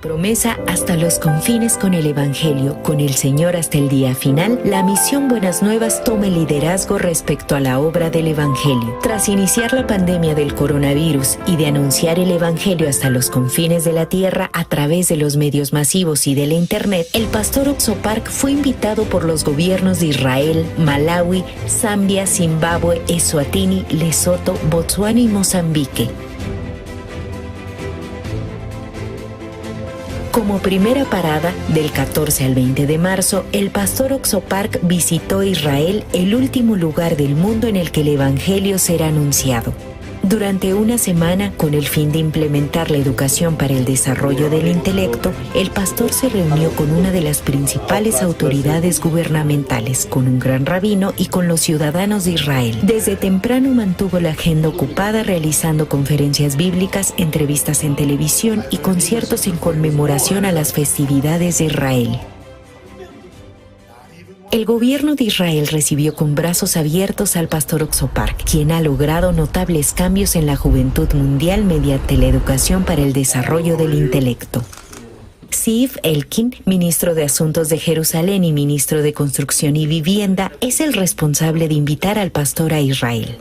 promesa hasta los confines con el Evangelio, con el Señor hasta el día final, la misión Buenas Nuevas toma el liderazgo respecto a la obra del Evangelio. Tras iniciar la pandemia del coronavirus y de anunciar el Evangelio hasta los confines de la tierra a través de los medios masivos y de la Internet, el pastor Oxopark fue invitado por los gobiernos de Israel, Malawi, Zambia, Zimbabue, Eswatini, Lesoto, Botsuana y Mozambique. Como primera parada, del 14 al 20 de marzo, el pastor Oxopark visitó Israel, el último lugar del mundo en el que el Evangelio será anunciado. Durante una semana, con el fin de implementar la educación para el desarrollo del intelecto, el pastor se reunió con una de las principales autoridades gubernamentales, con un gran rabino y con los ciudadanos de Israel. Desde temprano mantuvo la agenda ocupada realizando conferencias bíblicas, entrevistas en televisión y conciertos en conmemoración a las festividades de Israel. El gobierno de Israel recibió con brazos abiertos al pastor Oxopark, quien ha logrado notables cambios en la juventud mundial mediante la educación para el desarrollo del intelecto. Ziv Elkin, ministro de Asuntos de Jerusalén y ministro de Construcción y Vivienda, es el responsable de invitar al pastor a Israel.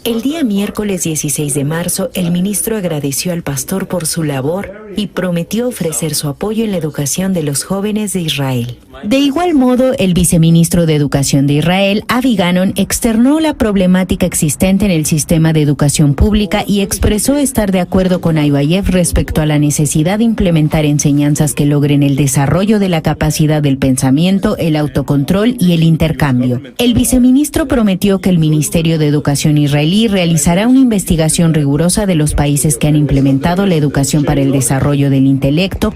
El día miércoles 16 de marzo, el ministro agradeció al pastor por su labor y prometió ofrecer su apoyo en la educación de los jóvenes de Israel. De igual modo, el viceministro de Educación de Israel, Avi Ganon, externó la problemática existente en el sistema de educación pública y expresó estar de acuerdo con IYF respecto a la necesidad de implementar enseñanzas que logren el desarrollo de la capacidad del pensamiento, el autocontrol y el intercambio. El viceministro prometió que el Ministerio de Educación israelí realizará una investigación rigurosa de los países que han implementado la educación para el desarrollo del intelecto.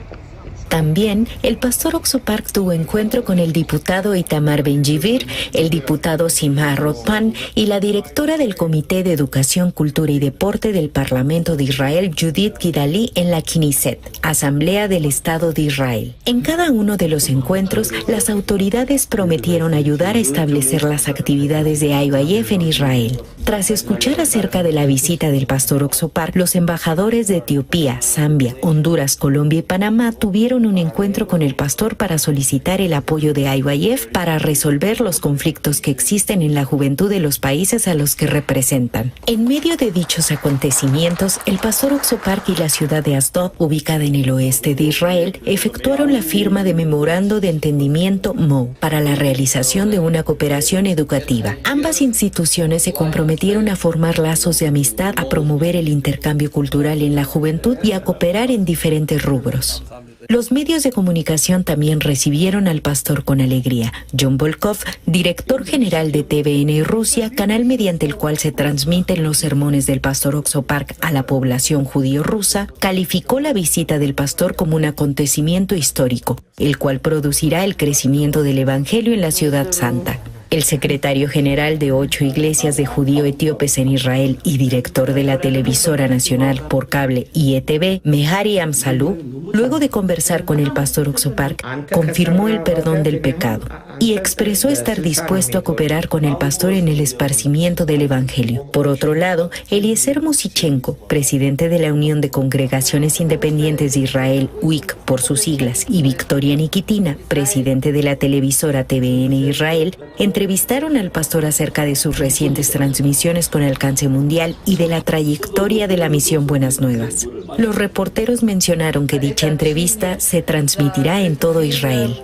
También, el pastor Oxopark tuvo encuentro con el diputado Itamar Ben-Gvir, el diputado Simha Rotman y la directora del Comité de Educación, Cultura y Deporte del Parlamento de Israel, Judith Gidali, en la Knesset, Asamblea del Estado de Israel. En cada uno de los encuentros, las autoridades prometieron ayudar a establecer las actividades de IYF en Israel. Tras escuchar acerca de la visita del pastor Oxopark, los embajadores de Etiopía, Zambia, Honduras, Colombia y Panamá tuvieron un encuentro con el pastor para solicitar el apoyo de IYF para resolver los conflictos que existen en la juventud de los países a los que representan. En medio de dichos acontecimientos, el pastor Oxopark y la ciudad de Asdod, ubicada en el oeste de Israel, efectuaron la firma de Memorando de Entendimiento MOU para la realización de una cooperación educativa. Ambas instituciones se comprometieron a formar lazos de amistad, a promover el intercambio cultural en la juventud y a cooperar en diferentes rubros. Los medios de comunicación también recibieron al pastor con alegría. John Volkov, director general de TVN Rusia, canal mediante el cual se transmiten los sermones del pastor Oxopark a la población judío rusa, calificó la visita del pastor como un acontecimiento histórico, el cual producirá el crecimiento del Evangelio en la Ciudad Santa. El secretario general de 8 iglesias de judío etíopes en Israel y director de la televisora nacional por cable IETV, Mehari Amsalu, luego de conversar con el pastor Oxopark, confirmó el perdón del pecado y expresó estar dispuesto a cooperar con el pastor en el esparcimiento del Evangelio. Por otro lado, Eliezer Musichenko, presidente de la Unión de Congregaciones Independientes de Israel, UIC por sus siglas, y Victoria Nikitina, presidente de la televisora TVN Israel, entrevistaron al pastor acerca de sus recientes transmisiones con alcance mundial y de la trayectoria de la misión Buenas Nuevas. Los reporteros mencionaron que dicha entrevista se transmitirá en todo Israel.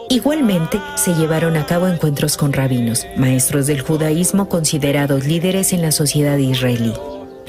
Igualmente, se llevaron a cabo encuentros con rabinos, maestros del judaísmo considerados líderes en la sociedad israelí.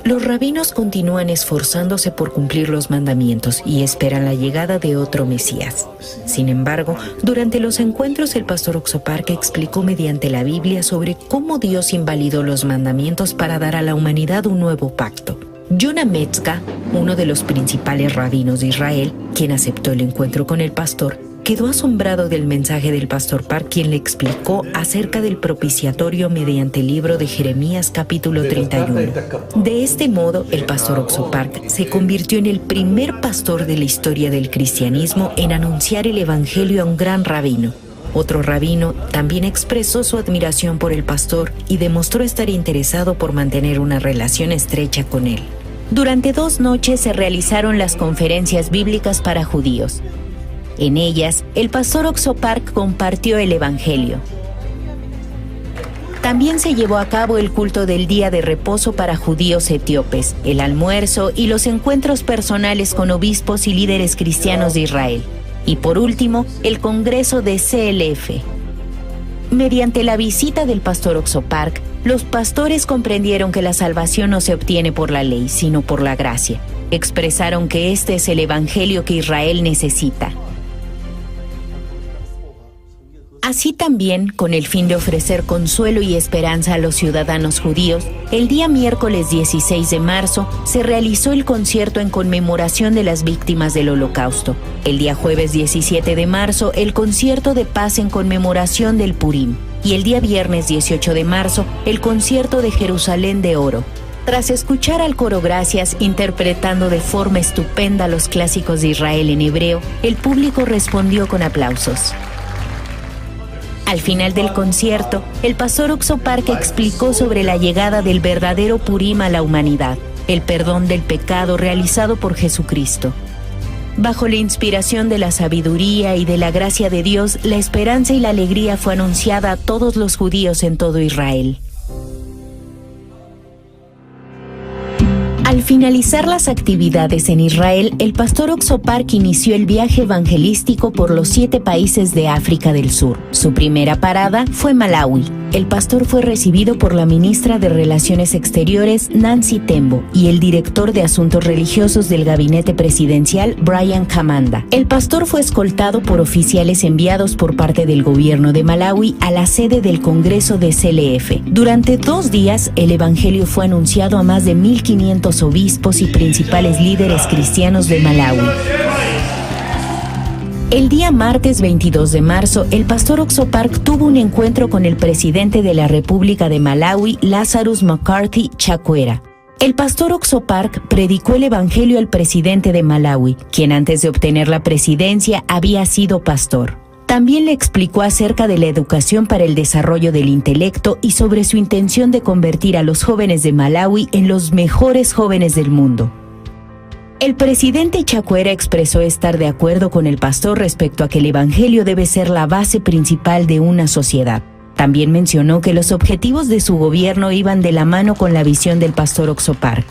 Los rabinos continúan esforzándose por cumplir los mandamientos y esperan la llegada de otro Mesías. Sin embargo, durante los encuentros el pastor Oxopark explicó mediante la Biblia sobre cómo Dios invalidó los mandamientos para dar a la humanidad un nuevo pacto. Yonah Metzger, uno de los principales rabinos de Israel, quien aceptó el encuentro con el pastor, quedó asombrado del mensaje del pastor Park, quien le explicó acerca del propiciatorio mediante el libro de Jeremías capítulo 31. De este modo, el pastor Oxopark se convirtió en el primer pastor de la historia del cristianismo en anunciar el evangelio a un gran rabino. Otro rabino también expresó su admiración por el pastor y demostró estar interesado por mantener una relación estrecha con él. Durante 2 noches se realizaron las conferencias bíblicas para judíos. En ellas, el pastor Oxo Park compartió el Evangelio. También se llevó a cabo el culto del día de reposo para judíos etíopes, el almuerzo y los encuentros personales con obispos y líderes cristianos de Israel. Y por último, el congreso de CLF. Mediante la visita del pastor Oxo Park, los pastores comprendieron que la salvación no se obtiene por la ley, sino por la gracia. Expresaron que este es el evangelio que Israel necesita. Así también, con el fin de ofrecer consuelo y esperanza a los ciudadanos judíos, el día miércoles 16 de marzo se realizó el concierto en conmemoración de las víctimas del Holocausto. El día jueves 17 de marzo, el concierto de paz en conmemoración del Purim. Y el día viernes 18 de marzo, el concierto de Jerusalén de Oro. Tras escuchar al coro Gracias interpretando de forma estupenda los clásicos de Israel en hebreo, el público respondió con aplausos. Al final del concierto, el pastor Oxo Park explicó sobre la llegada del verdadero Purim a la humanidad, el perdón del pecado realizado por Jesucristo. Bajo la inspiración de la sabiduría y de la gracia de Dios, la esperanza y la alegría fue anunciada a todos los judíos en todo Israel. Al finalizar las actividades en Israel, el pastor Oxo Park inició el viaje evangelístico por los 7 países de África del Sur. Su primera parada fue Malawi. El pastor fue recibido por la ministra de Relaciones Exteriores, Nancy Tembo, y el director de Asuntos Religiosos del Gabinete Presidencial, Brian Kamanda. El pastor fue escoltado por oficiales enviados por parte del gobierno de Malawi a la sede del Congreso de CLF. Durante 2 días, el evangelio fue anunciado a más de 1,500 obispos y principales líderes cristianos de Malawi. El día martes 22 de marzo, el pastor Oxo Park tuvo un encuentro con el presidente de la República de Malawi, Lazarus McCarthy Chakwera. El pastor Oxo Park predicó el evangelio al presidente de Malawi, quien antes de obtener la presidencia había sido pastor. También le explicó acerca de la educación para el desarrollo del intelecto y sobre su intención de convertir a los jóvenes de Malawi en los mejores jóvenes del mundo. El presidente Chakwera expresó estar de acuerdo con el pastor respecto a que el evangelio debe ser la base principal de una sociedad. También mencionó que los objetivos de su gobierno iban de la mano con la visión del pastor Oxo Park.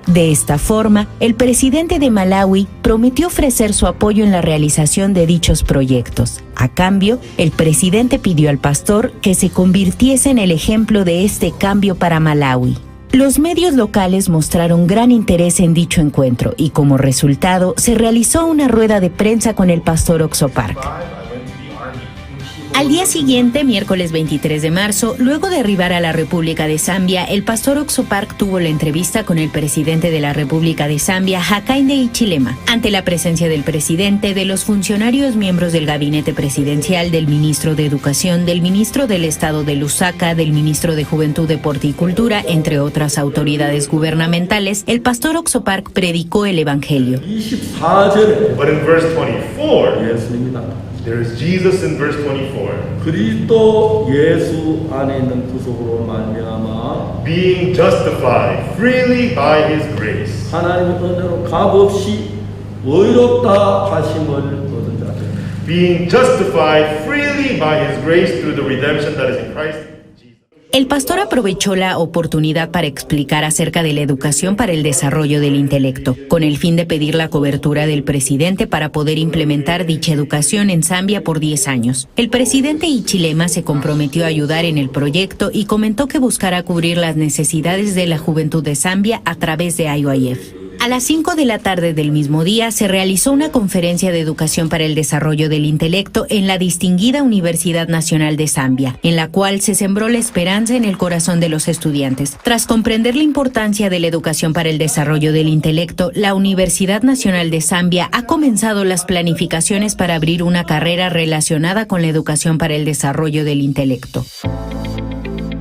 De esta forma, el presidente de Malawi prometió ofrecer su apoyo en la realización de dichos proyectos. A cambio, el presidente pidió al pastor que se convirtiese en el ejemplo de este cambio para Malawi. Los medios locales mostraron gran interés en dicho encuentro y como resultado se realizó una rueda de prensa con el pastor Oxo Park. Al día siguiente, miércoles 23 de marzo, luego de arribar a la República de Zambia, el pastor Oxo Park tuvo la entrevista con el presidente de la República de Zambia, Hakainde Hichilema. Ante la presencia del presidente, de los funcionarios miembros del gabinete presidencial, del ministro de Educación, del ministro del Estado de Lusaka, del ministro de Juventud, Deporte y Cultura, entre otras autoridades gubernamentales, el pastor Oxo Park predicó el evangelio. But in verse 24, there is Jesus in verse 24. 그리스도 예수 안에 있는 구속으로 말미암아 Being justified freely by his grace. 하나님의 은혜로 값없이 의롭다 하심을 얻은 자들. Being justified freely by his grace through the redemption that is in Christ. El pastor aprovechó la oportunidad para explicar acerca de la educación para el desarrollo del intelecto, con el fin de pedir la cobertura del presidente para poder implementar dicha educación en Zambia por 10 años. El presidente Hichilema se comprometió a ayudar en el proyecto y comentó que buscará cubrir las necesidades de la juventud de Zambia a través de IYF. A las 5 de la tarde del mismo día se realizó una conferencia de educación para el desarrollo del intelecto en la distinguida Universidad Nacional de Zambia, en la cual se sembró la esperanza en el corazón de los estudiantes. Tras comprender la importancia de la educación para el desarrollo del intelecto, la Universidad Nacional de Zambia ha comenzado las planificaciones para abrir una carrera relacionada con la educación para el desarrollo del intelecto.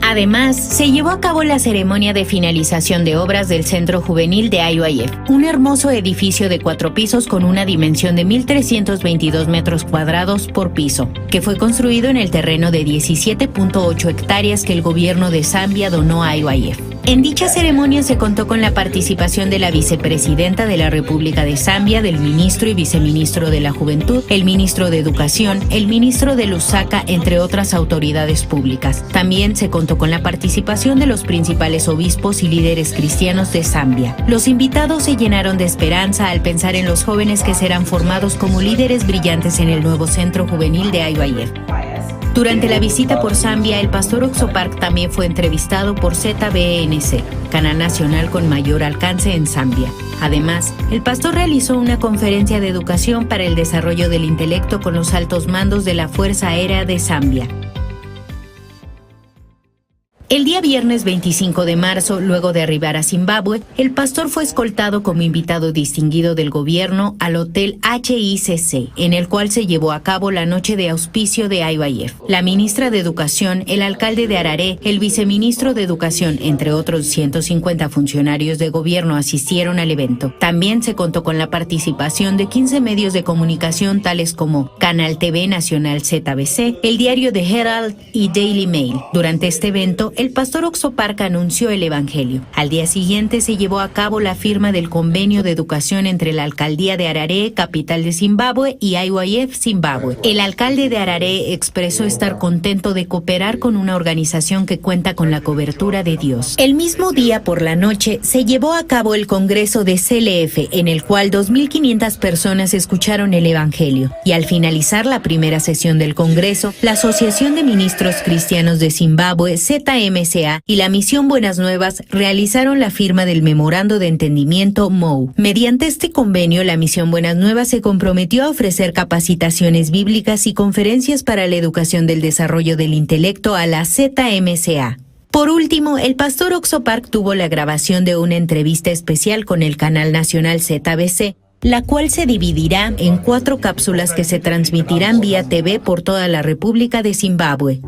Además, se llevó a cabo la ceremonia de finalización de obras del Centro Juvenil de IYF, un hermoso edificio de 4 pisos con una dimensión de 1,322 metros cuadrados por piso, que fue construido en el terreno de 17.8 hectáreas que el gobierno de Zambia donó a IYF. En dicha ceremonia se contó con la participación de la vicepresidenta de la República de Zambia, del ministro y viceministro de la Juventud, el ministro de Educación, el ministro de Lusaka, entre otras autoridades públicas. También se contó con la participación de los principales obispos y líderes cristianos de Zambia. Los invitados se llenaron de esperanza al pensar en los jóvenes que serán formados como líderes brillantes en el nuevo centro juvenil de IYF. Durante la visita por Zambia, el pastor Oxopark también fue entrevistado por ZBNC, canal nacional con mayor alcance en Zambia. Además, el pastor realizó una conferencia de educación para el desarrollo del intelecto con los altos mandos de la Fuerza Aérea de Zambia. El día viernes 25 de marzo, luego de arribar a Zimbabue, el pastor fue escoltado como invitado distinguido del gobierno al Hotel HICC, en el cual se llevó a cabo la noche de auspicio de IYF. La ministra de Educación, el alcalde de Harare, el viceministro de Educación, entre otros 150 funcionarios de gobierno asistieron al evento. También se contó con la participación de 15 medios de comunicación tales como Canal TV Nacional ZBC, el diario The Herald y Daily Mail. Durante este evento, el pastor Oxopark anunció el Evangelio. Al día siguiente se llevó a cabo la firma del convenio de educación entre la alcaldía de Harare, capital de Zimbabue, y IYF Zimbabue. El alcalde de Harare expresó estar contento de cooperar con una organización que cuenta con la cobertura de Dios. El mismo día por la noche se llevó a cabo el congreso de CLF, en el cual 2.500 personas escucharon el Evangelio. Y al finalizar la primera sesión del congreso, la Asociación de Ministros Cristianos de Zimbabue, ZMCA, y la Misión Buenas Nuevas realizaron la firma del Memorando de Entendimiento MOU. Mediante este convenio, la Misión Buenas Nuevas se comprometió a ofrecer capacitaciones bíblicas y conferencias para la educación del desarrollo del intelecto a la ZMCA. Por último, el pastor Oxopark tuvo la grabación de una entrevista especial con el canal nacional ZBC, la cual se dividirá en 4 cápsulas que se transmitirán vía TV por toda la República de Zimbabue.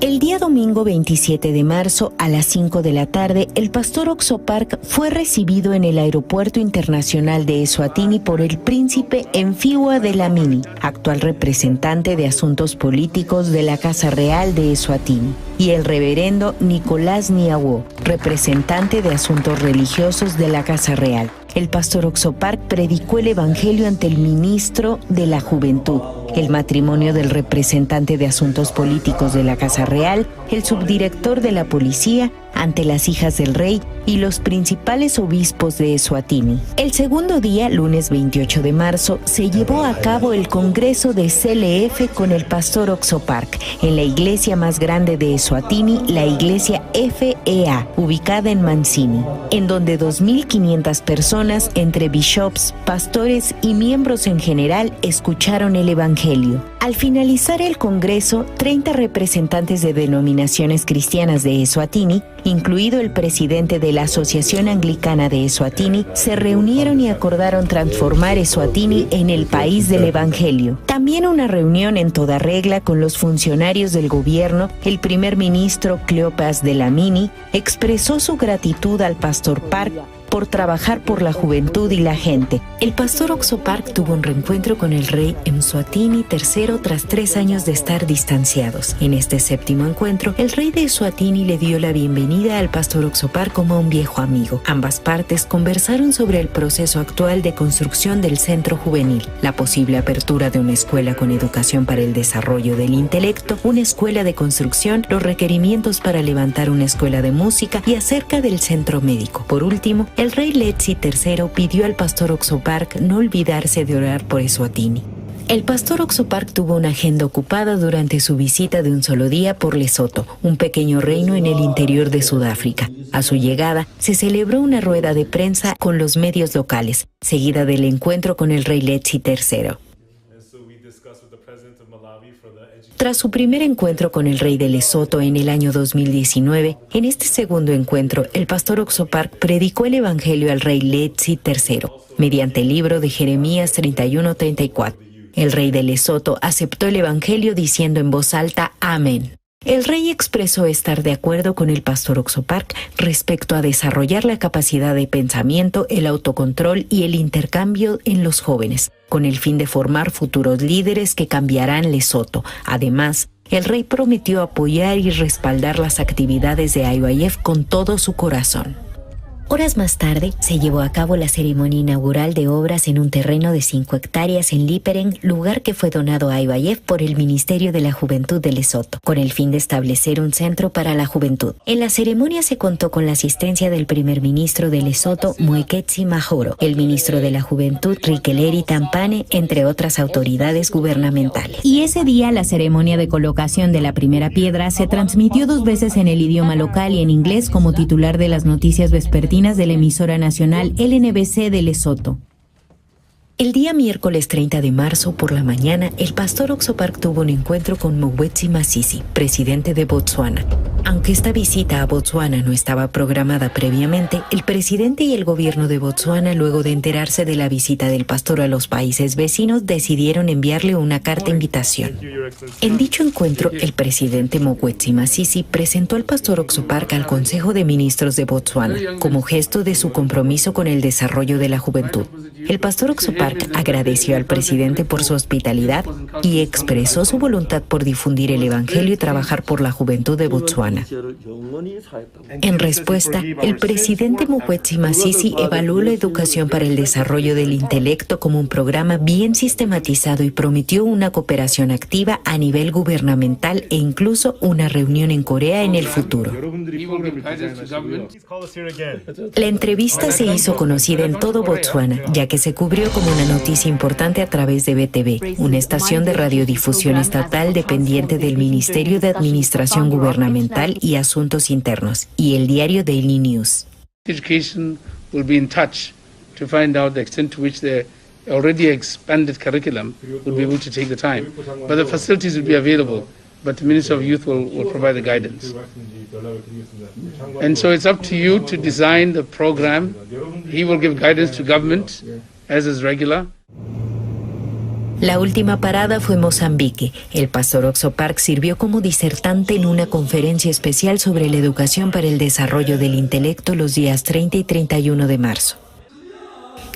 El día domingo 27 de marzo a las 5 de la tarde, el pastor Oxopark fue recibido en el Aeropuerto Internacional de Eswatini por el príncipe Mfiwa Dlamini, actual representante de asuntos políticos de la Casa Real de Eswatini, y el reverendo Nicolás Niawo, representante de asuntos religiosos de la Casa Real. El pastor Oxopark predicó el Evangelio ante el ministro de la Juventud, el matrimonio del representante de asuntos políticos de la Casa Real, el subdirector de la policía, ante las hijas del rey y los principales obispos de Eswatini. El segundo día, lunes 28 de marzo, se llevó a cabo el Congreso de CLF con el pastor Oxopark en la iglesia más grande de Eswatini, la iglesia FEA, ubicada en Mansini, en donde 2.500 personas, entre bishops, pastores y miembros en general, escucharon el Evangelio. Al finalizar el Congreso, 30 representantes de denominaciones cristianas de Eswatini, incluido el presidente de la Asociación Anglicana de Eswatini, se reunieron y acordaron transformar Eswatini en el país del Evangelio. También una reunión en toda regla con los funcionarios del gobierno, el primer ministro Cleopas Dlamini expresó su gratitud al pastor Park por trabajar por la juventud y la gente. El pastor Oxopark tuvo un reencuentro con el rey Mswatini III tras 3 años de estar distanciados. En este 7º encuentro, el rey de Eswatini le dio la bienvenida al pastor Oxopark como a un viejo amigo. Ambas partes conversaron sobre el proceso actual de construcción del centro juvenil, la posible apertura de una escuela con educación para el desarrollo del intelecto, una escuela de construcción, los requerimientos para levantar una escuela de música y acerca del centro médico. Por último, el rey Letsi III pidió al pastor Oxopark no olvidarse de orar por Eswatini. El pastor Oxopark tuvo una agenda ocupada durante su visita de un solo día por Lesoto, un pequeño reino en el interior de Sudáfrica. A su llegada, se celebró una rueda de prensa con los medios locales, seguida del encuentro con el rey Letsi III. Tras su primer encuentro con el rey de Lesoto en el año 2019, en este segundo encuentro, el pastor Oxopark predicó el Evangelio al rey Letsi III, mediante el libro de Jeremías 31:34. El rey de Lesoto aceptó el Evangelio diciendo en voz alta, «Amén». El rey expresó estar de acuerdo con el pastor Oxopark respecto a desarrollar la capacidad de pensamiento, el autocontrol y el intercambio en los jóvenes, con el fin de formar futuros líderes que cambiarán Lesoto. Además, el rey prometió apoyar y respaldar las actividades de IYF con todo su corazón. Horas más tarde, se llevó a cabo la ceremonia inaugural de obras en un terreno de 5 hectáreas en Liperen, lugar que fue donado a IYF por el Ministerio de la Juventud de Lesoto, con el fin de establecer un centro para la juventud. En la ceremonia se contó con la asistencia del primer ministro de Lesoto, Moeketsi Mahoro, el ministro de la Juventud, Rikeleri Tampane, entre otras autoridades gubernamentales. Y ese día, la ceremonia de colocación de la primera piedra se transmitió 2 veces en el idioma local y en inglés como titular de las noticias vespertinas de la emisora nacional LNBC de Lesoto. El día miércoles 30 de marzo por la mañana, el pastor Oxopark tuvo un encuentro con Mokgweetsi Masisi, presidente de Botsuana. Aunque esta visita a Botsuana no estaba programada previamente, el presidente y el gobierno de Botsuana, luego de enterarse de la visita del pastor a los países vecinos, decidieron enviarle una carta invitación. En dicho encuentro, el presidente Mokgweetsi Masisi presentó al pastor Oxopark al Consejo de Ministros de Botsuana, como gesto de su compromiso con el desarrollo de la juventud. El pastor Oxopark agradeció al presidente por su hospitalidad y expresó su voluntad por difundir el evangelio y trabajar por la juventud de Botsuana. En respuesta, el presidente Mokgweetsi Masisi evaluó la educación para el desarrollo del intelecto como un programa bien sistematizado y prometió una cooperación activa a nivel gubernamental e incluso una reunión en Corea en el futuro. La entrevista se hizo conocida en todo Botsuana, ya que se cubrió como una noticia importante a través de BTV, una estación de radiodifusión estatal dependiente del Ministerio de Administración Gubernamental y Asuntos Internos, y el diario Daily News. Education will be in touch to find out the extent to which the already expanded curriculum will be able to take the time. But the facilities will be available, but the Minister of Youth will provide the guidance. And so it's up to you to design the program. He will give guidance to government, as is regular. La última parada fue Mozambique. El pastor Oxopark sirvió como disertante en una conferencia especial sobre la educación para el desarrollo del intelecto los días 30 y 31 de marzo.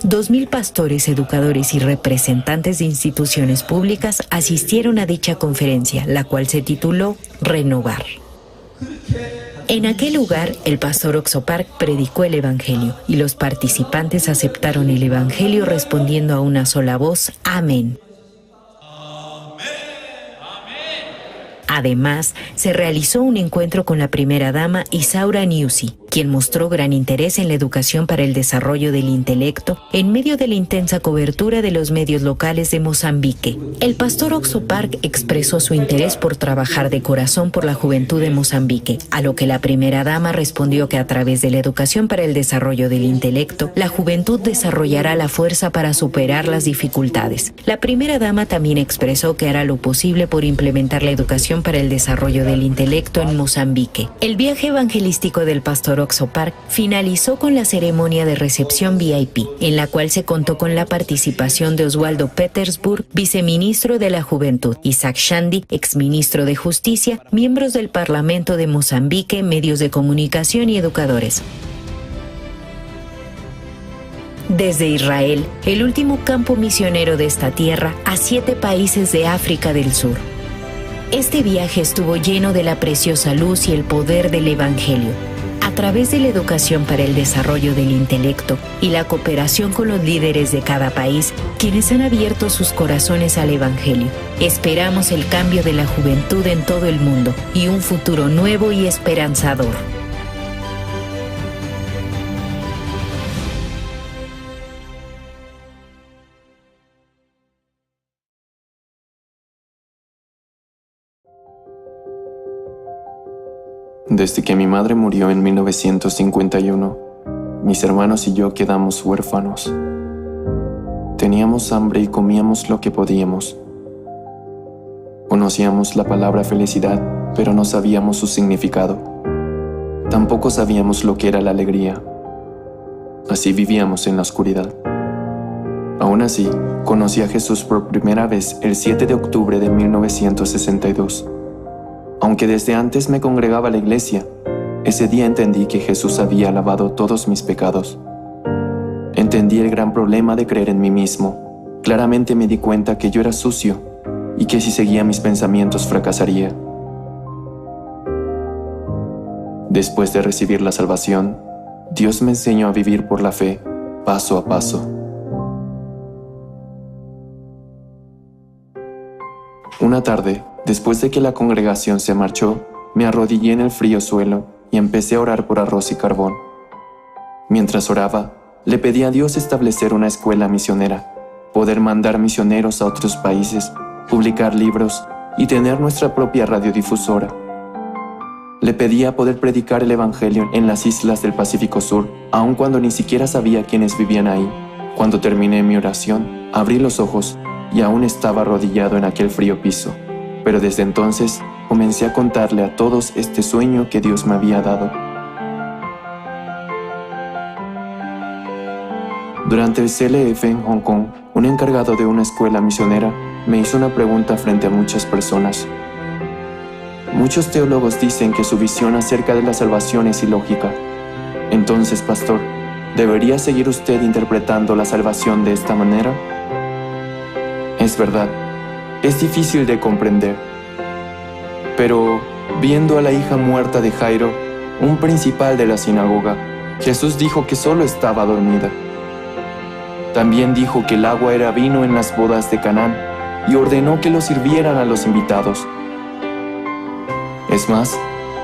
2,000 pastores, educadores y representantes de instituciones públicas asistieron a dicha conferencia, la cual se tituló Renovar. En aquel lugar, el pastor Oxopark predicó el evangelio y los participantes aceptaron el evangelio respondiendo a una sola voz: Amén. Además, se realizó un encuentro con la primera dama Isaura Nyusi, quien mostró gran interés en la educación para el desarrollo del intelecto en medio de la intensa cobertura de los medios locales de Mozambique. El pastor Oxopark expresó su interés por trabajar de corazón por la juventud de Mozambique, a lo que la primera dama respondió que a través de la educación para el desarrollo del intelecto, la juventud desarrollará la fuerza para superar las dificultades. La primera dama también expresó que hará lo posible por implementar la educación para el desarrollo del intelecto en Mozambique. El viaje evangelístico del pastor Oxopark finalizó con la ceremonia de recepción VIP, en la cual se contó con la participación de Oswaldo Petersburg, viceministro de la Juventud, Isaac Shandi, exministro de Justicia, miembros del Parlamento de Mozambique, medios de comunicación y educadores. Desde Israel, el último campo misionero de esta tierra, a 7 países de África del Sur. Este viaje estuvo lleno de la preciosa luz y el poder del Evangelio. A través de la educación para el desarrollo del intelecto y la cooperación con los líderes de cada país, quienes han abierto sus corazones al Evangelio, esperamos el cambio de la juventud en todo el mundo y un futuro nuevo y esperanzador. Desde que mi madre murió en 1951, mis hermanos y yo quedamos huérfanos. Teníamos hambre y comíamos lo que podíamos. Conocíamos la palabra felicidad, pero no sabíamos su significado. Tampoco sabíamos lo que era la alegría. Así vivíamos en la oscuridad. Aún así, conocí a Jesús por primera vez el 7 de octubre de 1962. Aunque desde antes me congregaba a la iglesia, ese día entendí que Jesús había lavado todos mis pecados. Entendí el gran problema de creer en mí mismo. Claramente me di cuenta que yo era sucio y que si seguía mis pensamientos fracasaría. Después de recibir la salvación, Dios me enseñó a vivir por la fe, paso a paso. Una tarde, después de que la congregación se marchó, me arrodillé en el frío suelo y empecé a orar por arroz y carbón. Mientras oraba, le pedí a Dios establecer una escuela misionera, poder mandar misioneros a otros países, publicar libros y tener nuestra propia radiodifusora. Le pedía poder predicar el Evangelio en las islas del Pacífico Sur, aun cuando ni siquiera sabía quiénes vivían ahí. Cuando terminé mi oración, abrí los ojos y aún estaba arrodillado en aquel frío piso. Pero desde entonces comencé a contarle a todos este sueño que Dios me había dado. Durante el CLF en Hong Kong, un encargado de una escuela misionera me hizo una pregunta frente a muchas personas. Muchos teólogos dicen que su visión acerca de la salvación es ilógica. Entonces, pastor, ¿debería seguir usted interpretando la salvación de esta manera? Es verdad, es difícil de comprender. Pero, viendo a la hija muerta de Jairo, un principal de la sinagoga, Jesús dijo que solo estaba dormida. También dijo que el agua era vino en las bodas de Canaán y ordenó que lo sirvieran a los invitados. Es más,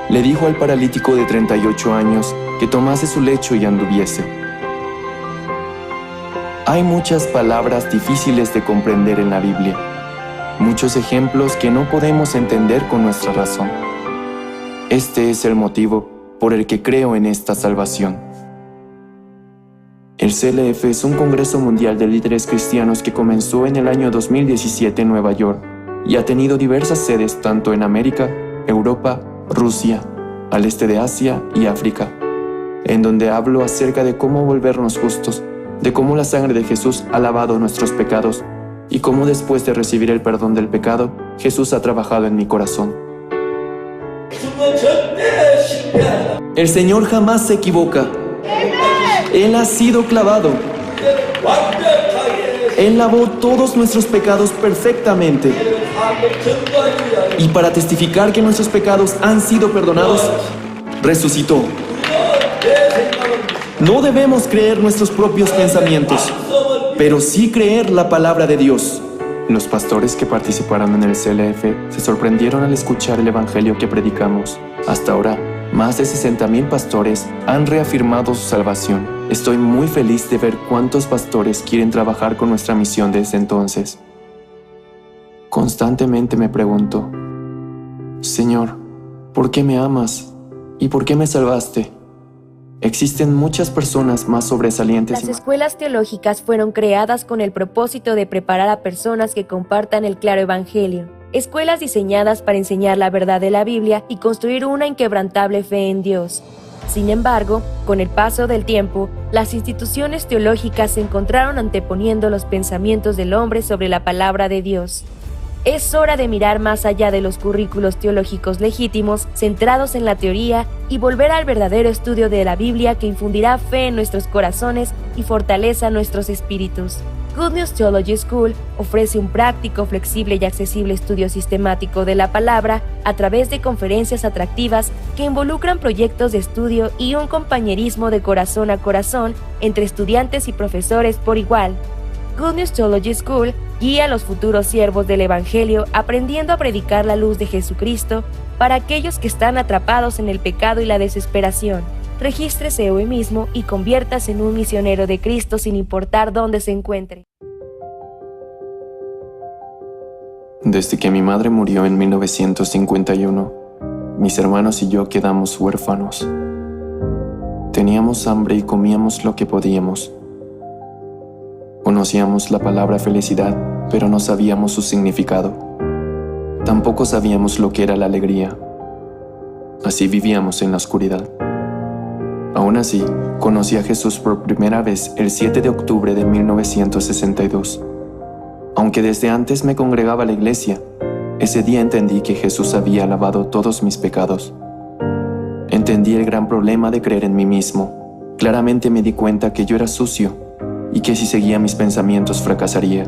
le dijo al paralítico de 38 años que tomase su lecho y anduviese. Hay muchas palabras difíciles de comprender en la Biblia, muchos ejemplos que no podemos entender con nuestra razón. Este es el motivo por el que creo en esta salvación. El CLF es un congreso mundial de líderes cristianos que comenzó en el año 2017 en Nueva York y ha tenido diversas sedes tanto en América, Europa, Rusia, al este de Asia y África, en donde hablo acerca de cómo volvernos justos, de cómo la sangre de Jesús ha lavado nuestros pecados y cómo después de recibir el perdón del pecado, Jesús ha trabajado en mi corazón. El Señor jamás se equivoca. Él ha sido clavado. Él lavó todos nuestros pecados perfectamente. Y para testificar que nuestros pecados han sido perdonados, resucitó. No debemos creer nuestros propios pensamientos, pero sí creer la palabra de Dios. Los pastores que participaron en el CLF se sorprendieron al escuchar el evangelio que predicamos. Hasta ahora, más de 60,000 pastores han reafirmado su salvación. Estoy muy feliz de ver cuántos pastores quieren trabajar con nuestra misión desde entonces. Constantemente me pregunto, Señor, ¿por qué me amas? ¿Y por qué me salvaste? Existen muchas personas más sobresalientes. Las escuelas teológicas fueron creadas con el propósito de preparar a personas que compartan el claro evangelio. Escuelas diseñadas para enseñar la verdad de la Biblia y construir una inquebrantable fe en Dios. Sin embargo, con el paso del tiempo, las instituciones teológicas se encontraron anteponiendo los pensamientos del hombre sobre la palabra de Dios. Es hora de mirar más allá de los currículos teológicos legítimos, centrados en la teoría, y volver al verdadero estudio de la Biblia que infundirá fe en nuestros corazones y fortaleza nuestros espíritus. Good News Theology School ofrece un práctico, flexible y accesible estudio sistemático de la palabra a través de conferencias atractivas que involucran proyectos de estudio y un compañerismo de corazón a corazón entre estudiantes y profesores por igual. Good News Theology School guía a los futuros siervos del Evangelio aprendiendo a predicar la luz de Jesucristo para aquellos que están atrapados en el pecado y la desesperación. Regístrese hoy mismo y conviértase en un misionero de Cristo sin importar dónde se encuentre. Desde que mi madre murió en 1951, mis hermanos y yo quedamos huérfanos. Teníamos hambre y comíamos lo que podíamos. Conocíamos la palabra felicidad, pero no sabíamos su significado. Tampoco sabíamos lo que era la alegría. Así vivíamos en la oscuridad. Aún así, conocí a Jesús por primera vez el 7 de octubre de 1962. Aunque desde antes me congregaba a la iglesia, ese día entendí que Jesús había lavado todos mis pecados. Entendí el gran problema de creer en mí mismo. Claramente me di cuenta que yo era sucio y que si seguía mis pensamientos fracasaría.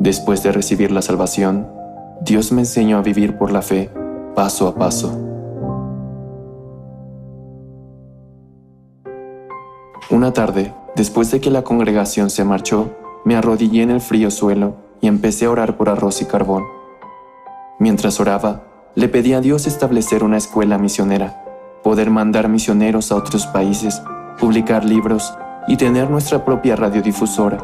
Después de recibir la salvación, Dios me enseñó a vivir por la fe, paso a paso. Una tarde, después de que la congregación se marchó, me arrodillé en el frío suelo y empecé a orar por arroz y carbón. Mientras oraba, le pedí a Dios establecer una escuela misionera, poder mandar misioneros a otros países, publicar libros y tener nuestra propia radiodifusora.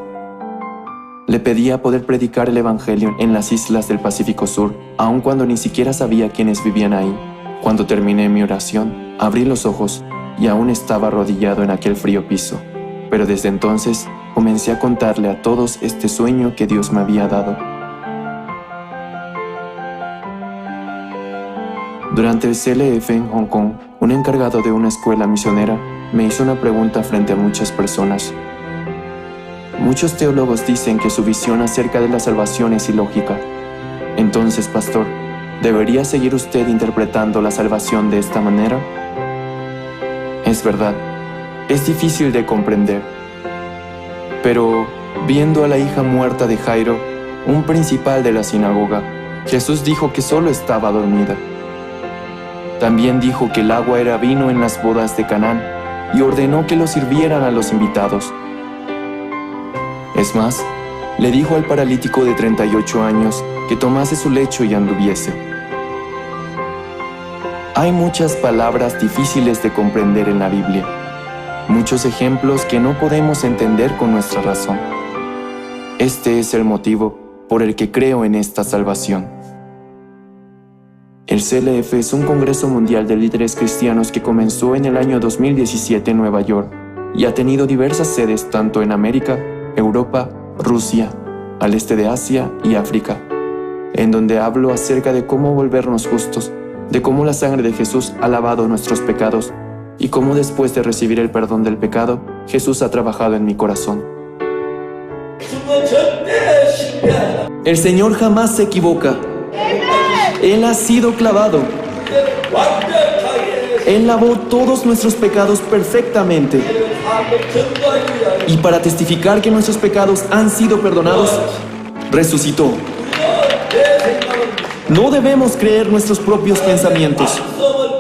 Le pedía poder predicar el Evangelio en las islas del Pacífico Sur, aun cuando ni siquiera sabía quiénes vivían ahí. Cuando terminé mi oración, abrí los ojos y aún estaba arrodillado en aquel frío piso. Pero desde entonces comencé a contarle a todos este sueño que Dios me había dado. Durante el CLF en Hong Kong, un encargado de una escuela misionera me hizo una pregunta frente a muchas personas. Muchos teólogos dicen que su visión acerca de la salvación es ilógica. Entonces, pastor, ¿debería seguir usted interpretando la salvación de esta manera? Es verdad, es difícil de comprender. Pero, viendo a la hija muerta de Jairo, un principal de la sinagoga, Jesús dijo que solo estaba dormida. También dijo que el agua era vino en las bodas de Canaán y ordenó que lo sirvieran a los invitados. Es más, le dijo al paralítico de 38 años que tomase su lecho y anduviese. Hay muchas palabras difíciles de comprender en la Biblia, muchos ejemplos que no podemos entender con nuestra razón. Este es el motivo por el que creo en esta salvación. El CLF es un congreso mundial de líderes cristianos que comenzó en el año 2017 en Nueva York y ha tenido diversas sedes tanto en América, Europa, Rusia, al este de Asia y África, en donde hablo acerca de cómo volvernos justos, de cómo la sangre de Jesús ha lavado nuestros pecados y cómo después de recibir el perdón del pecado, Jesús ha trabajado en mi corazón. El Señor jamás se equivoca. Él ha sido clavado. Él lavó todos nuestros pecados perfectamente. Y para testificar que nuestros pecados han sido perdonados, resucitó. No debemos creer nuestros propios pensamientos,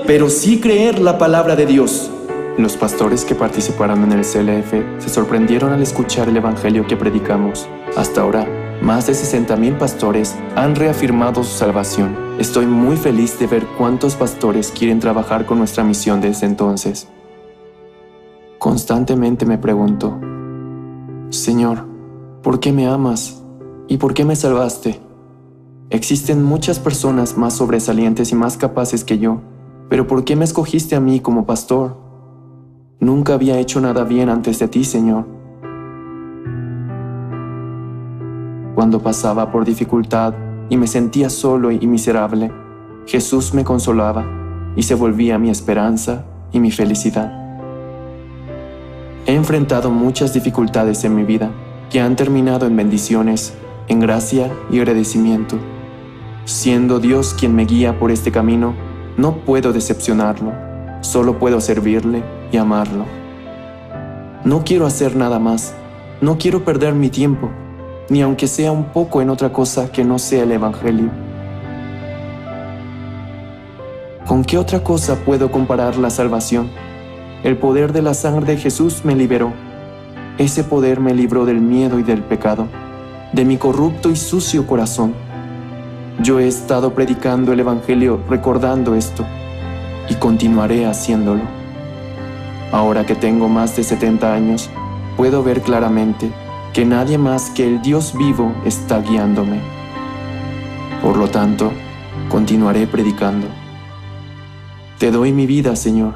pero sí creer la palabra de Dios. Los pastores que participaron en el CLF se sorprendieron al escuchar el evangelio que predicamos. Hasta ahora, más de 60,000 pastores han reafirmado su salvación. Estoy muy feliz de ver cuántos pastores quieren trabajar con nuestra misión desde entonces. Constantemente me pregunto, Señor, ¿por qué me amas? ¿Y por qué me salvaste? Existen muchas personas más sobresalientes y más capaces que yo, pero ¿por qué me escogiste a mí como pastor? Nunca había hecho nada bien antes de ti, Señor. Cuando pasaba por dificultad y me sentía solo y miserable, Jesús me consolaba y se volvía mi esperanza y mi felicidad. He enfrentado muchas dificultades en mi vida que han terminado en bendiciones, en gracia y agradecimiento. Siendo Dios quien me guía por este camino, no puedo decepcionarlo, solo puedo servirle y amarlo. No quiero hacer nada más, no quiero perder mi tiempo, ni aunque sea un poco en otra cosa que no sea el Evangelio. ¿Con qué otra cosa puedo comparar la salvación? El poder de la sangre de Jesús me liberó. Ese poder me libró del miedo y del pecado, de mi corrupto y sucio corazón. Yo he estado predicando el Evangelio recordando esto, y continuaré haciéndolo. Ahora que tengo más de 70 años, puedo ver claramente que nadie más que el Dios vivo está guiándome. Por lo tanto, continuaré predicando. Te doy mi vida, Señor.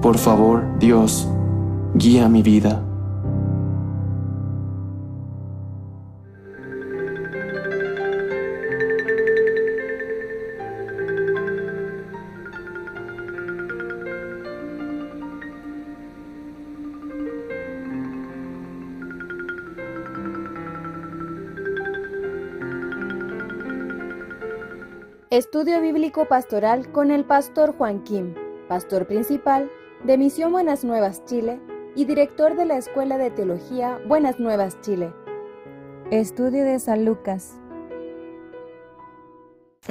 Por favor, Dios, guía mi vida. Estudio Bíblico Pastoral con el Pastor Juan Kim, Pastor Principal de Misión Buenas Nuevas Chile y Director de la Escuela de Teología Buenas Nuevas Chile. Estudio de San Lucas.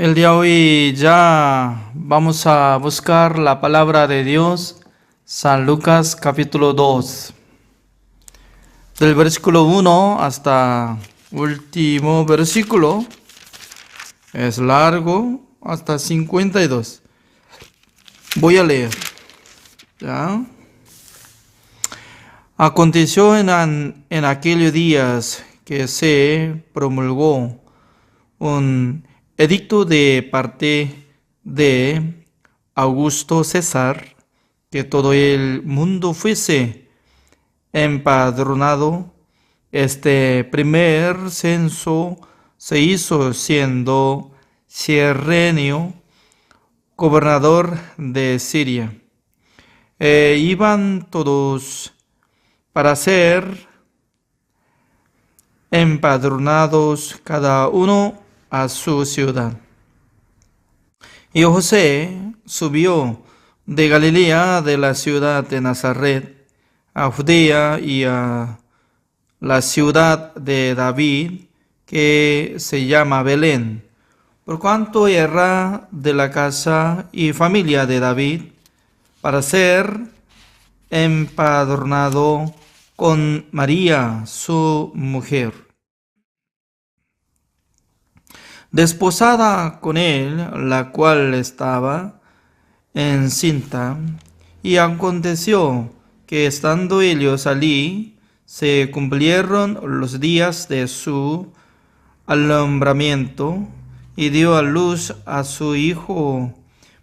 El día de hoy ya vamos a buscar la palabra de Dios, San Lucas capítulo 2, del versículo 1 hasta último versículo. Es largo, hasta 52. Voy a leer. ¿Ya? Aconteció en aquellos días que se promulgó un edicto de parte de Augusto César, que todo el mundo fuese empadronado. Este primer censo se hizo siendo Cirenio gobernador de Siria. Iban todos para ser empadronados, cada uno a su ciudad. Y José subió de Galilea, de la ciudad de Nazaret, a Judea y a la ciudad de David, que se llama Belén, por cuanto era de la casa y familia de David, para ser empadronado con María, su mujer, desposada con él, la cual estaba encinta. Y aconteció que estando ellos allí, se cumplieron los días de su alumbramiento, y dio a luz a su hijo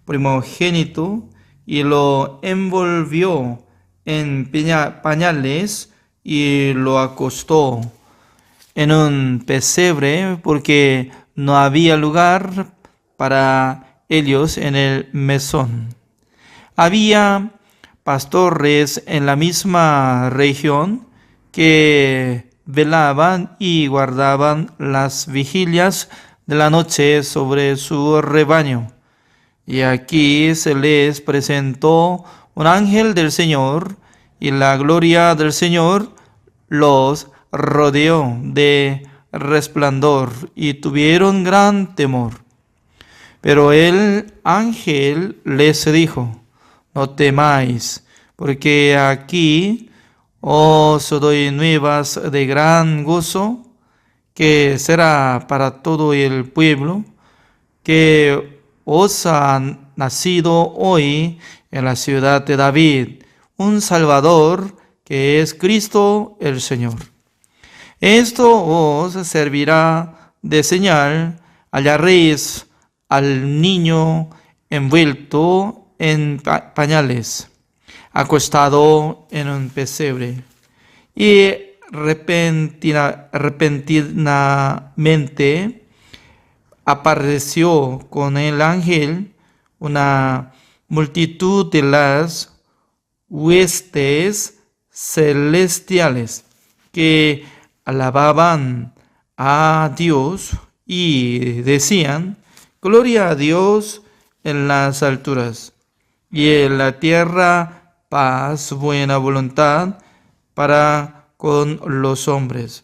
primogénito, y lo envolvió en pañales y lo acostó en un pesebre, porque no había lugar para ellos en el mesón. Había pastores en la misma región que velaban y guardaban las vigilias de la noche sobre su rebaño. Y aquí se les presentó un ángel del Señor, y la gloria del Señor los rodeó de resplandor, y tuvieron gran temor. Pero el ángel les dijo: no temáis, porque aquí os doy nuevas de gran gozo, que será para todo el pueblo, que os ha nacido hoy en la ciudad de David un Salvador, que es Cristo el Señor. Esto os servirá de señal: hallaréis al niño envuelto en pañales, acostado en un pesebre. Y repentinamente apareció con el ángel una multitud de las huestes celestiales, que alababan a Dios y decían: gloria a Dios en las alturas, y en la tierra paz, buena voluntad para con los hombres.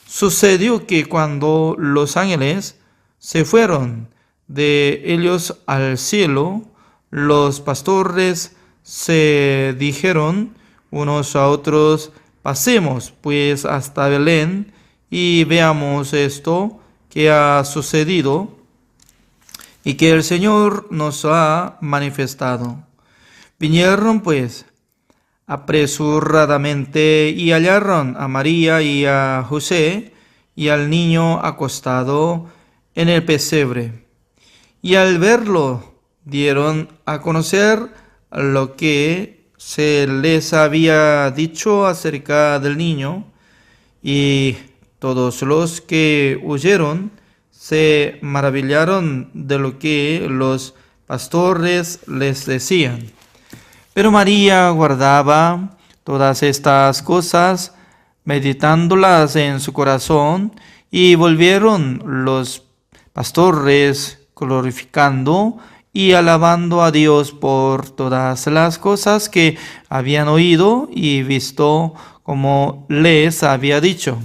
Sucedió que cuando los ángeles se fueron de ellos al cielo, los pastores se dijeron unos a otros: pasemos pues hasta Belén y veamos esto que ha sucedido y que el Señor nos ha manifestado. Vinieron pues apresuradamente y hallaron a María y a José y al niño acostado en el pesebre. Y al verlo dieron a conocer lo que se les había dicho acerca del niño, y todos los que huyeron se maravillaron de lo que los pastores les decían. Pero María guardaba todas estas cosas, meditándolas en su corazón, y volvieron los pastores glorificando y alabando a Dios por todas las cosas que habían oído y visto, como les había dicho.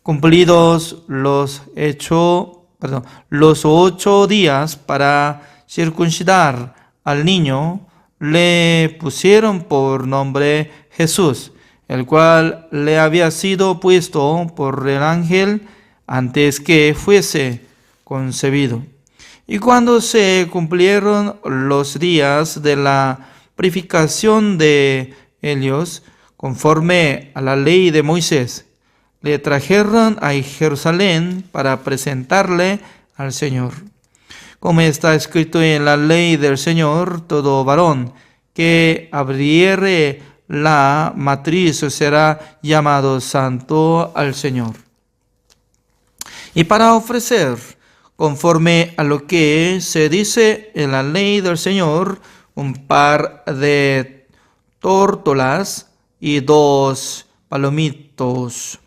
Cumplidos los hechos los 8 días para circuncidar al niño, le pusieron por nombre Jesús, el cual le había sido puesto por el ángel antes que fuese concebido. Y cuando se cumplieron los días de la purificación de ellos, conforme a la ley de Moisés, le trajeron a Jerusalén para presentarle al Señor. Como está escrito en la ley del Señor, todo varón que abriere la matriz será llamado santo al Señor. Y para ofrecer, conforme a lo que se dice en la ley del Señor, un par de tórtolas y 2 palomitos.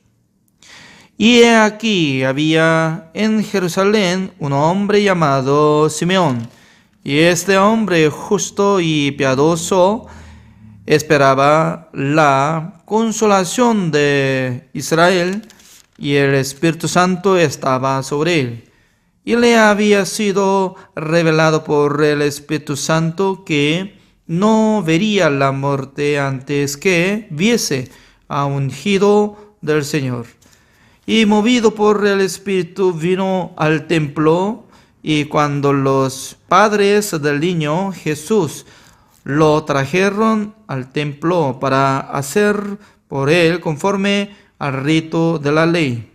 Y he aquí había en Jerusalén un hombre llamado Simeón, y este hombre justo y piadoso esperaba la consolación de Israel, y el Espíritu Santo estaba sobre él. Y le había sido revelado por el Espíritu Santo que no vería la muerte antes que viese a ungido del Señor. Y movido por el Espíritu vino al templo, y cuando los padres del niño Jesús lo trajeron al templo para hacer por él conforme al rito de la ley,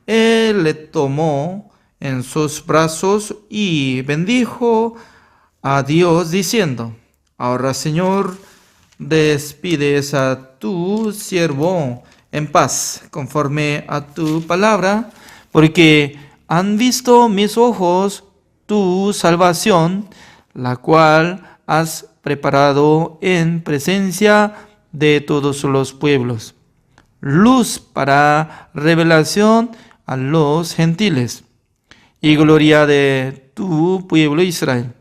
él le tomó en sus brazos y bendijo a Dios diciendo: Ahora, Señor, despides a tu siervo en paz, conforme a tu palabra, porque han visto mis ojos tu salvación, la cual has preparado en presencia de todos los pueblos, luz para revelación a los gentiles y gloria de tu pueblo Israel.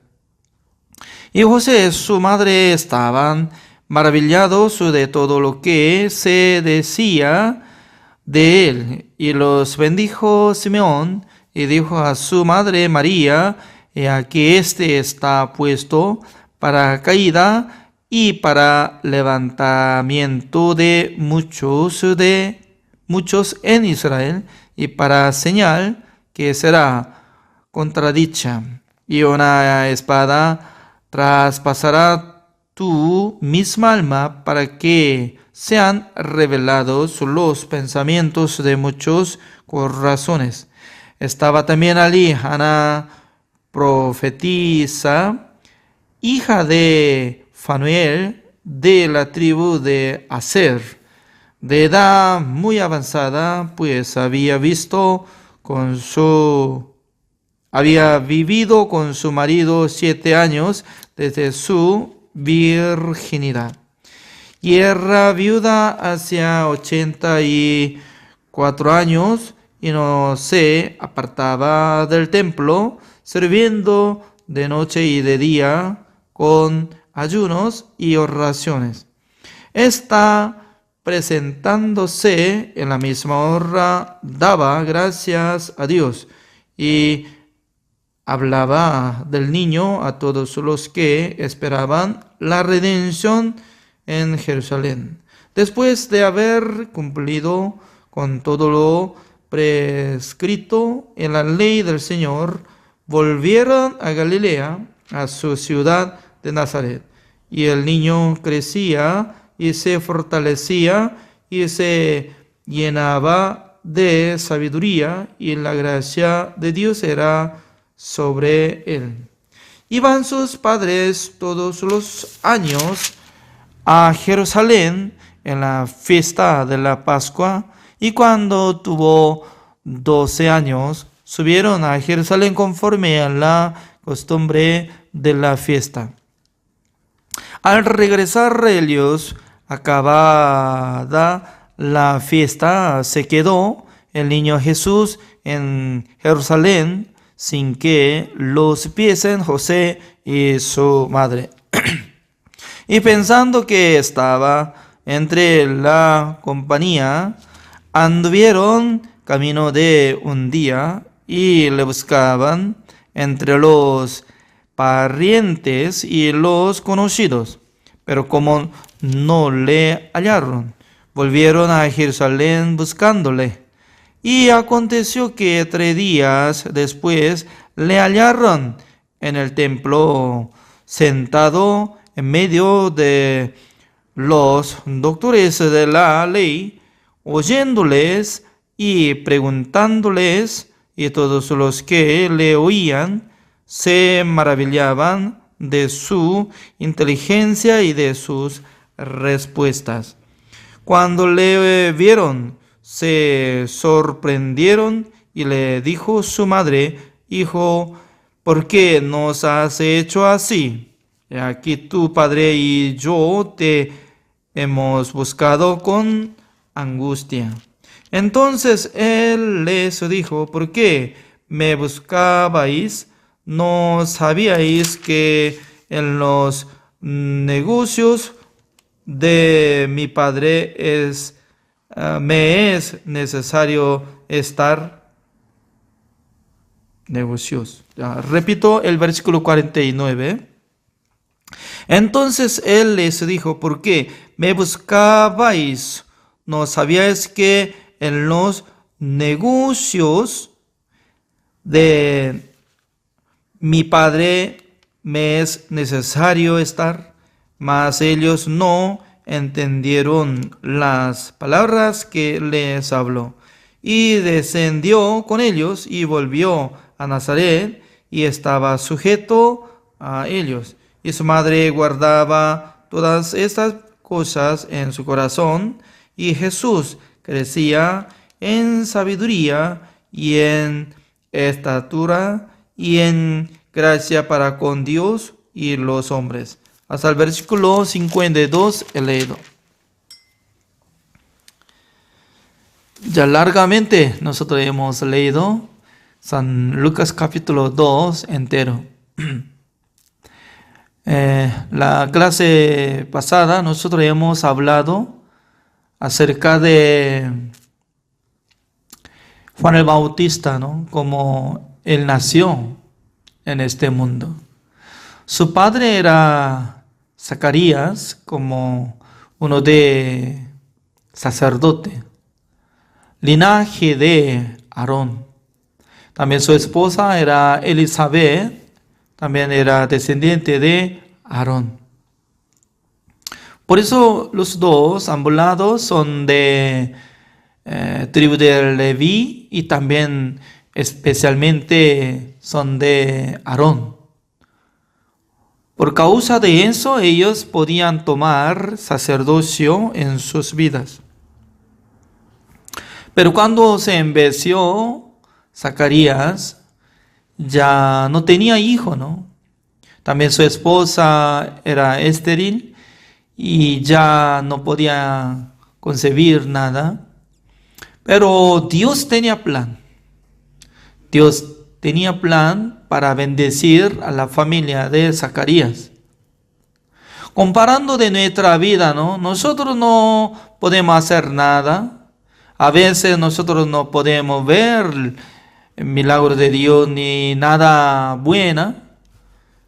Y José y su madre estaban maravillados de todo lo que se decía de él. Y los bendijo Simeón y dijo a su madre María: He aquí este está puesto para caída y para levantamiento de muchos en Israel, y para señal que será contradicha, y una espada traspasará tu misma alma para que sean revelados los pensamientos de muchos corazones. Estaba también allí Ana, profetisa, hija de Fanuel, de la tribu de Aser, de edad muy avanzada, pues había vivido con su marido 7 años desde su virginidad. Y era viuda hacia 84 años y no se apartaba del templo, sirviendo de noche y de día con ayunos y oraciones. Esta, presentándose en la misma hora, daba gracias a Dios y hablaba del niño a todos los que esperaban la redención en Jerusalén. Después de haber cumplido con todo lo prescrito en la ley del Señor, volvieron a Galilea, a su ciudad de Nazaret. Y el niño crecía y se fortalecía y se llenaba de sabiduría, y la gracia de Dios era sobre él. Iban sus padres todos los años a Jerusalén en la fiesta de la Pascua, y cuando tuvo 12 años, subieron a Jerusalén conforme a la costumbre de la fiesta. Al regresar ellos, acabada la fiesta, se quedó el niño Jesús en Jerusalén sin que lo supiesen José y su madre. Y pensando que estaba entre la compañía, anduvieron camino de un día, y le buscaban entre los parientes y los conocidos. Pero como no le hallaron, volvieron a Jerusalén buscándole. Y aconteció que 3 días después le hallaron en el templo, sentado en medio de los doctores de la ley, oyéndoles y preguntándoles, y todos los que le oían se maravillaban de su inteligencia y de sus respuestas. Cuando le vieron, se sorprendieron y le dijo su madre: Hijo, ¿por qué nos has hecho así? Aquí tu padre y yo te hemos buscado con angustia. Entonces él les dijo: ¿por qué me buscabais? ¿No sabíais que en los negocios de mi padre me es necesario estar? Negocios. Repito el versículo 49. Entonces él les dijo: ¿por qué me buscabais? ¿No sabíais que en los negocios de mi padre me es necesario estar? Mas ellos no entendieron las palabras que les habló. Y descendió con ellos y volvió a Nazaret y estaba sujeto a ellos. Y su madre guardaba todas estas cosas en su corazón. Y Jesús crecía en sabiduría y en estatura y en gracia para con Dios y los hombres. Hasta el versículo 52 he leído. Ya largamente nosotros hemos leído San Lucas capítulo 2 entero. La clase pasada nosotros hemos hablado acerca de Juan el Bautista, ¿no? Como él nació en este mundo. Su padre era Zacarías, como uno de sacerdote, linaje de Aarón. También su esposa era Elizabeth, también era descendiente de Aarón. Por eso los dos, ambos lados, son de tribu de Leví y también especialmente son de Aarón. Por causa de eso, ellos podían tomar sacerdocio en sus vidas. Pero cuando se envejeció Zacarías, ya no tenía hijo, ¿no? También su esposa era estéril y ya no podía concebir nada. Pero Dios tenía plan. Dios tenía plan para bendecir a la familia de Zacarías. Comparando de nuestra vida, ¿no? Nosotros no podemos hacer nada. A veces nosotros no podemos ver el milagro de Dios ni nada bueno.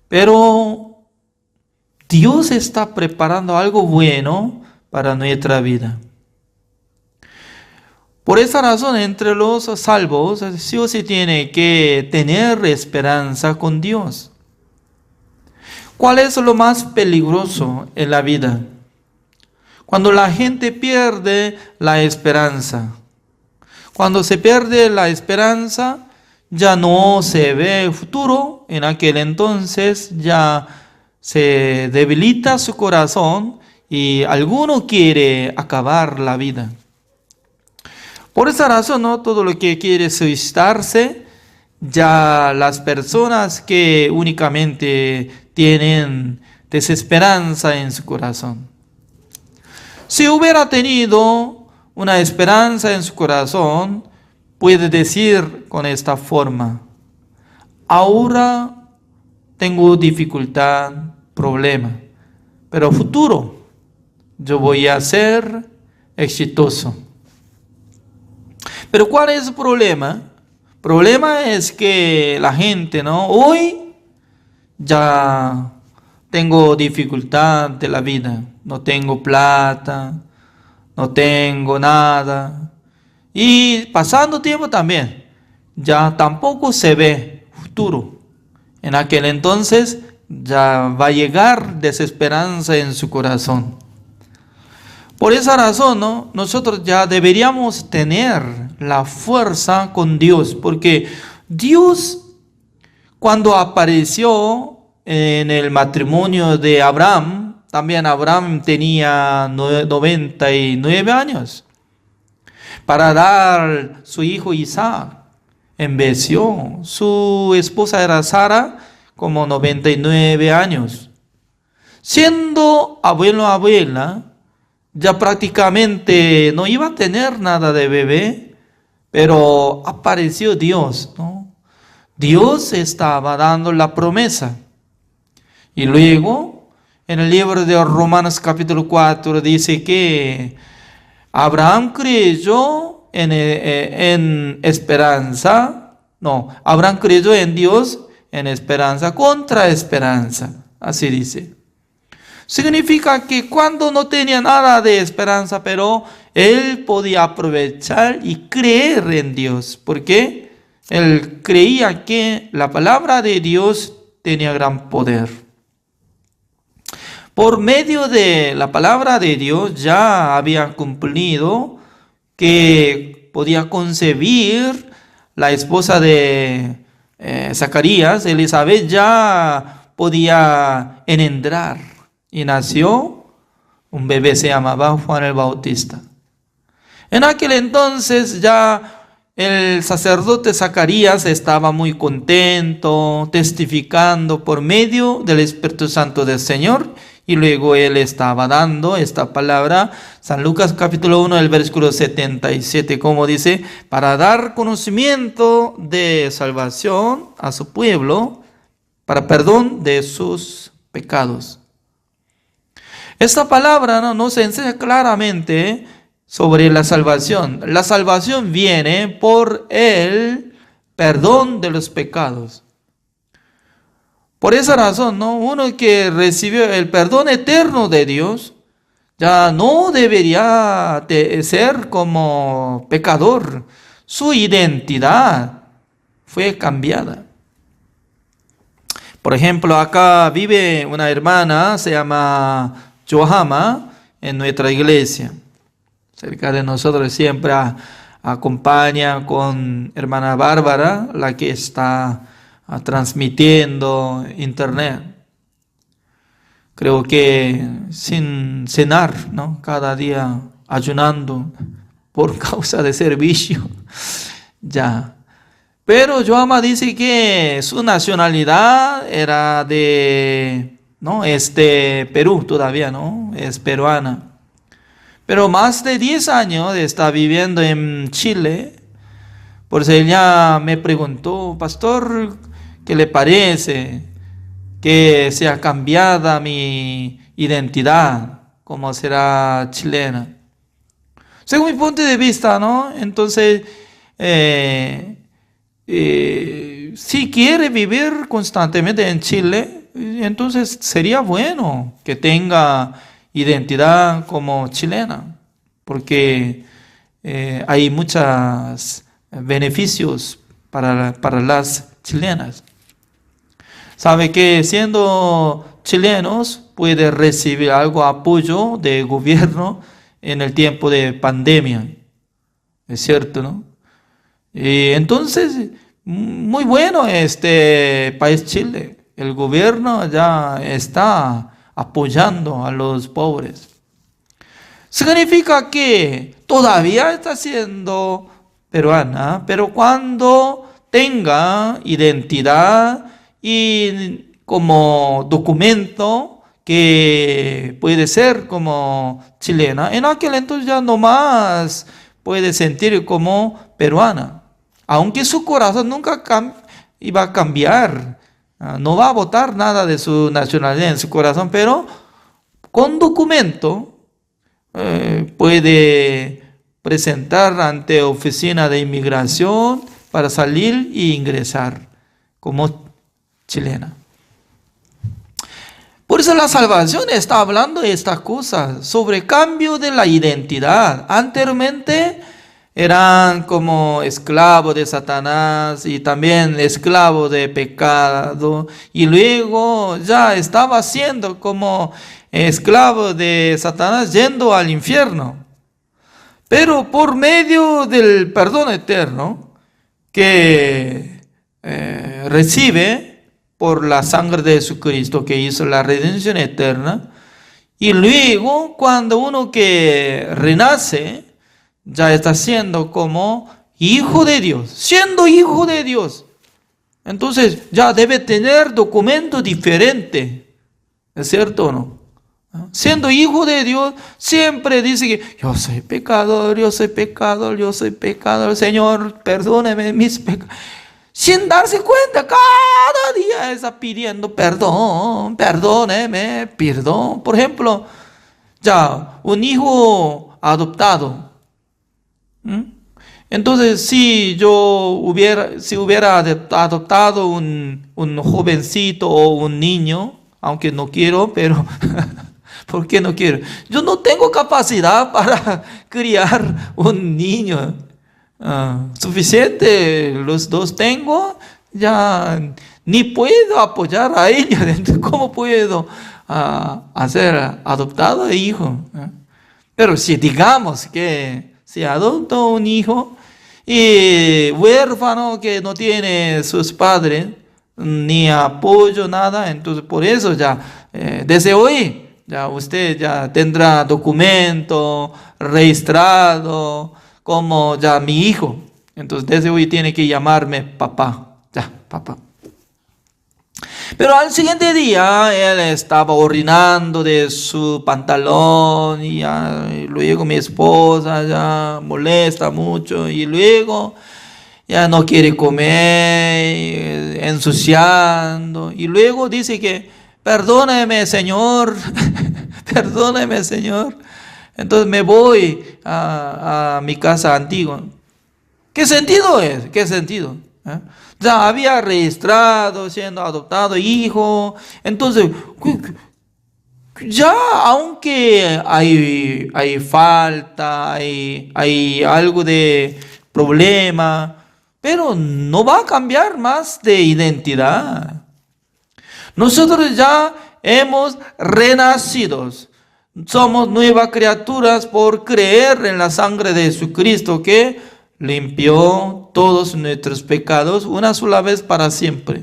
Pero Dios está preparando algo bueno para nuestra vida. Por esa razón, entre los salvos, sí o sí tiene que tener esperanza con Dios. ¿Cuál es lo más peligroso en la vida? Cuando la gente pierde la esperanza. Cuando se pierde la esperanza, ya no se ve futuro. En aquel entonces ya se debilita su corazón y alguno quiere acabar la vida. Por esa razón, ¿no? Todo lo que quiere suicidarse, ya las personas que únicamente tienen desesperanza en su corazón. Si hubiera tenido una esperanza en su corazón, puede decir con esta forma: ahora tengo dificultad, problema, pero futuro yo voy a ser exitoso. Pero ¿cuál es el problema? Problema es que la gente, ¿no? Hoy ya tengo dificultad de la vida, no tengo plata, no tengo nada. Y pasando tiempo también, ya tampoco se ve futuro. En aquel entonces ya va a llegar desesperanza en su corazón. Por esa razón, ¿no? Nosotros ya deberíamos tener la fuerza con Dios, porque Dios, cuando apareció en el matrimonio de Abraham, también Abraham tenía 99 años, para dar su hijo Isaac, envejeció. Su esposa era Sara, como 99 años. Siendo abuelo o abuela, ya prácticamente no iba a tener nada de bebé, pero apareció Dios, ¿no? Dios estaba dando la promesa. Y luego, en el libro de Romanos capítulo 4, dice que Abraham creyó en esperanza. No, Abraham creyó en Dios en esperanza contra esperanza. Así dice. Significa que cuando no tenía nada de esperanza, pero él podía aprovechar y creer en Dios, porque él creía que la palabra de Dios tenía gran poder. Por medio de la palabra de Dios ya había cumplido que podía concebir la esposa de Zacarías, Elizabeth, ya podía engendrar. Y nació un bebé, se llamaba Juan el Bautista. En aquel entonces ya el sacerdote Zacarías estaba muy contento, testificando por medio del Espíritu Santo del Señor. Y luego él estaba dando esta palabra, San Lucas capítulo 1, el versículo 77, como dice, para dar conocimiento de salvación a su pueblo, para perdón de sus pecados. Esta palabra nos enseña claramente sobre la salvación. La salvación viene por el perdón de los pecados. Por esa razón, ¿no? Uno que recibió el perdón eterno de Dios, ya no debería ser como pecador. Su identidad fue cambiada. Por ejemplo, acá vive una hermana, se llama Johanna, en nuestra iglesia. Cerca de nosotros siempre acompaña con hermana Bárbara, la que está transmitiendo internet. Creo que sin cenar, ¿no? Cada día ayunando por causa de servicio. Ya. Pero Johanna dice que su nacionalidad era de, ¿no? Perú todavía, ¿no? Es peruana. Pero más de 10 años está viviendo en Chile. Por eso ella me preguntó, pastor, ¿qué le parece que sea cambiada mi identidad? ¿Cómo será chilena? Según mi punto de vista, ¿no? Entonces, si quiere vivir constantemente en Chile, entonces sería bueno que tenga identidad como chilena, porque hay muchos beneficios para las chilenas. Sabe que siendo chilenos puede recibir algo apoyo del gobierno en el tiempo de pandemia, es cierto, ¿no? Y entonces, muy bueno este país Chile. El gobierno ya está apoyando a los pobres. Significa que todavía está siendo peruana, pero cuando tenga identidad y como documento que puede ser como chilena, en aquel entonces ya no más puede sentir como peruana. Aunque su corazón nunca iba a cambiar, no va a votar nada de su nacionalidad en su corazón, pero con documento puede presentar ante oficina de inmigración para salir e ingresar como chilena. Por eso la salvación está hablando de estas cosas, sobre cambio de la identidad. Anteriormente eran como esclavos de Satanás y también esclavos de pecado. Y luego ya estaba siendo como esclavo de Satanás yendo al infierno. Pero por medio del perdón eterno que recibe por la sangre de Jesucristo que hizo la redención eterna, y luego cuando uno que renace, ya está siendo como hijo de Dios, siendo hijo de Dios. Entonces ya debe tener documento diferente, ¿es cierto o no? Siendo hijo de Dios, siempre dice que yo soy pecador, yo soy pecador, yo soy pecador, Señor, perdóneme mis pecados. Sin darse cuenta, cada día está pidiendo perdón, perdóneme, perdón. Por ejemplo, ya un hijo adoptado. Entonces, si hubiera adoptado un jovencito o un niño, aunque no quiero, pero ¿por qué no quiero? Yo no tengo capacidad para criar un niño. Suficiente, los dos tengo, ya ni puedo apoyar a ella. ¿Cómo puedo hacer adoptado a hijo? Pero si digamos que se adopta un hijo y huérfano que no tiene sus padres, ni apoyo, nada, entonces por eso ya desde hoy ya usted ya tendrá documento registrado como ya mi hijo. Entonces desde hoy tiene que llamarme papá. Ya, papá. Pero al siguiente día él estaba orinando de su pantalón y luego mi esposa ya molesta mucho y luego ya no quiere comer, ensuciando, y luego dice que perdóneme Señor, perdóneme Señor. Entonces me voy a mi casa antigua. ¿Qué sentido es? ¿Qué sentido? Ya había registrado, siendo adoptado hijo. Entonces, ya aunque hay falta, hay algo de problema, pero no va a cambiar más de identidad. Nosotros ya hemos renacido. Somos nuevas criaturas por creer en la sangre de Jesucristo que limpió todos nuestros pecados una sola vez para siempre.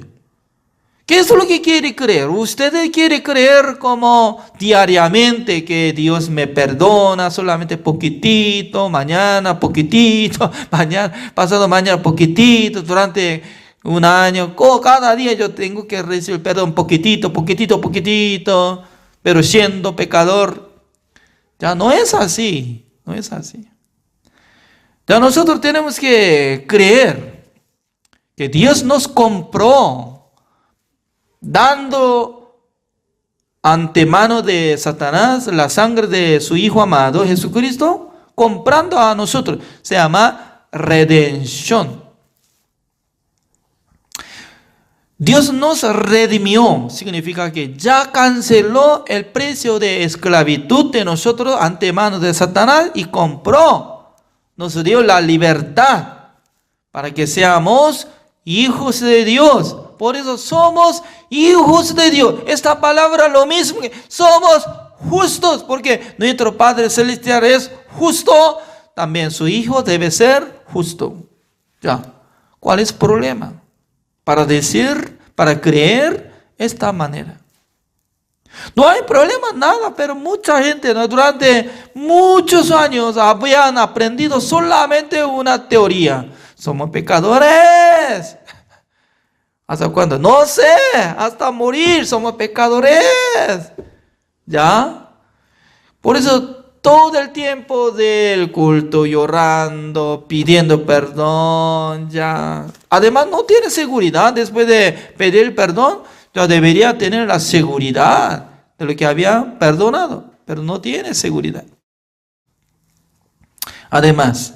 ¿Qué es lo que quiere creer? ¿Usted quiere creer como diariamente que Dios me perdona solamente poquitito, mañana poquitito, mañana, pasado mañana poquitito, durante un año, cada día yo tengo que recibir perdón poquitito, poquitito, poquitito, pero siendo pecador? Ya no es así, no es así. Ya nosotros tenemos que creer que Dios nos compró dando antemano de Satanás la sangre de su Hijo amado Jesucristo, comprando a nosotros. Se llama redención. Dios nos redimió, significa que ya canceló el precio de esclavitud de nosotros ante manos de Satanás y compró, nos dio la libertad para que seamos hijos de Dios. Por eso somos hijos de Dios. Esta palabra lo mismo, que somos justos, porque nuestro Padre Celestial es justo, también su Hijo debe ser justo. Ya, ¿cuál es el problema? Para decir, para creer esta manera. No hay problema, nada, pero mucha gente, ¿no?, durante muchos años habían aprendido solamente una teoría. Somos pecadores. ¿Hasta cuándo? No sé, hasta morir somos pecadores. ¿Ya? Por eso todo el tiempo del culto llorando, pidiendo perdón, ya. Además no tiene seguridad después de pedir perdón, ya debería tener la seguridad de lo que había perdonado, pero no tiene seguridad. Además,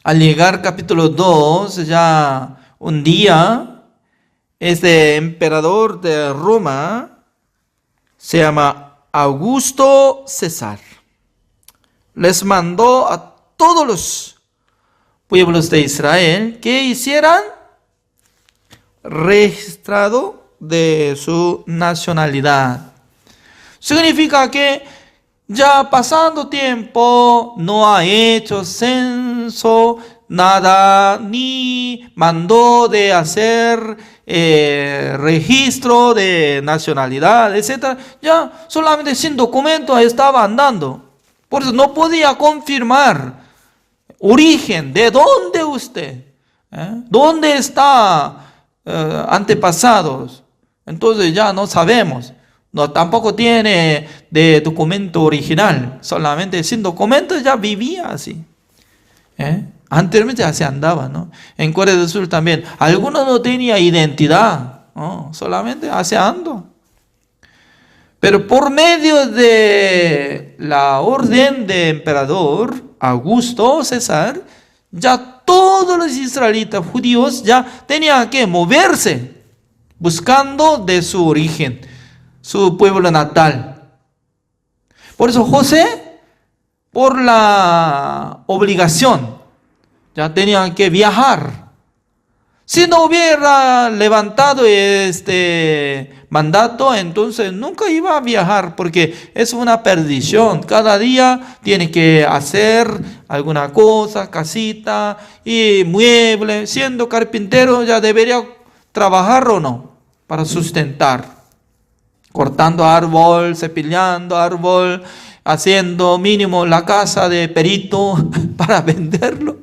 Al llegar capítulo 2, ya un día, este emperador de Roma se llama Augusto César. Les mandó a todos los pueblos de Israel que hicieran registrado de su nacionalidad. Significa que ya pasando tiempo no ha hecho censo, nada, ni mandó de hacer registro de nacionalidad, etc. Ya solamente sin documento estaba andando. Por eso no podía confirmar origen, de dónde usted, dónde está antepasados. Entonces ya no sabemos. No, tampoco tiene de documento original, solamente sin documento ya vivía así. Anteriormente así andaba, ¿no? En Corea del Sur también. Algunos no tenían identidad, ¿no? Solamente así ando. Pero por medio de la orden de emperador Augusto César, ya todos los israelitas judíos ya tenían que moverse buscando de su origen, su pueblo natal. Por eso José, por la obligación, ya tenía que viajar. Si no hubiera levantado este mandato, entonces nunca iba a viajar, porque es una perdición. Cada día tiene que hacer alguna cosa, casita y mueble. Siendo carpintero ya debería trabajar o no, para sustentar. Cortando árbol, cepillando árbol, haciendo mínimo la casa de perito para venderlo.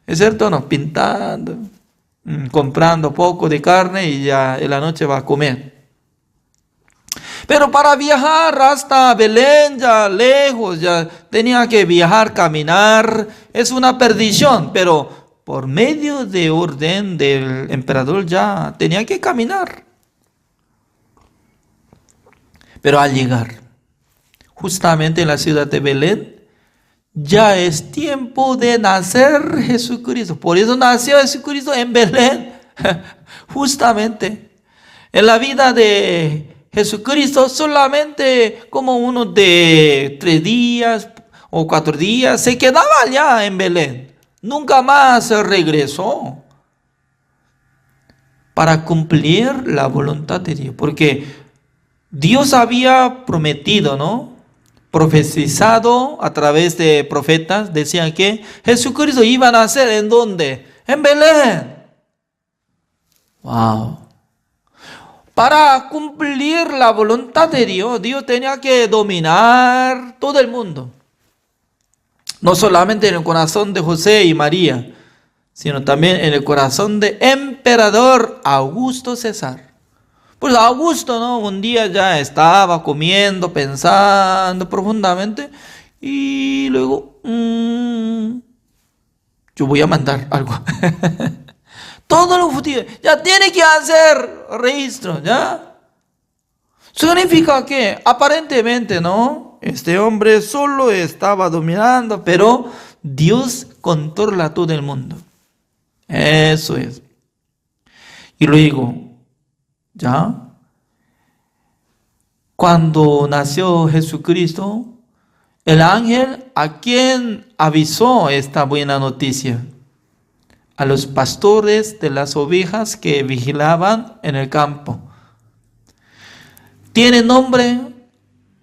¿Es cierto o no? Pintando, comprando poco de carne y ya en la noche va a comer. Pero para viajar hasta Belén, ya lejos, ya tenía que viajar, caminar. Es una perdición, pero por medio de orden del emperador ya tenía que caminar. Pero al llegar justamente en la ciudad de Belén, ya es tiempo de nacer Jesucristo. Por eso nació Jesucristo en Belén. Justamente en la vida de Jesucristo, solamente como uno de 3 días o 4 días, se quedaba allá en Belén. Nunca más regresó para cumplir la voluntad de Dios. Porque Dios había prometido, ¿no? Profetizado a través de profetas, decían que Jesucristo iba a nacer ¿en dónde? En Belén. Wow. Para cumplir la voluntad de Dios, Dios tenía que dominar todo el mundo. No solamente en el corazón de José y María, sino también en el corazón del emperador Augusto César. Pues Augusto, ¿no? Un día ya estaba comiendo, pensando profundamente, y luego, yo voy a mandar algo. Todos los judíos ya tienen que hacer registro, ¿ya? Significa que aparentemente, ¿no? Este hombre solo estaba dominando, pero Dios controla todo el mundo. Eso es. Y luego, ¿ya? Cuando nació Jesucristo, el ángel a quien avisó esta buena noticia, a los pastores de las ovejas que vigilaban en el campo. ¿Tiene nombre?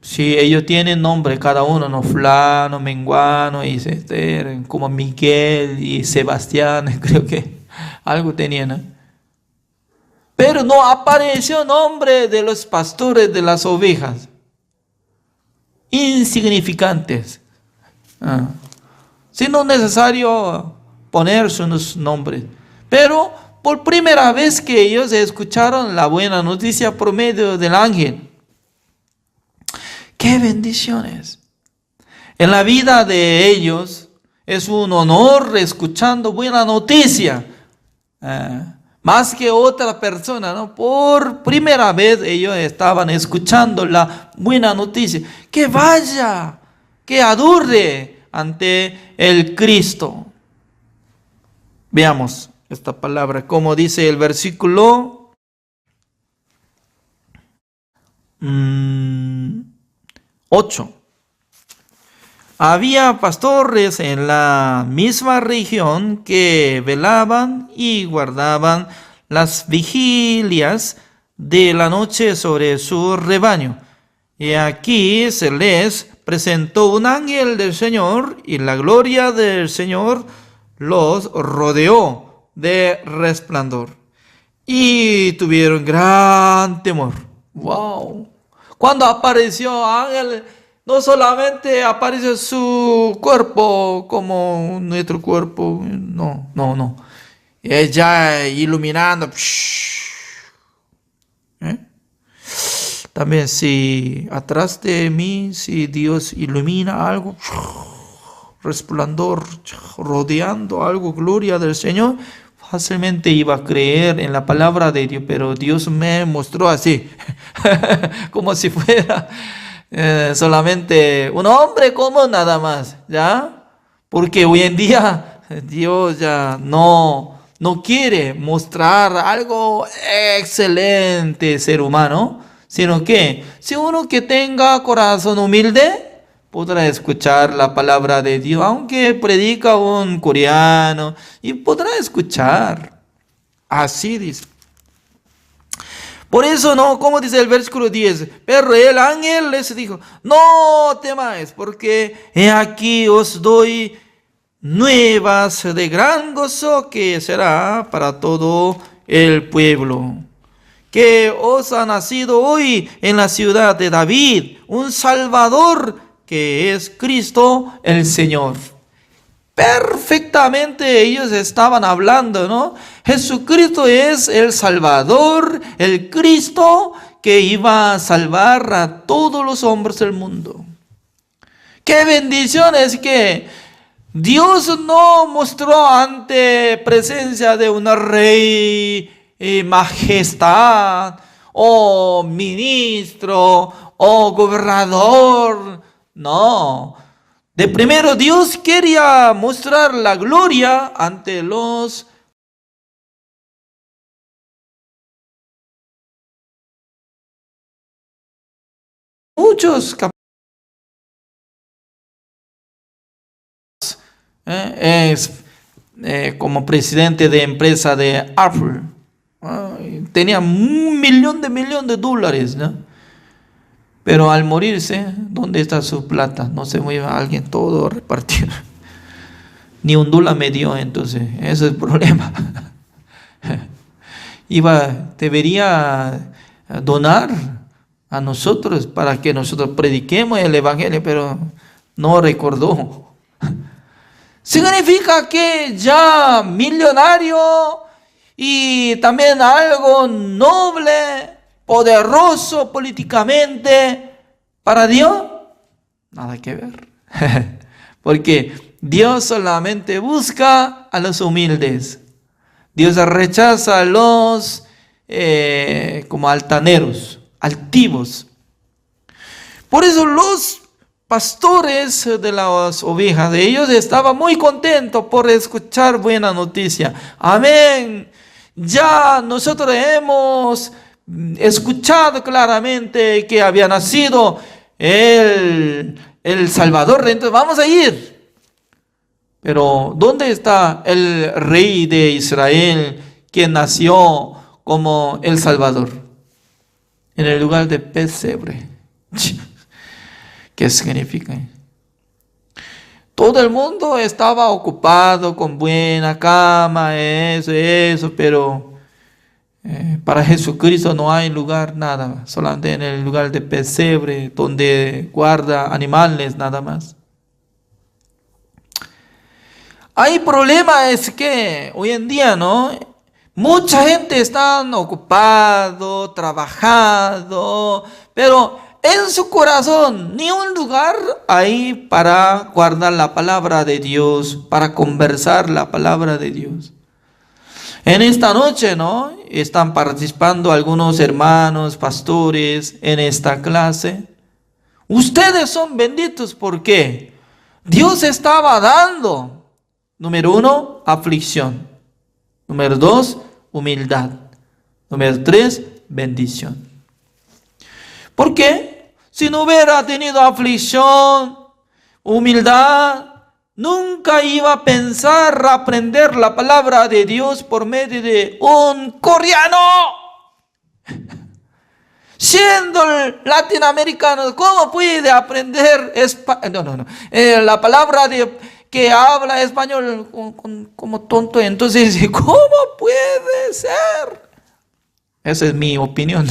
Sí, ellos tienen nombre, cada uno, ¿no? Fulano, Menguano, y como Miguel y Sebastián, creo que algo tenían, ¿no? Pero no apareció nombre de los pastores de las ovejas. Insignificantes. Si no es necesario poner sus nombres. Pero por primera vez que ellos escucharon la buena noticia por medio del ángel. ¡Qué bendiciones! En la vida de ellos es un honor escuchando buena noticia. Más que otra persona, ¿no? Por primera vez ellos estaban escuchando la buena noticia. Que vaya, que adore ante el Cristo. Veamos esta palabra, como dice el versículo 8. Había pastores en la misma región que velaban y guardaban las vigilias de la noche sobre su rebaño. Y aquí se les presentó un ángel del Señor, y la gloria del Señor los rodeó de resplandor. Y tuvieron gran temor. ¡Wow! Cuando apareció ángel, no solamente apareció su cuerpo como nuestro cuerpo, no. Ya iluminando. También si atrás de mí, si Dios ilumina algo, resplandor, rodeando algo, gloria del Señor, fácilmente iba a creer en la palabra de Dios, pero Dios me mostró así, como si fuera solamente un hombre común nada más, ¿ya? Porque hoy en día Dios ya no quiere mostrar algo excelente ser humano, sino que si uno que tenga corazón humilde podrá escuchar la palabra de Dios, aunque predica un coreano, y podrá escuchar. Así dice. Por eso, como dice el versículo 10, pero el ángel les dijo, no temáis, porque he aquí os doy nuevas de gran gozo que será para todo el pueblo. Que os ha nacido hoy en la ciudad de David un Salvador, que es Cristo el Señor. Perfectamente ellos estaban hablando, ¿no? Jesucristo es el Salvador, el Cristo que iba a salvar a todos los hombres del mundo. ¡Qué bendición es que Dios no mostró ante presencia de un rey, majestad, o ministro, o gobernador! No. De primero Dios quería mostrar la gloria ante los muchos como presidente de empresa de Apple. Tenía $1 millón de dólares, ¿no? Pero al morirse, ¿dónde está su plata? No se mueve alguien, todo repartido. Ni un dólar me dio, entonces, ese es el problema. Debería donar a nosotros para que nosotros prediquemos el evangelio, pero no recordó. Significa que ya millonario y también algo noble, poderoso políticamente, para Dios, nada que ver. Porque Dios solamente busca a los humildes. Dios rechaza a los como altaneros, altivos. Por eso los pastores de las ovejas de ellos estaban muy contentos por escuchar buena noticia. Amén. Ya nosotros hemos escuchado claramente que había nacido el Salvador, entonces vamos a ir. Pero ¿dónde está el rey de Israel que nació como el Salvador? En el lugar de pesebre. ¿Qué significa? Todo el mundo estaba ocupado con buena cama, eso, pero para Jesucristo no hay lugar, nada, solamente en el lugar de pesebre, donde guarda animales, nada más. Hay problema, es que hoy en día, mucha gente está ocupado, trabajado, pero en su corazón ni un lugar hay para guardar la palabra de Dios, para conversar la palabra de Dios. En esta noche, están participando algunos hermanos, pastores en esta clase. Ustedes son benditos porque Dios estaba dando, número 1, aflicción. Número 2, humildad. Número 3, bendición. ¿Por qué? Si no hubiera tenido aflicción, humildad, nunca iba a pensar aprender la palabra de Dios por medio de un coreano. Siendo latinoamericano, ¿cómo puede aprender la palabra que habla español como tonto? Entonces, ¿cómo puede ser? Esa es mi opinión.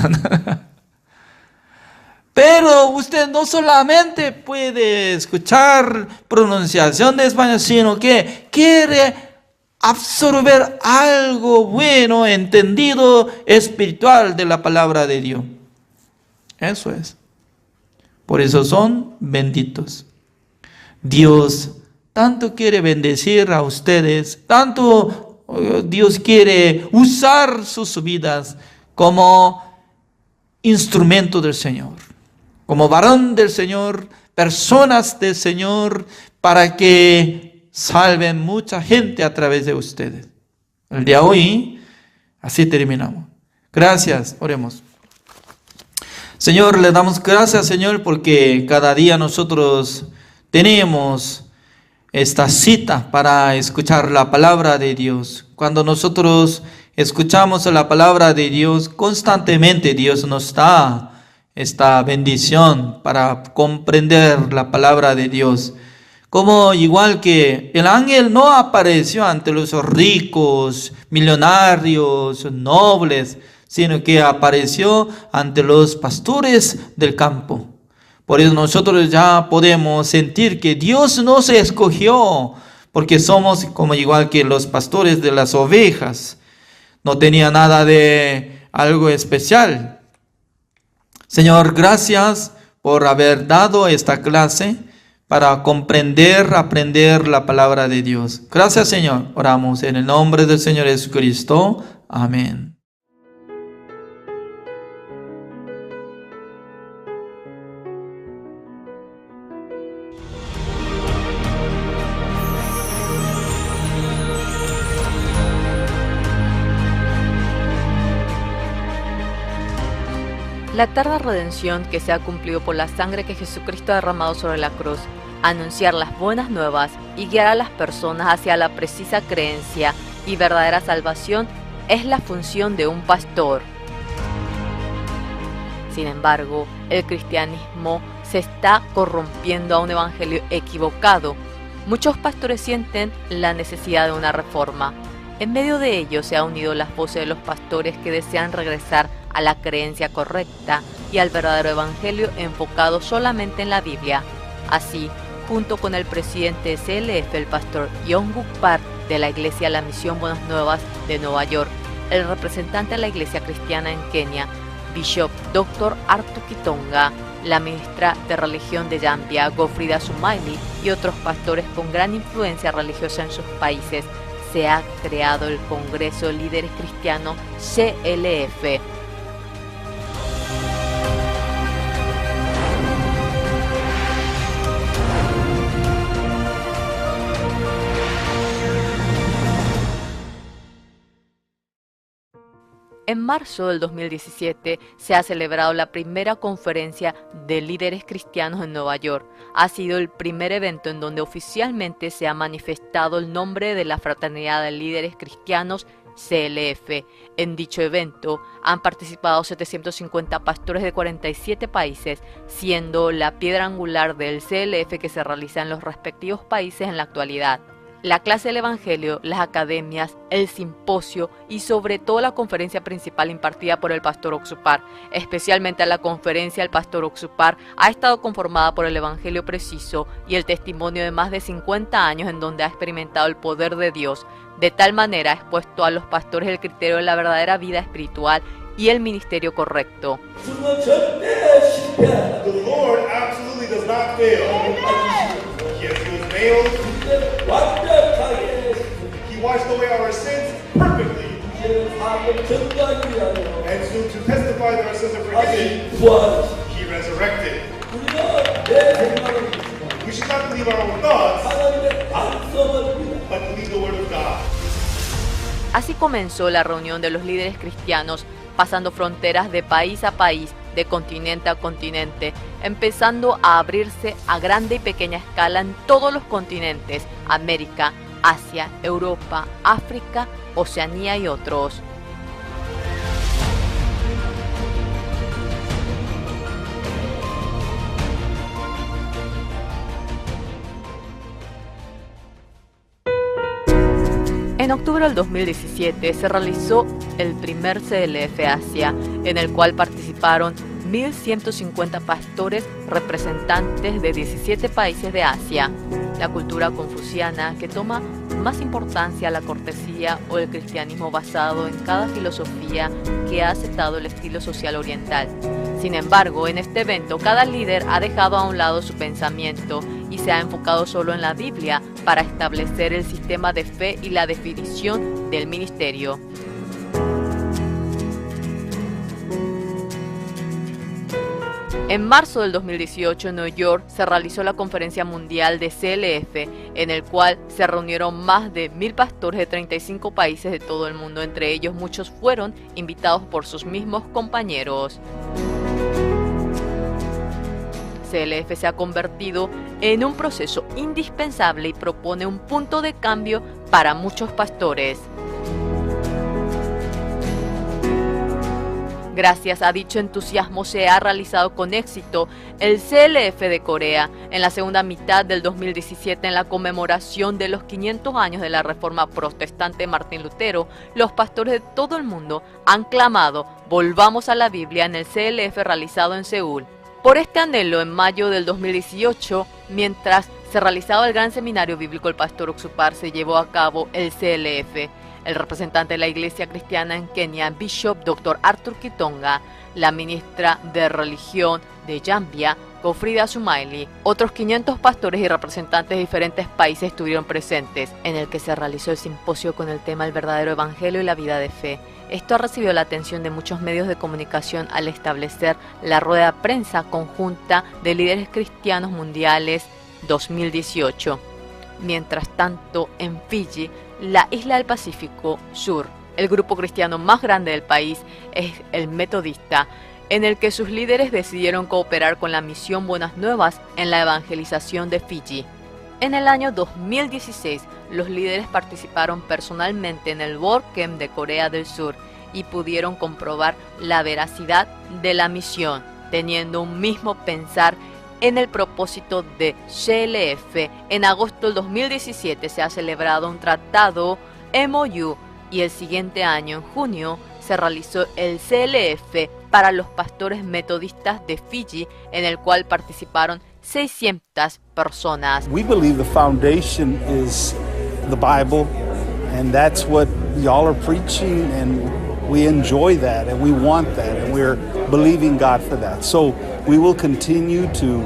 Pero usted no solamente puede escuchar pronunciación de español, sino que quiere absorber algo bueno, entendido, espiritual de la palabra de Dios. Eso es. Por eso son benditos. Dios tanto quiere bendecir a ustedes, tanto Dios quiere usar sus vidas como instrumento del Señor, como varón del Señor, personas del Señor, para que salven mucha gente a través de ustedes. El día de hoy, así terminamos. Gracias, oremos. Señor, le damos gracias, Señor, porque cada día nosotros tenemos esta cita para escuchar la palabra de Dios. Cuando nosotros escuchamos la palabra de Dios, constantemente Dios nos da esta bendición para comprender la palabra de Dios. Como igual que el ángel no apareció ante los ricos, millonarios, nobles, sino que apareció ante los pastores del campo. Por eso nosotros ya podemos sentir que Dios nos escogió, porque somos como igual que los pastores de las ovejas. No tenía nada de algo especial. Señor, gracias por haber dado esta clase para comprender, aprender la palabra de Dios. Gracias, Señor. Oramos en el nombre del Señor Jesucristo. Amén. La eterna redención que se ha cumplido por la sangre que Jesucristo ha derramado sobre la cruz, anunciar las buenas nuevas y guiar a las personas hacia la precisa creencia y verdadera salvación es la función de un pastor. Sin embargo, el cristianismo se está corrompiendo a un evangelio equivocado. Muchos pastores sienten la necesidad de una reforma. En medio de ello se han unido las voces de los pastores que desean regresar a la creencia correcta y al verdadero evangelio enfocado solamente en la Biblia. Así, junto con el presidente de CLF, el pastor Yong-Guk Park de la Iglesia La Misión Buenas Nuevas de Nueva York, el representante de la Iglesia Cristiana en Kenia, Bishop Dr. Arthur Kitonga, la ministra de religión de Zambia, Gofrida Sumaili, y otros pastores con gran influencia religiosa en sus países, se ha creado el Congreso de Líderes Cristianos CLF. En marzo del 2017 se ha celebrado la primera conferencia de líderes cristianos en Nueva York. Ha sido el primer evento en donde oficialmente se ha manifestado el nombre de la Fraternidad de Líderes Cristianos CLF. En dicho evento han participado 750 pastores de 47 países, siendo la piedra angular del CLF que se realiza en los respectivos países en la actualidad. La clase del Evangelio, las academias, el simposio y sobre todo la conferencia principal impartida por el pastor Oxupar, especialmente la conferencia del pastor Oxupar, ha estado conformada por el Evangelio preciso y el testimonio de más de 50 años en donde ha experimentado el poder de Dios. De tal manera ha expuesto a los pastores el criterio de la verdadera vida espiritual y el ministerio correcto. The Lord absolutely does not fail. Yes, he was nailed. He washed away our sins perfectly. And so to testify that our sins are forgiven, he resurrected. We should not believe our own thoughts, but believe the word of God. Así comenzó la reunión de los líderes cristianos, pasando fronteras de país a país, de continente a continente, empezando a abrirse a grande y pequeña escala en todos los continentes: América, Asia, Europa, África, Oceanía y otros. En octubre del 2017 se realizó el primer CLF Asia, en el cual participaron 1.150 pastores representantes de 17 países de Asia. La cultura confuciana, que toma más importancia a la cortesía o el cristianismo basado en cada filosofía que ha aceptado el estilo social oriental. Sin embargo, en este evento cada líder ha dejado a un lado su pensamiento y se ha enfocado solo en la Biblia para establecer el sistema de fe y la definición del ministerio. En marzo del 2018 en Nueva York se realizó la conferencia mundial de CLF, en el cual se reunieron más de 1.000 pastores de 35 países de todo el mundo. Entre ellos muchos fueron invitados por sus mismos compañeros. CLF se ha convertido en un proceso indispensable y propone un punto de cambio para muchos pastores. Gracias a dicho entusiasmo se ha realizado con éxito el CLF de Corea en la segunda mitad del 2017, en la conmemoración de los 500 años de la Reforma Protestante de Martín Lutero. Los pastores de todo el mundo han clamado "Volvamos a la Biblia" en el CLF realizado en Seúl. Por este anhelo, en mayo del 2018, mientras se realizaba el gran seminario bíblico El Pastor Oxupar, se llevó a cabo el CLF. El representante de la Iglesia Cristiana en Kenia, Bishop Dr. Arthur Kitonga, la ministra de Religión de Zambia, Godfrida Sumaili, otros 500 pastores y representantes de diferentes países estuvieron presentes, en el que se realizó el simposio con el tema El verdadero evangelio y la vida de fe. Esto ha recibido la atención de muchos medios de comunicación al establecer la rueda de prensa conjunta de líderes cristianos mundiales 2018. Mientras tanto, en Fiji, la isla del Pacífico Sur, el grupo cristiano más grande del país es el Metodista, en el que sus líderes decidieron cooperar con la misión Buenas Nuevas en la evangelización de Fiji. En el año 2016, los líderes participaron personalmente en el WordCamp de Corea del Sur y pudieron comprobar la veracidad de la misión, teniendo un mismo pensar en el propósito de CLF. En agosto del 2017 se ha celebrado un tratado MOU y el siguiente año, en junio, se realizó el CLF para los pastores metodistas de Fiji, en el cual participaron 600 personas. We believe the foundation is the Bible, and that's what y'all are preaching, and we enjoy that, and we want that, and we're believing God for that. So we will continue to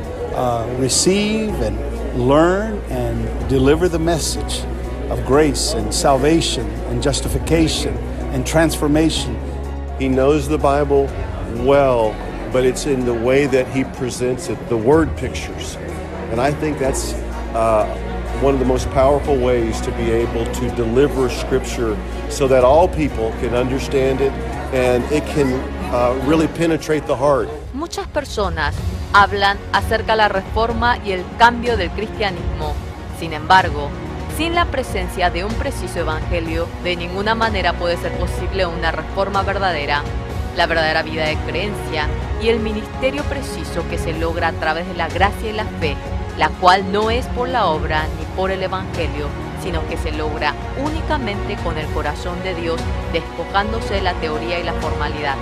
receive and learn and deliver the message of grace and salvation and justification and transformation. He knows the Bible well, but it's in the way that he presents it, the word pictures. And I think that's one of the most powerful ways to be able to deliver Scripture so that all people can understand it and it can really penetrate the heart. Muchas personas hablan acerca de la reforma y el cambio del cristianismo. Sin embargo, sin la presencia de un preciso evangelio, de ninguna manera puede ser posible una reforma verdadera. La verdadera vida de creencia y el ministerio preciso que se logra a través de la gracia y la fe, la cual no es por la obra ni por el evangelio, sino que se logra únicamente con el corazón de Dios, despojándose de la teoría y la formalidad.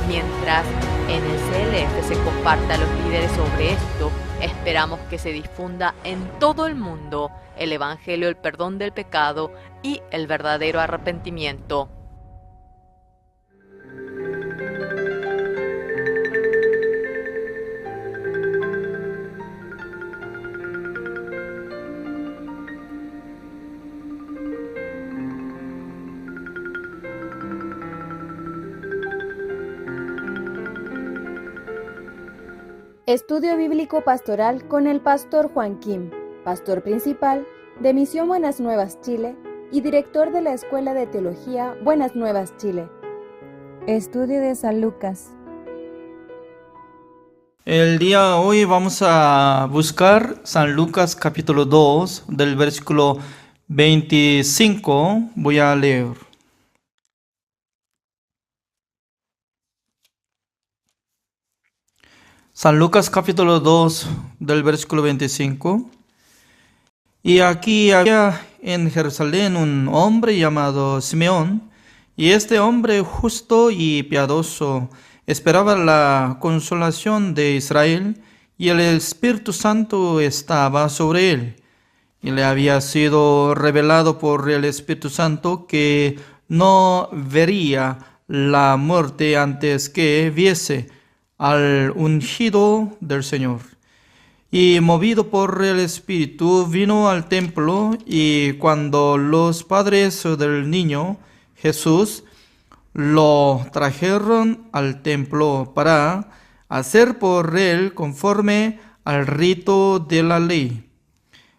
Mientras en el CLF se comparta a los líderes sobre esto, esperamos que se difunda en todo el mundo el evangelio, el perdón del pecado y el verdadero arrepentimiento. Estudio Bíblico Pastoral con el Pastor Juan Kim, Pastor Principal de Misión Buenas Nuevas Chile y director de la Escuela de Teología Buenas Nuevas Chile. Estudio de San Lucas. El día de hoy vamos a buscar San Lucas capítulo 2 del versículo 25. Voy a leer. San Lucas capítulo 2 del versículo 25. Y aquí había en Jerusalén un hombre llamado Simeón, y este hombre justo y piadoso esperaba la consolación de Israel, y el Espíritu Santo estaba sobre él. Y le había sido revelado por el Espíritu Santo que no vería la muerte antes que viese al ungido del Señor. Y movido por el Espíritu vino al templo, y cuando los padres del niño Jesús lo trajeron al templo para hacer por él conforme al rito de la ley,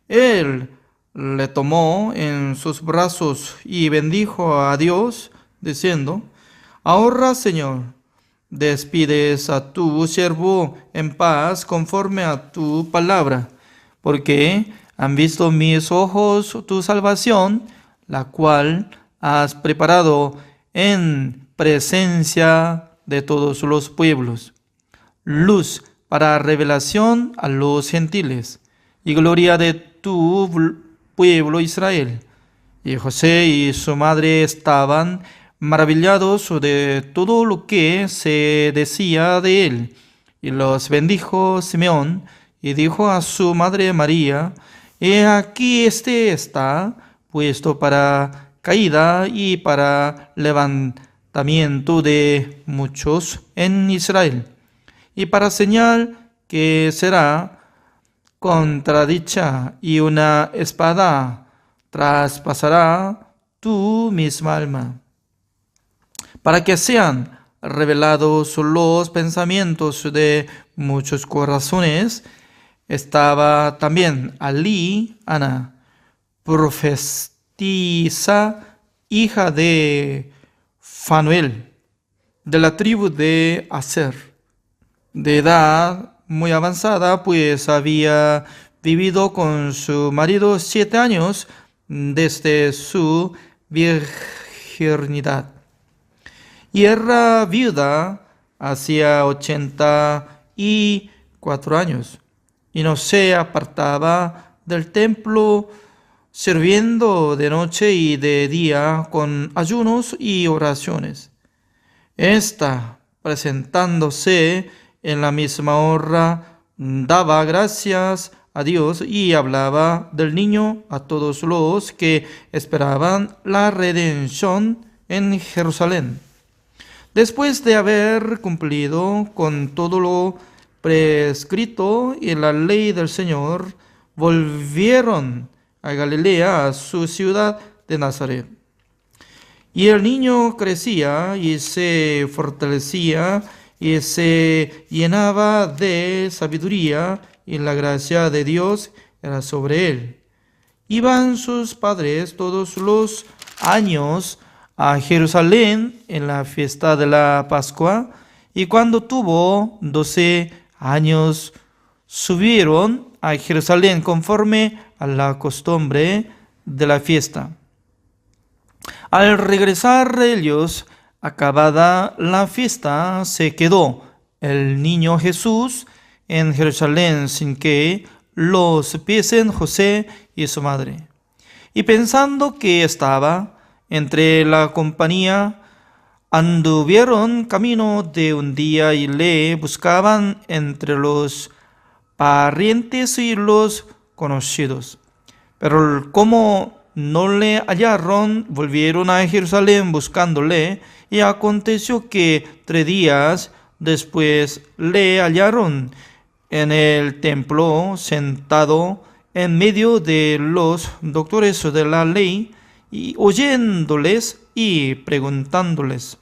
él le tomó en sus brazos y bendijo a Dios, diciendo: Ahora, Señor, despides a tu siervo en paz conforme a tu palabra, porque han visto mis ojos tu salvación, la cual has preparado en presencia de todos los pueblos, luz para revelación a los gentiles y gloria de tu pueblo Israel. Y José y su madre estaban maravillados de todo lo que se decía de él. Y los bendijo Simeón y dijo a su madre María: He aquí este está puesto para caída y para levantamiento de muchos en Israel, y para señal que será contradicha, y una espada traspasará tu misma alma, para que sean revelados los pensamientos de muchos corazones. Estaba también allí Ana, profetisa, hija de Fanuel, de la tribu de Aser, de edad muy avanzada, pues había vivido con su marido 7 años desde su virginidad, y era viuda hacía 84 años, y no se apartaba del templo, sirviendo de noche y de día con ayunos y oraciones. Esta, presentándose en la misma hora, daba gracias a Dios y hablaba del niño a todos los que esperaban la redención en Jerusalén. Después de haber cumplido con todo lo prescrito en la ley del Señor, volvieron a Galilea, a su ciudad de Nazaret. Y el niño crecía y se fortalecía y se llenaba de sabiduría, y la gracia de Dios era sobre él. Iban sus padres todos los años a Jerusalén en la fiesta de la Pascua, y cuando tuvo 12 años subieron a Jerusalén conforme a la costumbre de la fiesta. Al regresar ellos, acabada la fiesta, se quedó el niño Jesús en Jerusalén sin que lo supiesen José y su madre. Y pensando que estaba entre la compañía, anduvieron camino de un día y le buscaban entre los parientes y los conocidos. Pero como no le hallaron, volvieron a Jerusalén buscándole, y aconteció que 3 días después le hallaron en el templo sentado en medio de los doctores de la ley, y oyéndoles y preguntándoles.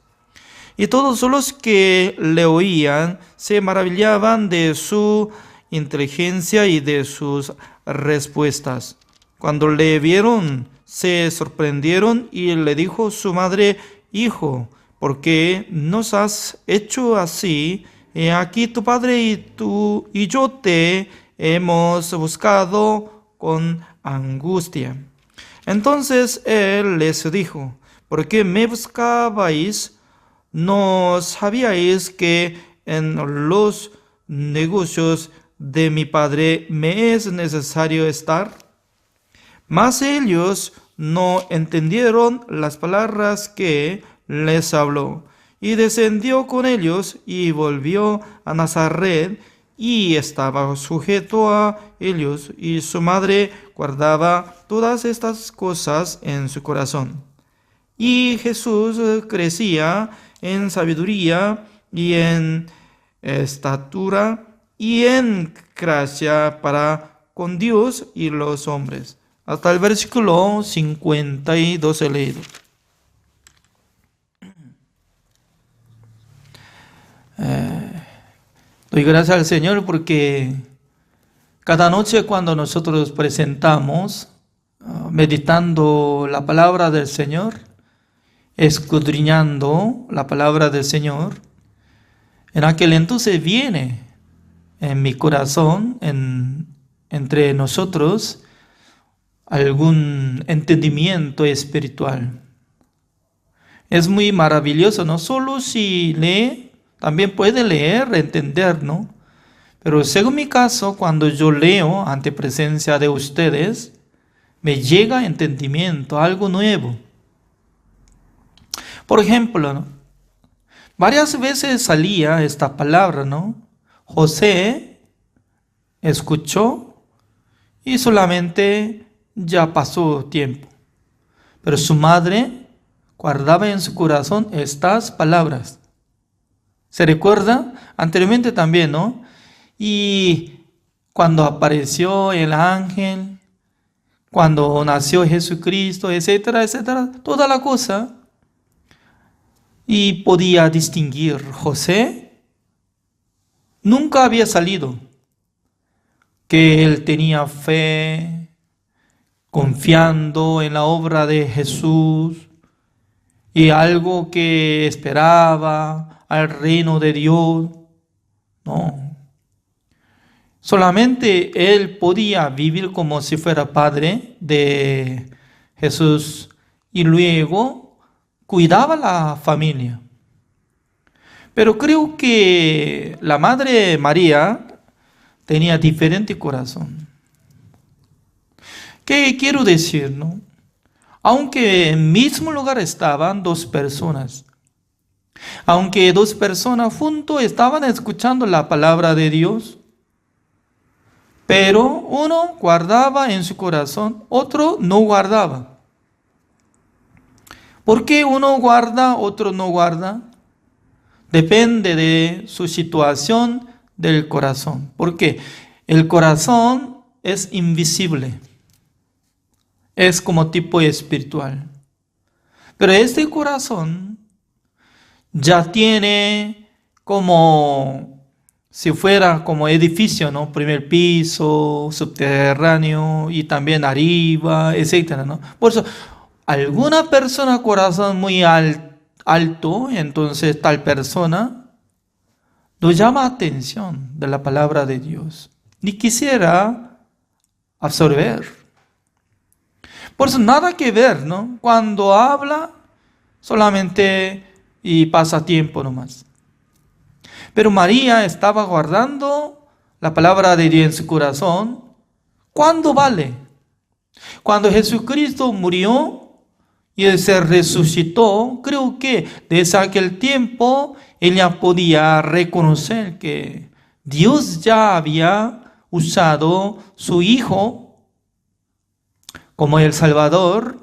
Y todos los que le oían se maravillaban de su inteligencia y de sus respuestas. Cuando le vieron, se sorprendieron y le dijo su madre: Hijo, ¿por qué nos has hecho así? He aquí tu padre y yo te hemos buscado con angustia. Entonces él les dijo: ¿por qué me buscabais? ¿No sabíais que en los negocios de mi padre me es necesario estar? Mas ellos no entendieron las palabras que les habló. Y descendió con ellos y volvió a Nazaret, y estaba sujeto a ellos, y su madre guardaba todas estas cosas en su corazón. Y Jesús crecía en sabiduría y en estatura y en gracia para con Dios y los hombres. Hasta el versículo 52 he leído. Doy gracias al Señor porque cada noche cuando nosotros presentamos, meditando la palabra del Señor, escudriñando la palabra del Señor, en aquel entonces viene en mi corazón, entre nosotros, algún entendimiento espiritual. Es muy maravilloso, no solo si lee, también puede leer, entender, ¿no? Pero según mi caso, cuando yo leo ante presencia de ustedes, me llega entendimiento, algo nuevo. Por ejemplo, ¿no? Varias veces salía esta palabra, ¿no? José escuchó y solamente ya pasó tiempo. Pero su madre guardaba en su corazón estas palabras. ¿Se recuerda? Anteriormente también, ¿no? Y cuando apareció el ángel, cuando nació Jesucristo, etcétera, etcétera, toda la cosa. Y podía distinguir. José nunca había salido, que él tenía fe, confiando en la obra de Jesús y algo que esperaba al reino de Dios. No. Solamente él podía vivir como si fuera padre de Jesús y luego cuidaba la familia. Pero creo que la Madre María tenía diferente corazón. ¿Qué quiero decir, no? Aunque en el mismo lugar estaban dos personas, aunque dos personas juntos estaban escuchando la palabra de Dios, pero uno guardaba en su corazón, otro no guardaba. ¿Por qué uno guarda, otro no guarda? Depende de su situación del corazón. Porque el corazón es invisible. Es como tipo espiritual. Pero este corazón ya tiene como si fuera como edificio, ¿no? Primer piso, subterráneo y también arriba, etcétera, ¿no? Por eso, alguna persona corazón muy alto, entonces tal persona nos llama atención de la palabra de Dios. Ni quisiera absorber. Por eso nada que ver, ¿no? Cuando habla solamente y pasa tiempo nomás. Pero María estaba guardando la palabra de Dios en su corazón. ¿Cuándo vale? Cuando Jesucristo murió y Él se resucitó, creo que desde aquel tiempo ella podía reconocer que Dios ya había usado su Hijo como el Salvador.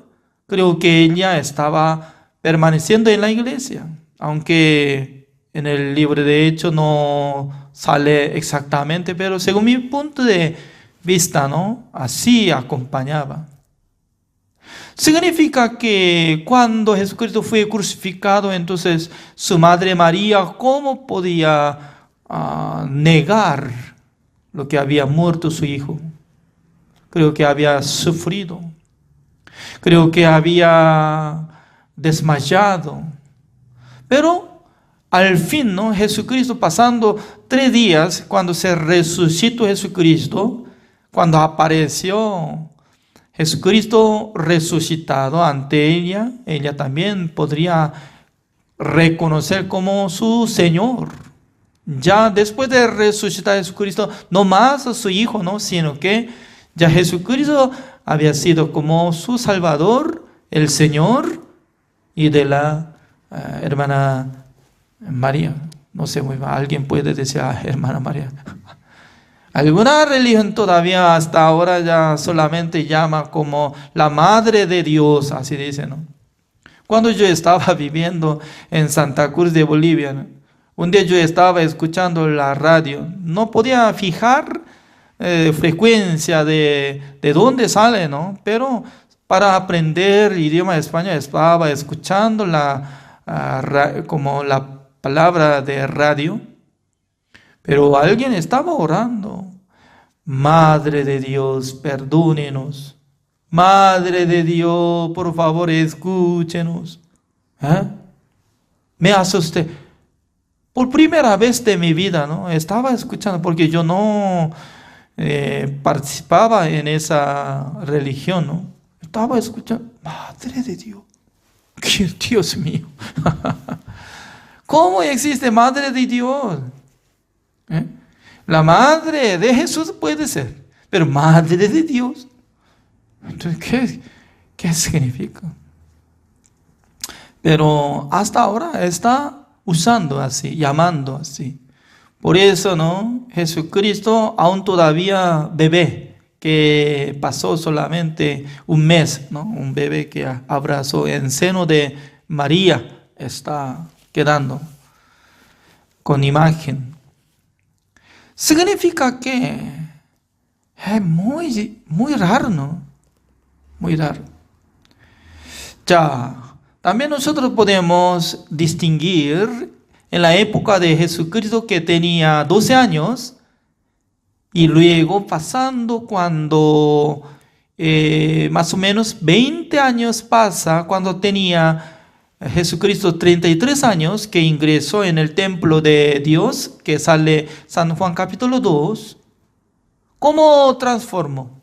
Creo que ella estaba permaneciendo en la iglesia, aunque en el libro de Hechos no sale exactamente, pero según mi punto de vista, ¿no? Así acompañaba. Significa que cuando Jesucristo fue crucificado, entonces su madre María, ¿cómo podía negar lo que había muerto su hijo? Creo que había sufrido. Creo que había desmayado. Pero al fin, ¿no? Jesucristo, pasando 3 días, cuando se resucitó Jesucristo, cuando apareció Jesucristo resucitado ante ella también podría reconocer como su Señor. Ya después de resucitar Jesucristo, no más a su Hijo, ¿no? Sino que ya Jesucristo había sido como su Salvador, el Señor, y de la hermana María. No sé muy bien, alguien puede decir hermana María. Alguna religión todavía hasta ahora ya solamente llama como la Madre de Dios, así dice, ¿no? Cuando yo estaba viviendo en Santa Cruz de Bolivia, ¿no? Un día yo estaba escuchando la radio, no podía fijar frecuencia de dónde sale, ¿no? Pero para aprender idioma español estaba escuchando como la palabra de radio, pero alguien estaba orando. Madre de Dios, perdónenos. Madre de Dios, por favor, escúchenos. Me asusté. Por primera vez de mi vida, ¿no? Estaba escuchando, porque yo no participaba en esa religión, ¿no? Estaba escuchando, Madre de Dios. Dios mío. ¿Cómo existe Madre de Dios? La Madre de Jesús puede ser, pero Madre de Dios. Entonces, ¿qué significa? Pero hasta ahora está usando así, llamando así. Por eso, ¿no? Jesucristo, aún todavía bebé, que pasó solamente un mes, ¿no? Un bebé que abrazó en seno de María, está quedando con imagen. Significa que es muy raro, ¿no? Muy raro. Ya, también nosotros podemos distinguir en la época de Jesucristo que tenía 12 años y luego pasando cuando más o menos 20 años pasa cuando tenía Jesucristo 33 años que ingresó en el templo de Dios, que sale San Juan capítulo 2. ¿Cómo transformó?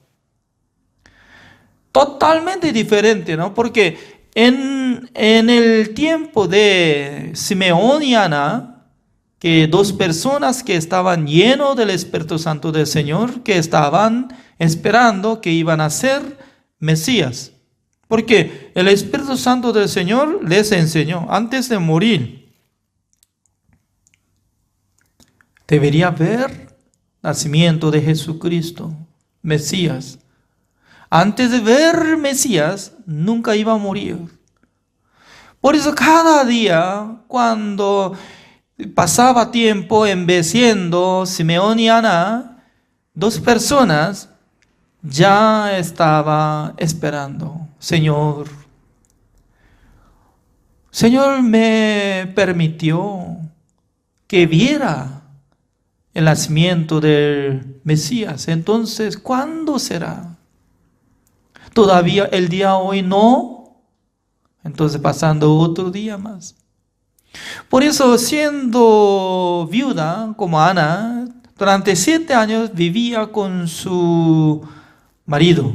Totalmente diferente, ¿no? Porque en el tiempo de Simeón y Ana, que 2 personas que estaban llenos del Espíritu Santo del Señor, que estaban esperando que iban a ser Mesías. Porque el Espíritu Santo del Señor les enseñó antes de morir. Debería haber nacimiento de Jesucristo, Mesías. Antes de ver Mesías, nunca iba a morir. Por eso cada día, cuando pasaba tiempo envejeciendo Simeón y Ana, 2 personas ya estaba esperando. Señor me permitió que viera el nacimiento del Mesías. Entonces, ¿cuándo será? Todavía el día hoy no. Entonces, pasando otro día más. Por eso, siendo viuda como Ana, durante 7 años vivía con su marido.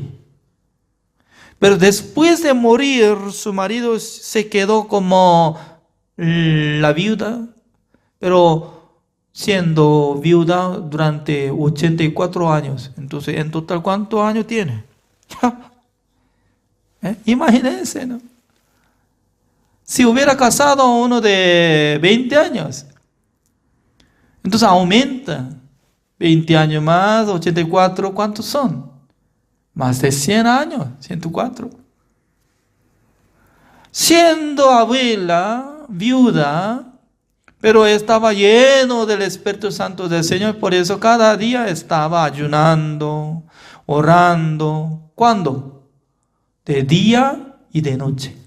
Pero después de morir, su marido se quedó como la viuda, pero siendo viuda durante 84 años. Entonces, en total, ¿cuántos años tiene? Imagínense, ¿no? Si hubiera casado a uno de 20 años, entonces aumenta. 20 años más, 84, ¿cuántos son? Más de 100 años, 104. Siendo abuela, viuda, pero estaba lleno del Espíritu Santo del Señor, por eso cada día estaba ayunando, orando. ¿Cuándo? De día y de noche.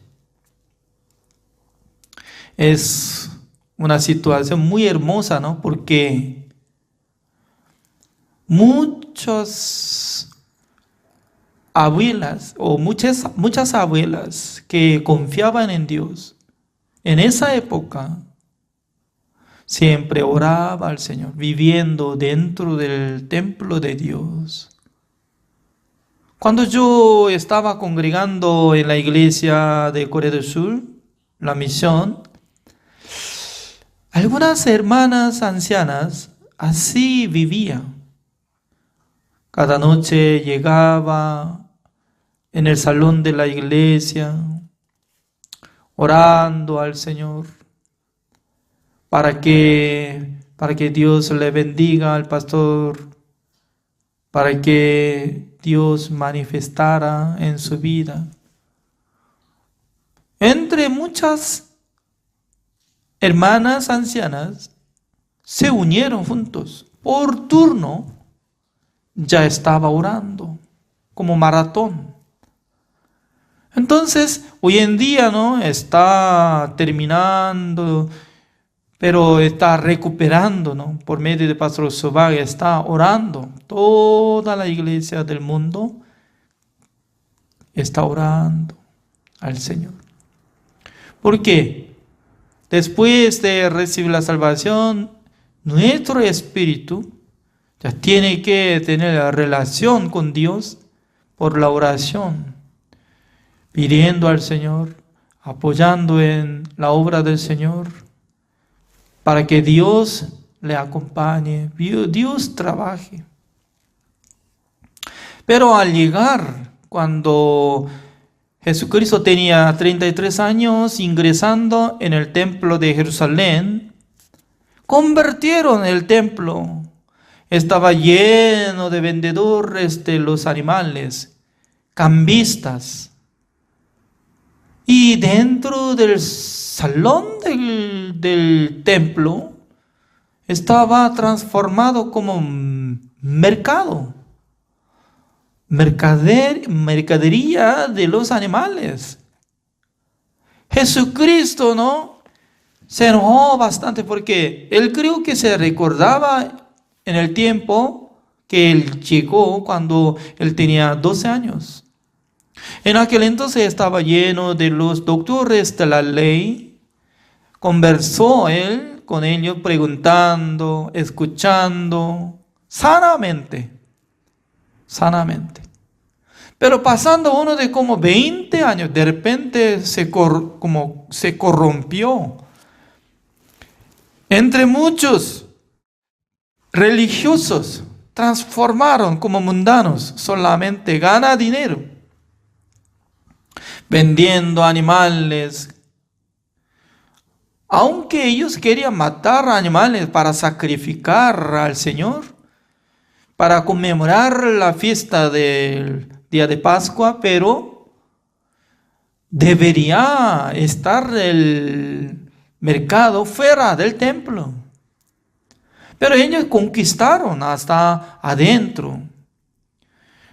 Es una situación muy hermosa, ¿no? Porque muchos abuelas o muchas abuelas que confiaban en Dios, en esa época, siempre oraba al Señor, viviendo dentro del templo de Dios. Cuando yo estaba congregando en la iglesia de Corea del Sur, la misión, algunas hermanas ancianas así vivían. Cada noche llegaba en el salón de la iglesia, orando al Señor, para que Dios le bendiga al pastor, para que Dios manifestara en su vida. Entre muchas hermanas ancianas se unieron juntos. Por turno ya estaba orando, como maratón. Entonces, hoy en día, ¿no?, está terminando, pero está recuperando, ¿no? Por medio de Pastor Sobag está orando. Toda la iglesia del mundo está orando al Señor. ¿Por qué? Después de recibir la salvación, nuestro espíritu ya tiene que tener la relación con Dios por la oración, pidiendo al Señor, apoyando en la obra del Señor, para que Dios le acompañe, Dios trabaje. Pero al llegar, cuando Jesucristo tenía 33 años, ingresando en el templo de Jerusalén, convirtieron el templo. Estaba lleno de vendedores de los animales, cambistas. Y dentro del salón del templo estaba transformado como mercado, mercadería de los animales. Jesucristo, ¿no?, se enojó bastante porque él creo que se recordaba en el tiempo que él llegó cuando él tenía 12 años. En aquel entonces estaba lleno de los doctores de la ley. Conversó él con ellos, preguntando, escuchando, sanamente. Pero pasando uno de como 20 años, de repente se corrompió. Entre muchos religiosos transformaron como mundanos, solamente gana dinero, vendiendo animales. Aunque ellos querían matar animales para sacrificar al Señor, para conmemorar la fiesta del día de Pascua, pero debería estar el mercado fuera del templo. Pero ellos conquistaron hasta adentro.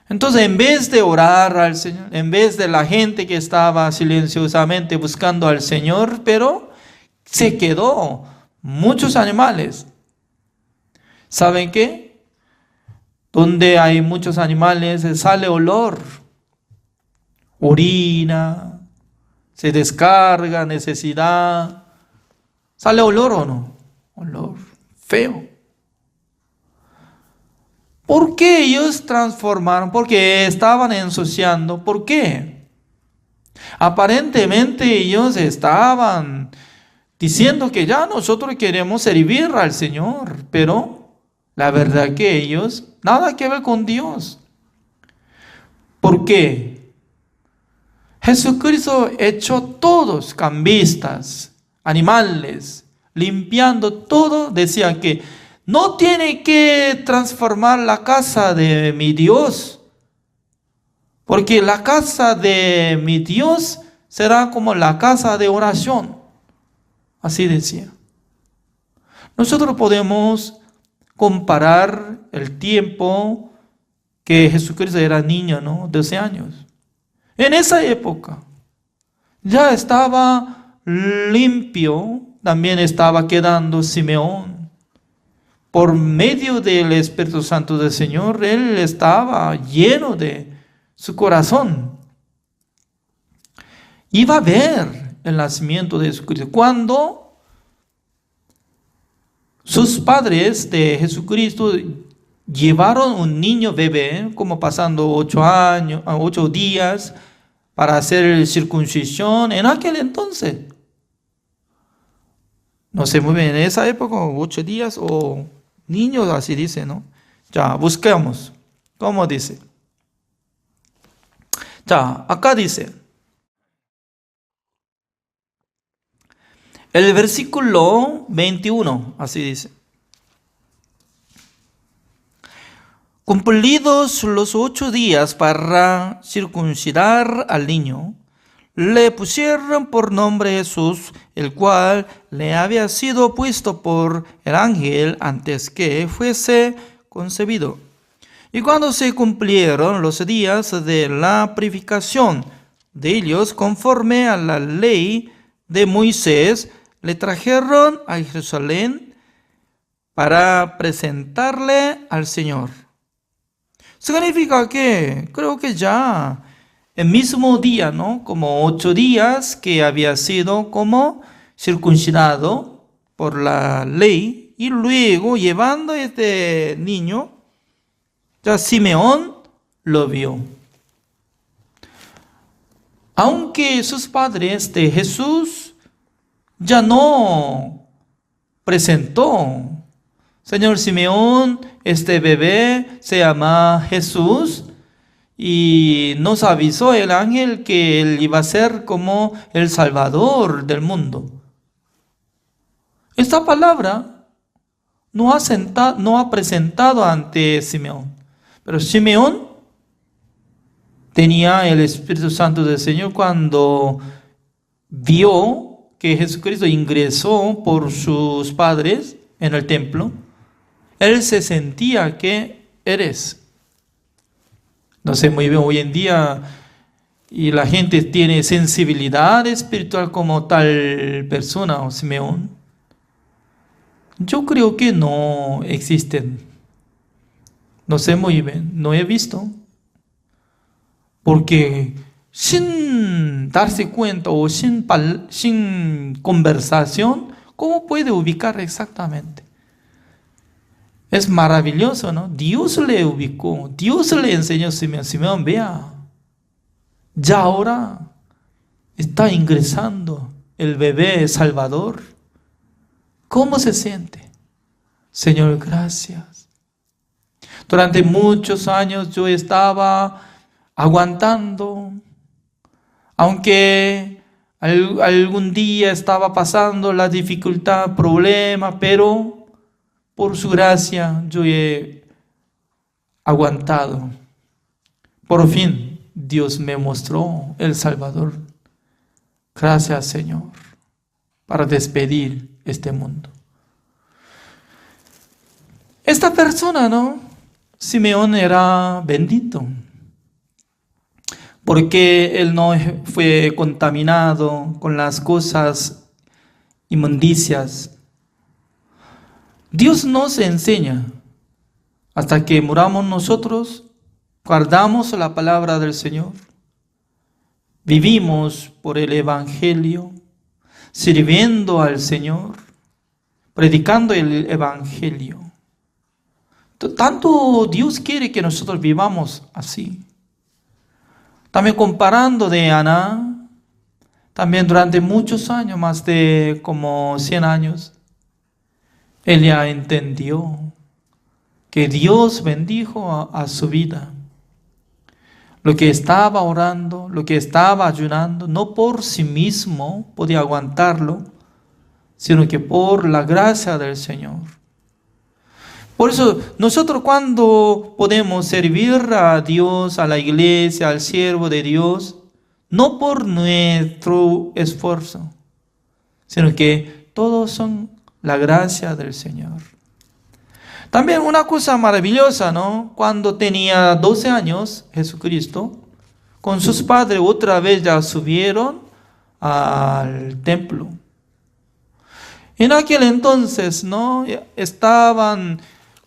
Entonces, en vez de orar al Señor, en vez de la gente que estaba silenciosamente buscando al Señor, pero se quedó muchos animales. ¿Saben qué? Donde hay muchos animales sale olor, orina, se descarga, necesidad. ¿Sale olor o no? Olor feo. ¿Por qué ellos transformaron? Porque estaban ensuciando. ¿Por qué? Aparentemente ellos estaban diciendo que ya nosotros queremos servir al Señor, pero la verdad que ellos nada que ver con Dios. ¿Por qué? Jesucristo echó todos cambistas, animales, limpiando todo, decía que no tiene que transformar la casa de mi Dios, porque la casa de mi Dios será como la casa de oración. Así decía. Nosotros podemos comparar el tiempo que Jesucristo era niño, ¿no? 12 años. En esa época ya estaba limpio, también estaba quedando Simeón. Por medio del Espíritu Santo del Señor, él estaba lleno de su corazón. Iba a ver el nacimiento de Jesucristo. Cuando sus padres de Jesucristo llevaron un niño bebé, como pasando 8 días, para hacer circuncisión, en aquel entonces, no sé muy bien, en esa época, 8 días o niños, así dice, ¿no? Ya, busquemos. ¿Cómo dice? Ya, acá dice. El versículo 21, así dice. Cumplidos los 8 días para circuncidar al niño, le pusieron por nombre Jesús, el cual le había sido puesto por el ángel antes que fuese concebido. Y cuando se cumplieron los días de la purificación de ellos, conforme a la ley de Moisés, le trajeron a Jerusalén para presentarle al Señor. Significa que creo que ya el mismo día, ¿no? Como 8 días que había sido como circuncidado por la ley, y luego llevando a este niño, ya Simeón lo vio. Aunque sus padres de Jesús ya no presentó, Señor Simeón, este bebé se llama Jesús, y nos avisó el ángel que él iba a ser como el Salvador del mundo. Esta palabra no ha presentado ante Simeón, pero Simeón tenía el Espíritu Santo del Señor cuando vio que Jesucristo ingresó por sus padres en el templo. Él se sentía que eres. No sé muy bien hoy en día, y la gente tiene sensibilidad espiritual como tal persona o Simeón. Yo creo que no existen. No sé muy bien, no he visto. Porque sin darse cuenta o sin conversación, ¿cómo puede ubicar exactamente? Es maravilloso, ¿no? Dios le ubicó, Dios le enseñó a Simeón. Simeón, vea, ya ahora está ingresando el bebé Salvador. ¿Cómo se siente? Señor, gracias. Durante muchos años yo estaba aguantando, aunque algún día estaba pasando la dificultad, problema, pero por su gracia yo he aguantado. Por fin Dios me mostró el Salvador. Gracias, Señor, para despedir este mundo. Esta persona, ¿no? Simeón era bendito, porque él no fue contaminado con las cosas inmundicias. Dios nos enseña, hasta que muramos nosotros, guardamos la palabra del Señor, vivimos por el Evangelio, sirviendo al Señor, predicando el Evangelio. Tanto Dios quiere que nosotros vivamos así. También comparando de Ana, también durante muchos años, más de como 100 años, ella entendió que Dios bendijo a su vida. Lo que estaba orando, lo que estaba ayunando, no por sí mismo podía aguantarlo, sino que por la gracia del Señor. Por eso nosotros cuando podemos servir a Dios, a la iglesia, al siervo de Dios, no por nuestro esfuerzo, sino que todos son la gracia del Señor. También una cosa maravillosa, ¿no? Cuando tenía 12 años, Jesucristo, con sus padres otra vez ya subieron al templo. En aquel entonces, ¿no? Estaban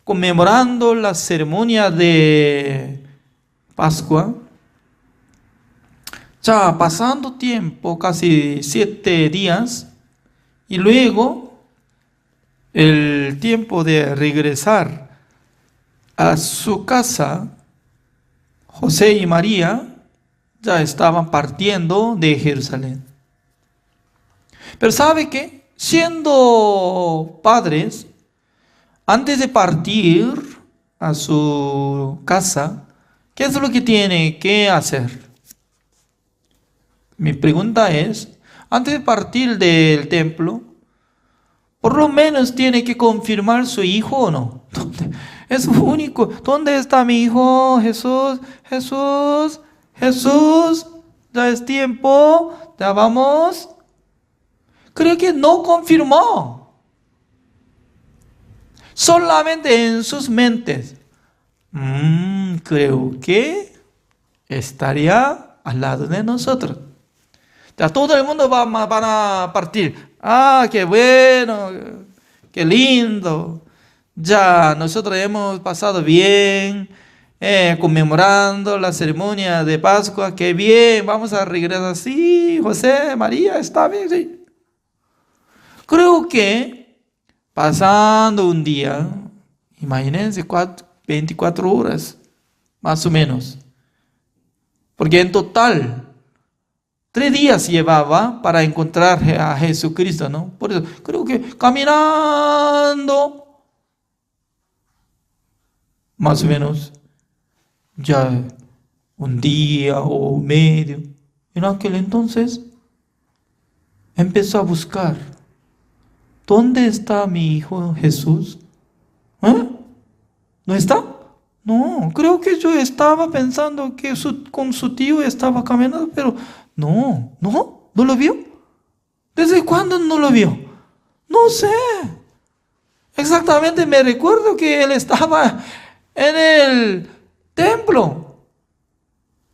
conmemorando la ceremonia de Pascua, Ya pasando tiempo, casi 7 días, y luego el tiempo de regresar a su casa, José y María ya estaban partiendo de Jerusalén. Pero ¿sabe qué? Siendo padres, antes de partir a su casa, ¿qué es lo que tiene que hacer? Mi pregunta es, antes de partir del templo, por lo menos tiene que confirmar su hijo o no. Es único. ¿Dónde está mi hijo? Jesús, Jesús, Jesús. Ya es tiempo. Ya vamos. Creo que no confirmó. Solamente en sus mentes. Creo que estaría al lado de nosotros. Ya todo el mundo van a partir. Qué bueno, qué lindo. Ya nosotros hemos pasado bien, conmemorando la ceremonia de Pascua. Qué bien, vamos a regresar. Sí, José, María, está bien, sí. Creo que pasando un día, imagínense 24 horas, más o menos. Porque en total 3 días llevaba para encontrar a Jesucristo, ¿no? Por eso creo que caminando, más o menos, ya un día o medio. En aquel entonces empezó a buscar. ¿Dónde está mi hijo Jesús? ¿No está? No, creo que yo estaba pensando que con su tío estaba caminando, pero no lo vio. ¿Desde cuándo no lo vio? No sé. Exactamente me recuerdo que él estaba en el templo.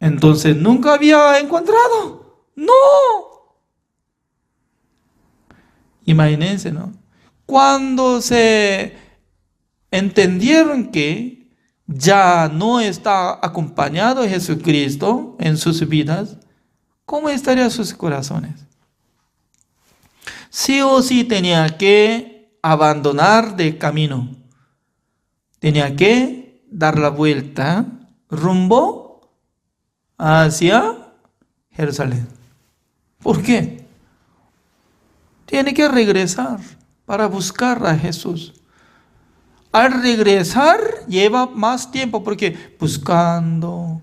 Entonces nunca había encontrado. No. Imagínense, ¿no? Cuando se entendieron que ya no está acompañado Jesucristo en sus vidas, ¿cómo estarían sus corazones? Sí o sí tenía que abandonar de camino. Tenía que dar la vuelta rumbo hacia Jerusalén. ¿Por qué? Tiene que regresar para buscar a Jesús. Al regresar lleva más tiempo porque buscando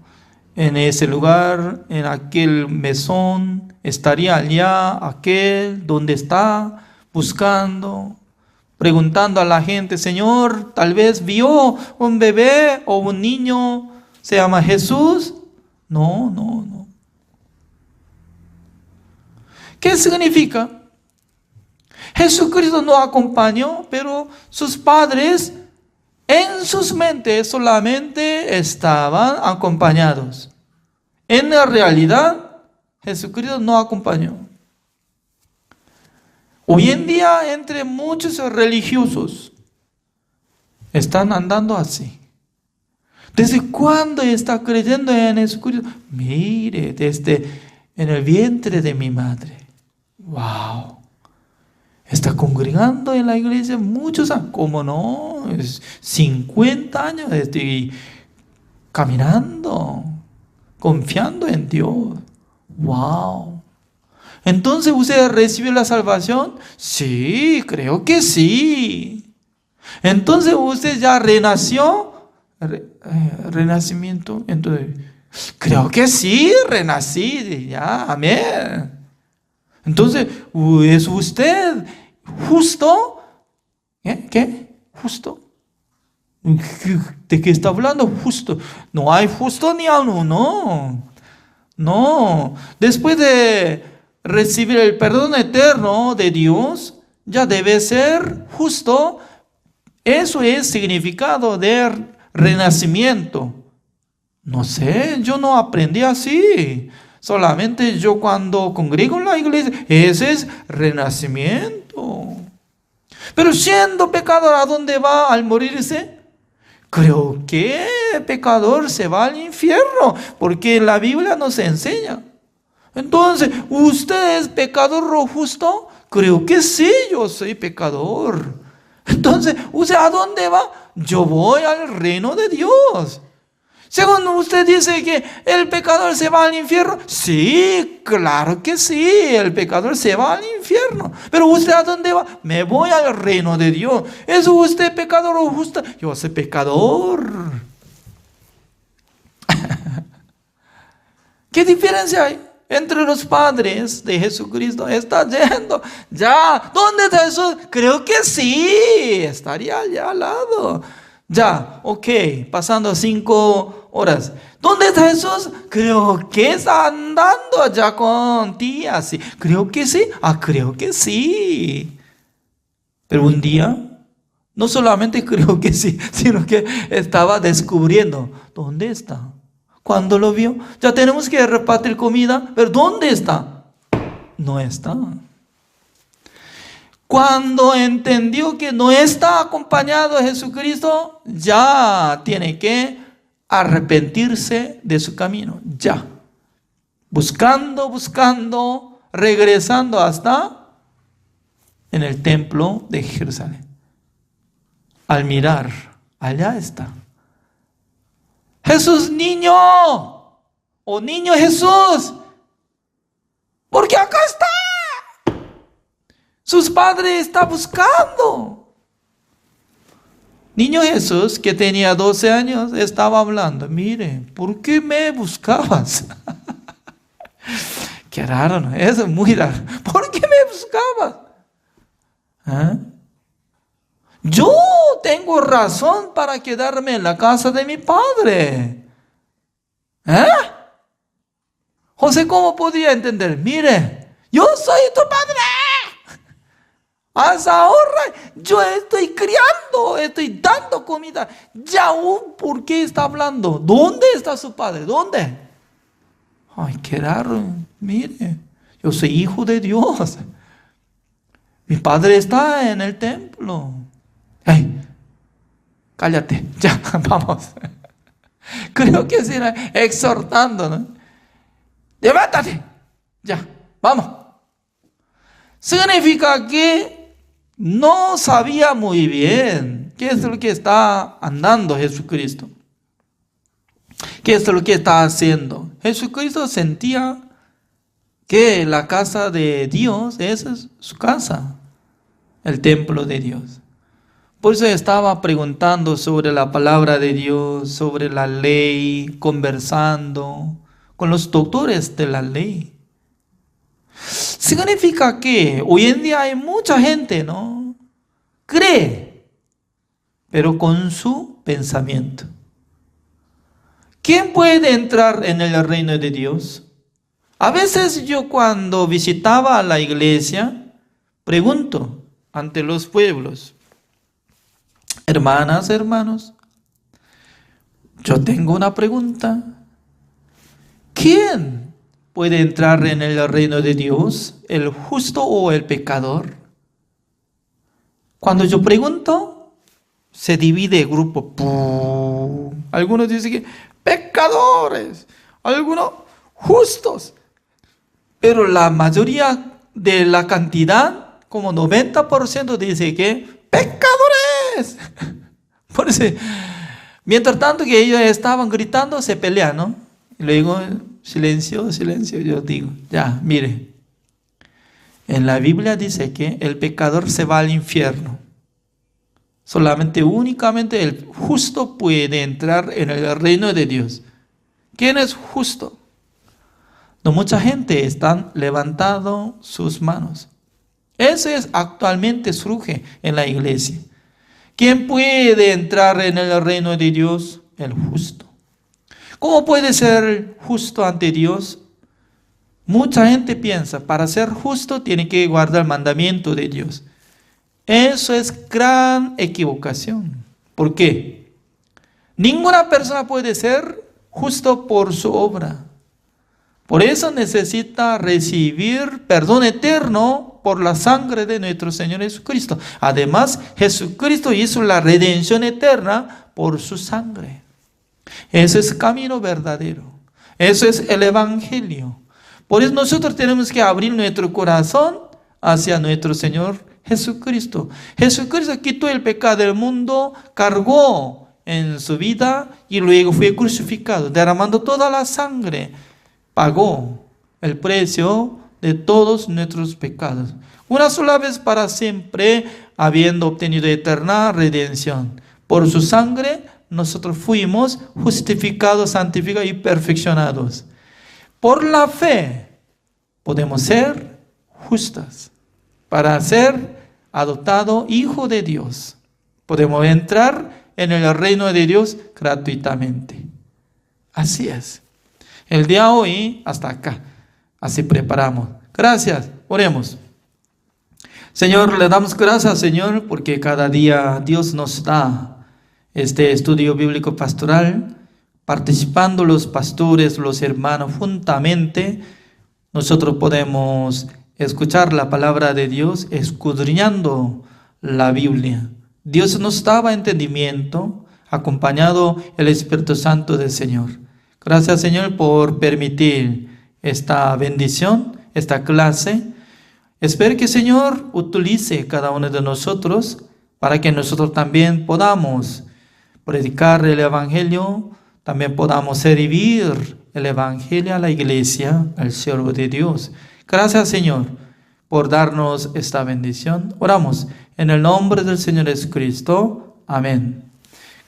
en ese lugar, en aquel mesón, estaría allá, aquel, donde está, buscando, preguntando a la gente, Señor, tal vez vio un bebé o un niño, se llama Jesús. No. ¿Qué significa? Jesucristo no acompañó, pero sus padres en sus mentes solamente estaban acompañados. En la realidad, Jesucristo no acompañó. Hoy en día, entre muchos religiosos, están andando así. ¿Desde cuándo está creyendo en Jesucristo? Mire, desde en el vientre de mi madre. ¡Wow! Está congregando en la iglesia muchos años. ¿Cómo no? 50 años estoy caminando, confiando en Dios. ¡Wow! Entonces, ¿usted recibió la salvación? Sí, creo que sí. Entonces, ¿usted ya renació? Renacimiento. Entonces, creo que sí, renací. Ya, amén. Entonces, ¿es usted justo? ¿Qué? ¿Justo? ¿De qué está hablando? Justo. No hay justo ni a uno, no. Después de recibir el perdón eterno de Dios, ya debe ser justo. Eso es significado de renacimiento. No sé, yo no aprendí así. Solamente yo cuando congrego en la iglesia, ese es renacimiento. Pero siendo pecador, ¿a dónde va al morirse? Creo que el pecador se va al infierno, porque la Biblia nos enseña. Entonces, ¿usted es pecador o justo? Creo que sí, yo soy pecador. Entonces, ¿usted a dónde va? Yo voy al reino de Dios. Según usted dice que el pecador se va al infierno. Sí, claro que sí, el pecador se va al infierno. Pero ¿usted a dónde va? Me voy al reino de Dios. ¿Es usted pecador o justo? Yo soy pecador. ¿Qué diferencia hay entre los padres de Jesucristo? Está yendo ya. ¿Dónde está Jesús? Creo que sí, estaría allá al lado. Ya, ok, pasando 5 horas. ¿Dónde está Jesús? Creo que está andando allá con tía. Sí. Creo que sí. Creo que sí. Pero un día, no solamente creo que sí, sino que estaba descubriendo. ¿Dónde está? Cuando lo vio, ya tenemos que repartir comida. ¿Pero dónde está? No está. Cuando entendió que no está acompañado de Jesucristo, ya tiene que arrepentirse de su camino. Ya. Buscando, regresando hasta en el templo de Jerusalén. Al mirar, allá está. Jesús niño, o niño Jesús, porque acá está. Sus padres están buscando. Niño Jesús, que tenía 12 años, estaba hablando. Mire, ¿por qué me buscabas? Qué raro, ¿no? Eso es muy raro. ¿Por qué me buscabas? Yo tengo razón para quedarme en la casa de mi padre. José, ¿cómo podía entender? Mire, yo soy tu padre. Hasta ahora yo estoy criando, estoy dando comida. Ya, ¿por qué está hablando? ¿Dónde está su padre? ¿Dónde? Ay, qué raro. Mire, yo soy hijo de Dios. Mi padre está en el templo. Ay, cállate, ya, vamos. Creo que se era exhortando, ¿no? Levántate, ya, vamos. Significa que no sabía muy bien qué es lo que está andando Jesucristo. ¿Qué es lo que está haciendo? Jesucristo sentía que la casa de Dios, esa es su casa, el templo de Dios. Por eso estaba preguntando sobre la palabra de Dios, sobre la ley, conversando con los doctores de la ley. Significa que hoy en día hay mucha gente, ¿no? Cree, pero con su pensamiento. ¿Quién puede entrar en el reino de Dios? A veces yo cuando visitaba la iglesia, pregunto ante los pueblos, hermanas, hermanos, yo tengo una pregunta. ¿Quién puede entrar en el reino de Dios? ¿El justo o el pecador? Cuando yo pregunto, se divide el grupo. Algunos dicen que pecadores, algunos justos. Pero la mayoría de la cantidad, como 90%, dice que pecadores. Por eso, mientras tanto que ellos estaban gritando, se pelean, ¿no? Y luego, silencio, silencio, yo digo, ya, mire. En la Biblia dice que el pecador se va al infierno. Solamente, únicamente el justo puede entrar en el reino de Dios. ¿Quién es justo? No, mucha gente está levantando sus manos. Eso es actualmente surge en la iglesia. ¿Quién puede entrar en el reino de Dios? El justo. ¿Cómo puede ser justo ante Dios? Mucha gente piensa, para ser justo tiene que guardar el mandamiento de Dios. Eso es gran equivocación. ¿Por qué? Ninguna persona puede ser justo por su obra. Por eso necesita recibir perdón eterno por la sangre de nuestro Señor Jesucristo. Además, Jesucristo hizo la redención eterna por su sangre. Ese es el camino verdadero. Eso es el Evangelio. Por eso nosotros tenemos que abrir nuestro corazón hacia nuestro Señor Jesucristo. Jesucristo quitó el pecado del mundo, cargó en su vida y luego fue crucificado, derramando toda la sangre. Pagó el precio de todos nuestros pecados. Una sola vez para siempre, habiendo obtenido eterna redención. Por su sangre nosotros fuimos justificados, santificados y perfeccionados. Por la fe podemos ser justas. Para ser adoptado hijo de Dios, podemos entrar en el reino de Dios gratuitamente. Así es. El día de hoy hasta acá. Así preparamos. Gracias. Oremos. Señor, le damos gracias, Señor, porque cada día Dios nos da este estudio bíblico pastoral, participando los pastores, los hermanos juntamente. Nosotros podemos escuchar la palabra de Dios, escudriñando la Biblia. Dios nos daba entendimiento, acompañado el Espíritu Santo del Señor. Gracias, Señor, por permitir esta bendición, esta clase. Espero que, Señor, utilice cada uno de nosotros para que nosotros también podamos predicar el Evangelio, también podamos servir el Evangelio a la iglesia, al siervo de Dios. Gracias, Señor, por darnos esta bendición. Oramos en el nombre del Señor Jesucristo. Amén.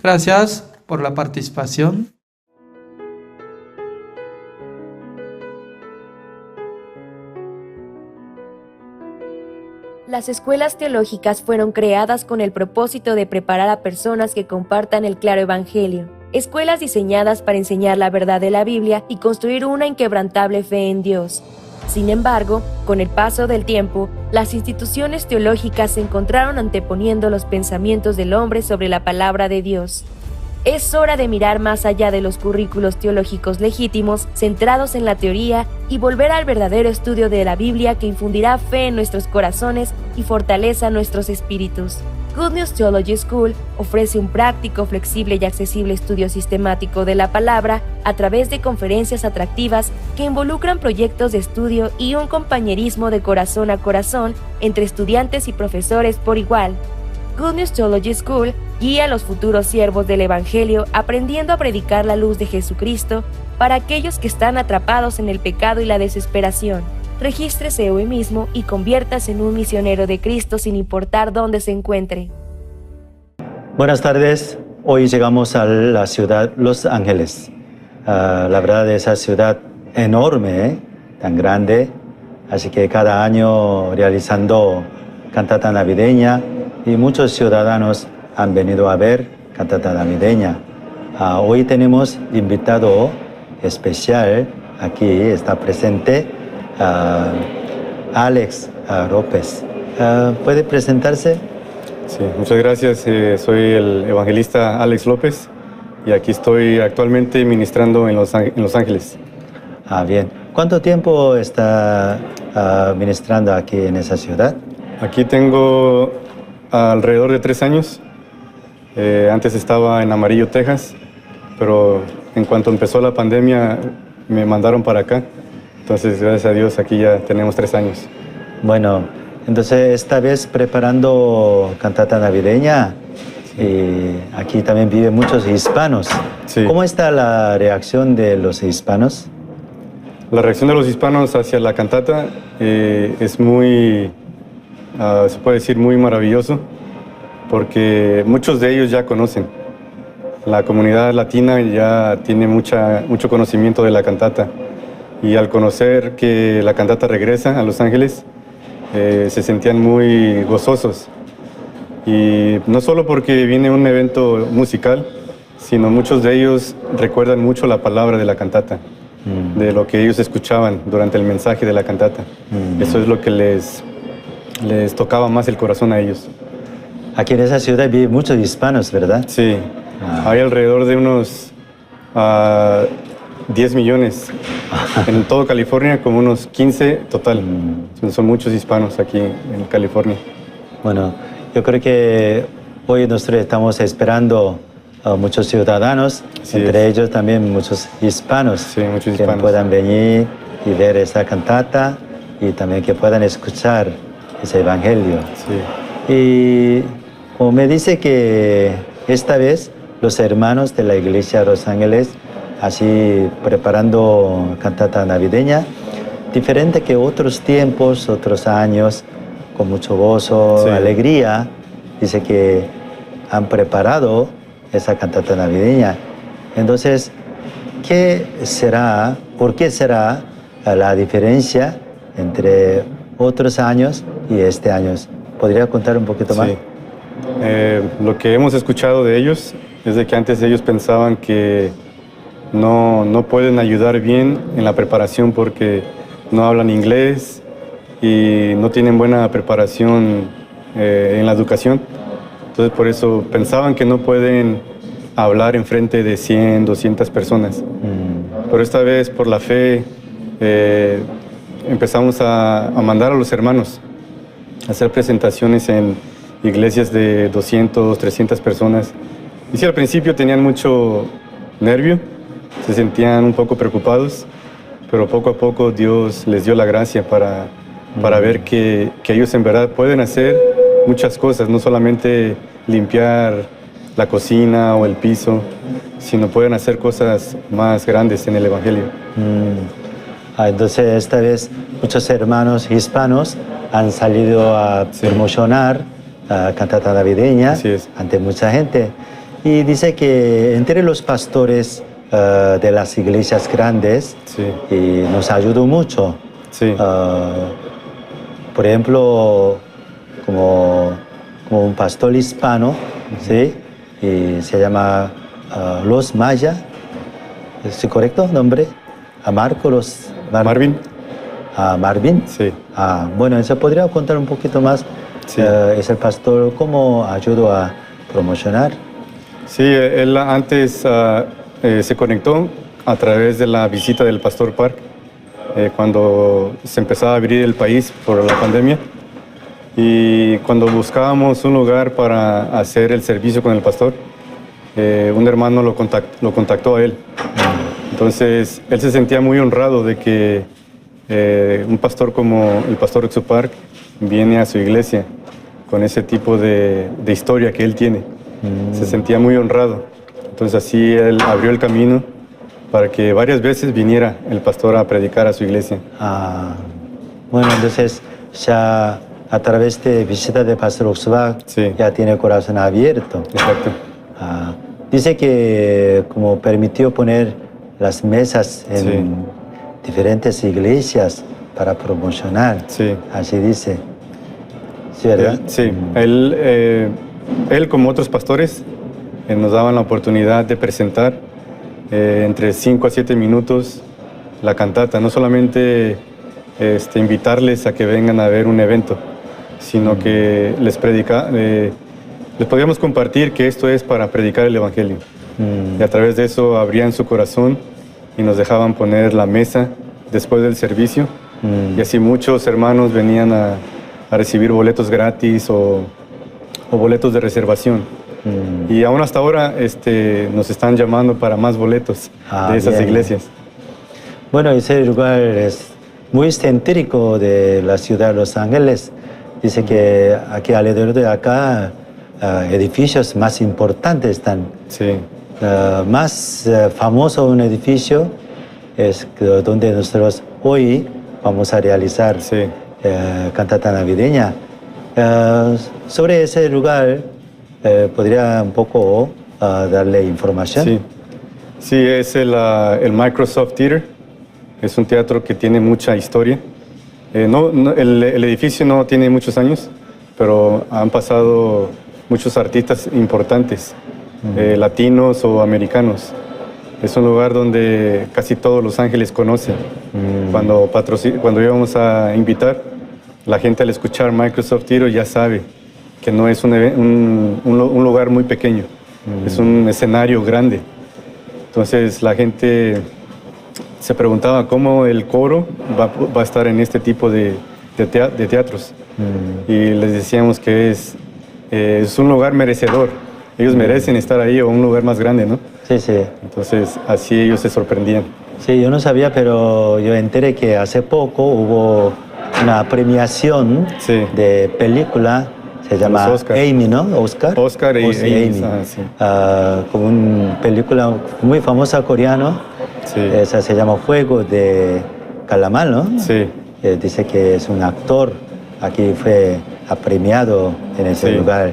Gracias por la participación. Las escuelas teológicas fueron creadas con el propósito de preparar a personas que compartan el claro evangelio. Escuelas diseñadas para enseñar la verdad de la Biblia y construir una inquebrantable fe en Dios. Sin embargo, con el paso del tiempo, las instituciones teológicas se encontraron anteponiendo los pensamientos del hombre sobre la palabra de Dios. Es hora de mirar más allá de los currículos teológicos legítimos, centrados en la teoría, y volver al verdadero estudio de la Biblia que infundirá fe en nuestros corazones y fortaleza nuestros espíritus. Good News Theology School ofrece un práctico, flexible y accesible estudio sistemático de la palabra a través de conferencias atractivas que involucran proyectos de estudio y un compañerismo de corazón a corazón entre estudiantes y profesores por igual. Good News Theology School guía a los futuros siervos del Evangelio aprendiendo a predicar la luz de Jesucristo para aquellos que están atrapados en el pecado y la desesperación. Regístrese hoy mismo y conviértase en un misionero de Cristo sin importar dónde se encuentre. Buenas tardes. Hoy llegamos a la ciudad Los Ángeles. La verdad, esa ciudad enorme, tan grande. Así que cada año realizando cantata navideña y muchos ciudadanos han venido a ver cantata navideña. Hoy tenemos invitado especial, aquí está presente Alex López. ¿Puede presentarse? Sí, muchas gracias. Soy el evangelista Alex López y aquí estoy actualmente ministrando en Los Ángeles. Bien. ¿Cuánto tiempo está ministrando aquí en esa ciudad? Aquí tengo alrededor de 3 años. Antes estaba en Amarillo, Texas, pero en cuanto empezó la pandemia me mandaron para acá. Entonces, gracias a Dios, aquí ya tenemos 3 años. Bueno, entonces esta vez preparando cantata navideña, y aquí también viven muchos hispanos. Sí. ¿Cómo está la reacción de los hispanos? La reacción de los hispanos hacia la cantata es muy, se puede decir, muy maravilloso, porque muchos de ellos ya conocen. La comunidad latina ya tiene mucho conocimiento de la cantata. Y al conocer que la cantata regresa a Los Ángeles, se sentían muy gozosos. Y no solo porque viene un evento musical, sino muchos de ellos recuerdan mucho la palabra de la cantata, de lo que ellos escuchaban durante el mensaje de la cantata. Eso es lo que les tocaba más el corazón a ellos. Aquí en esa ciudad viven muchos hispanos, ¿verdad? Sí, hay alrededor de unos 10 millones. En todo California, como unos 15 total. Son muchos hispanos aquí en California. Bueno, yo creo que hoy nosotros estamos esperando a muchos ciudadanos, entre ellos también muchos hispanos, sí, muchos que hispanos puedan venir y ver esa cantata y también que puedan escuchar ese evangelio. Sí. Y como me dice que esta vez los hermanos de la iglesia de Los Ángeles, así preparando cantata navideña, diferente que otros tiempos, otros años, con mucho gozo, Sí. alegría, dice que han preparado esa cantata navideña. Entonces, ¿qué será, por qué será la diferencia entre otros años y este año? ¿Podría contar un poquito más? Sí. Lo que hemos escuchado de ellos es de que antes ellos pensaban que no pueden ayudar bien en la preparación porque no hablan inglés y no tienen buena preparación en la educación. Entonces por eso pensaban que no pueden hablar en frente de 100, 200 personas. Pero esta vez por la fe empezamos a mandar a los hermanos a hacer presentaciones en iglesias de 200, 300 personas. Y sí, al principio tenían mucho nervio, se sentían un poco preocupados, pero poco a poco Dios les dio la gracia para ver que ellos en verdad pueden hacer muchas cosas, no solamente limpiar la cocina o el piso, sino pueden hacer cosas más grandes en el Evangelio. Entonces esta vez muchos hermanos hispanos han salido a promocionar la cantata navideña ante mucha gente. Y dice que entre los pastores de las iglesias grandes y nos ayudó mucho. Por ejemplo, como un pastor hispano, ¿sí? Y se llama Los Maya, ¿es correcto el nombre? A Marvin. A Marvin. Sí. Bueno, ¿se podría contar un poquito más? Sí. ¿Es el pastor cómo ayudó a promocionar? Sí, él antes se conectó a través de la visita del pastor Park cuando se empezaba a abrir el país por la pandemia. Y cuando buscábamos un lugar para hacer el servicio con el pastor, un hermano lo contactó a él. Entonces, él se sentía muy honrado de que un pastor como el pastor Exu Park viene a su iglesia con ese tipo de historia que él tiene. Se sentía muy honrado. Entonces, así él abrió el camino para que varias veces viniera el pastor a predicar a su iglesia. Bueno, entonces ya a través de visita de Pastor Oxbach ya tiene el corazón abierto. Exacto. Dice que como permitió poner las mesas en diferentes iglesias para promocionar. Así dice. ¿Sí, verdad? Sí. Él como otros pastores nos daban la oportunidad de presentar entre 5 a 7 minutos la cantata. No solamente invitarles a que vengan a ver un evento, sino que les podíamos compartir que esto es para predicar el Evangelio. Y a través de eso abrían su corazón y nos dejaban poner la mesa después del servicio. Y así muchos hermanos venían a recibir boletos gratis o boletos de reservación. Y aún hasta ahora nos están llamando para más boletos de esas iglesias. Bueno, ese lugar es muy céntrico de la ciudad de Los Ángeles. Dice que aquí alrededor de acá edificios más importantes están. Más famoso un edificio es donde nosotros hoy vamos a realizar cantata navideña. Sobre ese lugar, ¿podría un poco darle información? Sí, es el Microsoft Theater. Es un teatro que tiene mucha historia. El edificio no tiene muchos años, pero han pasado muchos artistas importantes, latinos o americanos. Es un lugar donde casi todos Los Ángeles conocen. Cuando íbamos a invitar, la gente al escuchar Microsoft Theater ya sabe que no es un lugar muy pequeño, es un escenario grande. Entonces la gente se preguntaba cómo el coro va a estar en este tipo de teatros. Y les decíamos que es un lugar merecedor. Ellos merecen estar ahí o un lugar más grande, ¿no? Sí. Entonces así ellos se sorprendían. Sí, yo no sabía, pero yo enteré que hace poco hubo una premiación de película, se llama Amy, ¿no? Oscar y Amy. Sí. Como una película muy famosa coreana, esa se llama Juego de Calamar, ¿no? Sí. Dice que es un actor, aquí fue premiado en ese lugar.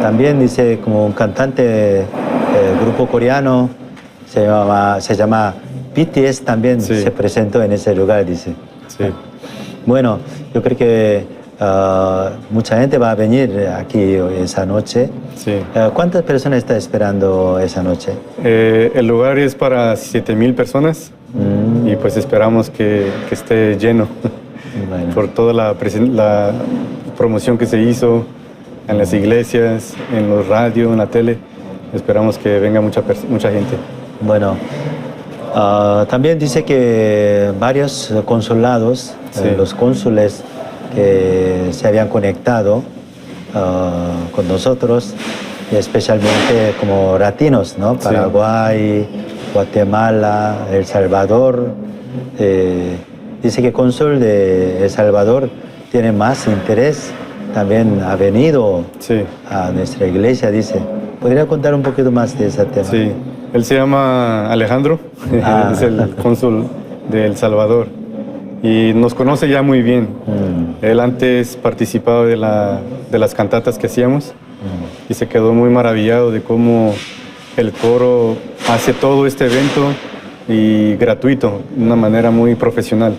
También dice como un cantante, grupo coreano, se llama BTS, también se presentó en ese lugar, dice. Sí. Bueno, yo creo que mucha gente va a venir aquí esa noche. Sí. ¿Cuántas personas está esperando esa noche? El lugar es para 7,000 personas y pues esperamos que esté lleno por toda la promoción que se hizo en las iglesias, en los radios, en la tele. Esperamos que venga mucha gente. Bueno, también dice que varios consulados, los cónsules que se habían conectado con nosotros, y especialmente como latinos, ¿no? Paraguay, Guatemala, El Salvador. Dice que el cónsul de El Salvador tiene más interés, también ha venido a nuestra iglesia, dice. ¿Podría contar un poquito más de ese tema? Sí, él se llama Alejandro, es el cónsul de El Salvador y nos conoce ya muy bien. Él antes participaba de las cantatas que hacíamos y se quedó muy maravillado de cómo el coro hace todo este evento y gratuito, de una manera muy profesional.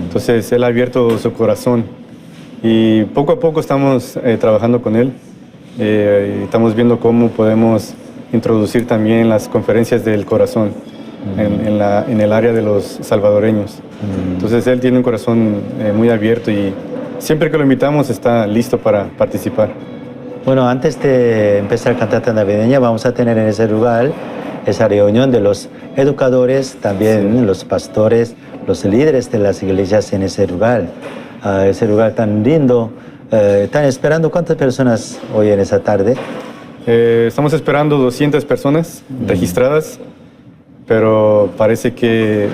Entonces él ha abierto su corazón y poco a poco estamos trabajando con él. Estamos viendo cómo podemos introducir también las conferencias del corazón en el área de los salvadoreños. Entonces él tiene un corazón muy abierto y siempre que lo invitamos está listo para participar. Bueno, antes de empezar Cantata Navideña vamos a tener en ese lugar esa reunión de los educadores, también los pastores, los líderes de las iglesias en ese lugar tan lindo. ¿Están esperando cuántas personas hoy en esa tarde? Estamos esperando 200 personas registradas, pero parece que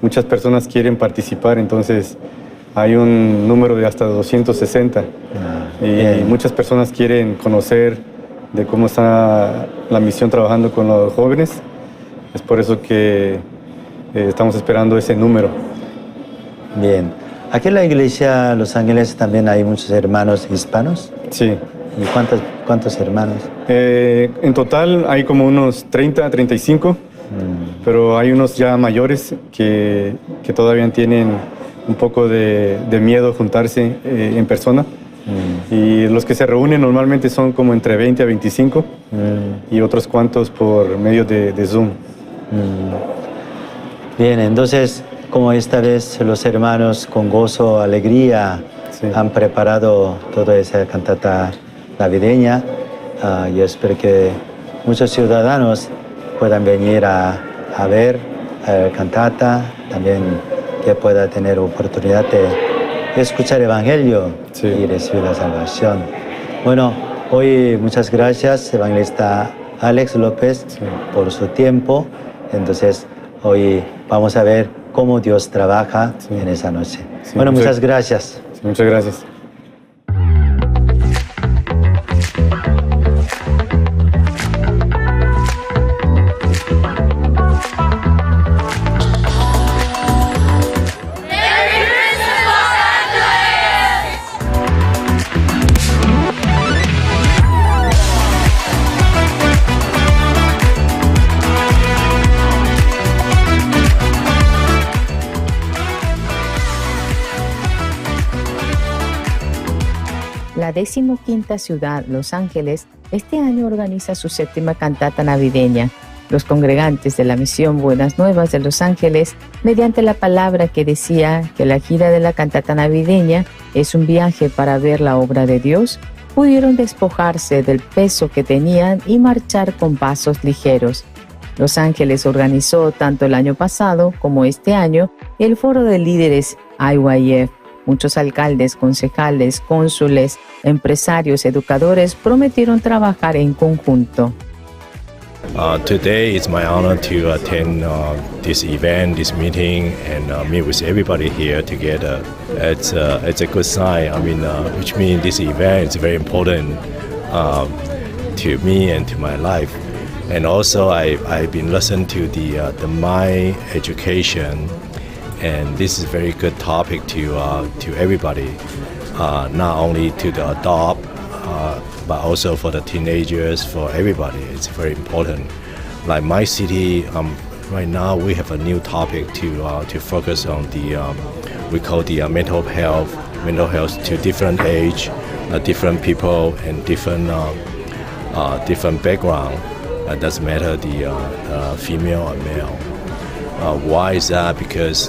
muchas personas quieren participar, entonces hay un número de hasta 260. Y muchas personas quieren conocer de cómo está la misión trabajando con los jóvenes. Es por eso que estamos esperando ese número. Bien. Aquí en la iglesia Los Ángeles también hay muchos hermanos hispanos. Sí. ¿Y cuántos hermanos? En total hay como unos 30, 35, pero hay unos ya mayores que todavía tienen un poco de miedo juntarse en persona. Y los que se reúnen normalmente son como entre 20 a 25 y otros cuantos por medio de Zoom. Bien, entonces, como esta vez los hermanos con gozo, alegría han preparado toda esa cantata navideña, yo espero que muchos ciudadanos puedan venir a ver cantata, también que pueda tener oportunidad de escuchar el Evangelio y recibir la salvación. Bueno, hoy muchas gracias, evangelista Alex López, por su tiempo. Entonces, hoy vamos a ver cómo Dios trabaja en esa noche. Bueno, muchas gracias. Muchas gracias. La 15ª ciudad, Los Ángeles, este año organiza su 7ª cantata navideña. Los congregantes de la misión Buenas Nuevas de Los Ángeles, mediante la palabra que decía que la gira de la cantata navideña es un viaje para ver la obra de Dios, pudieron despojarse del peso que tenían y marchar con pasos ligeros. Los Ángeles organizó tanto el año pasado como este año el foro de líderes IYF. Muchos alcaldes, concejales, cónsules, empresarios, educadores prometieron trabajar en conjunto. Today it's my honor to attend this event, this meeting, and meet with everybody here together. It's a good sign. Which means this event is very important to me and to my life. And also, I've been listening to the My Education, and this is a very good topic to everybody, not only to the adult, but also for the teenagers, for everybody. It's very important. Like my city, right now we have a new topic to focus on we call the mental health to different age, different people, and different background. It doesn't matter the female or male. Why is that? Because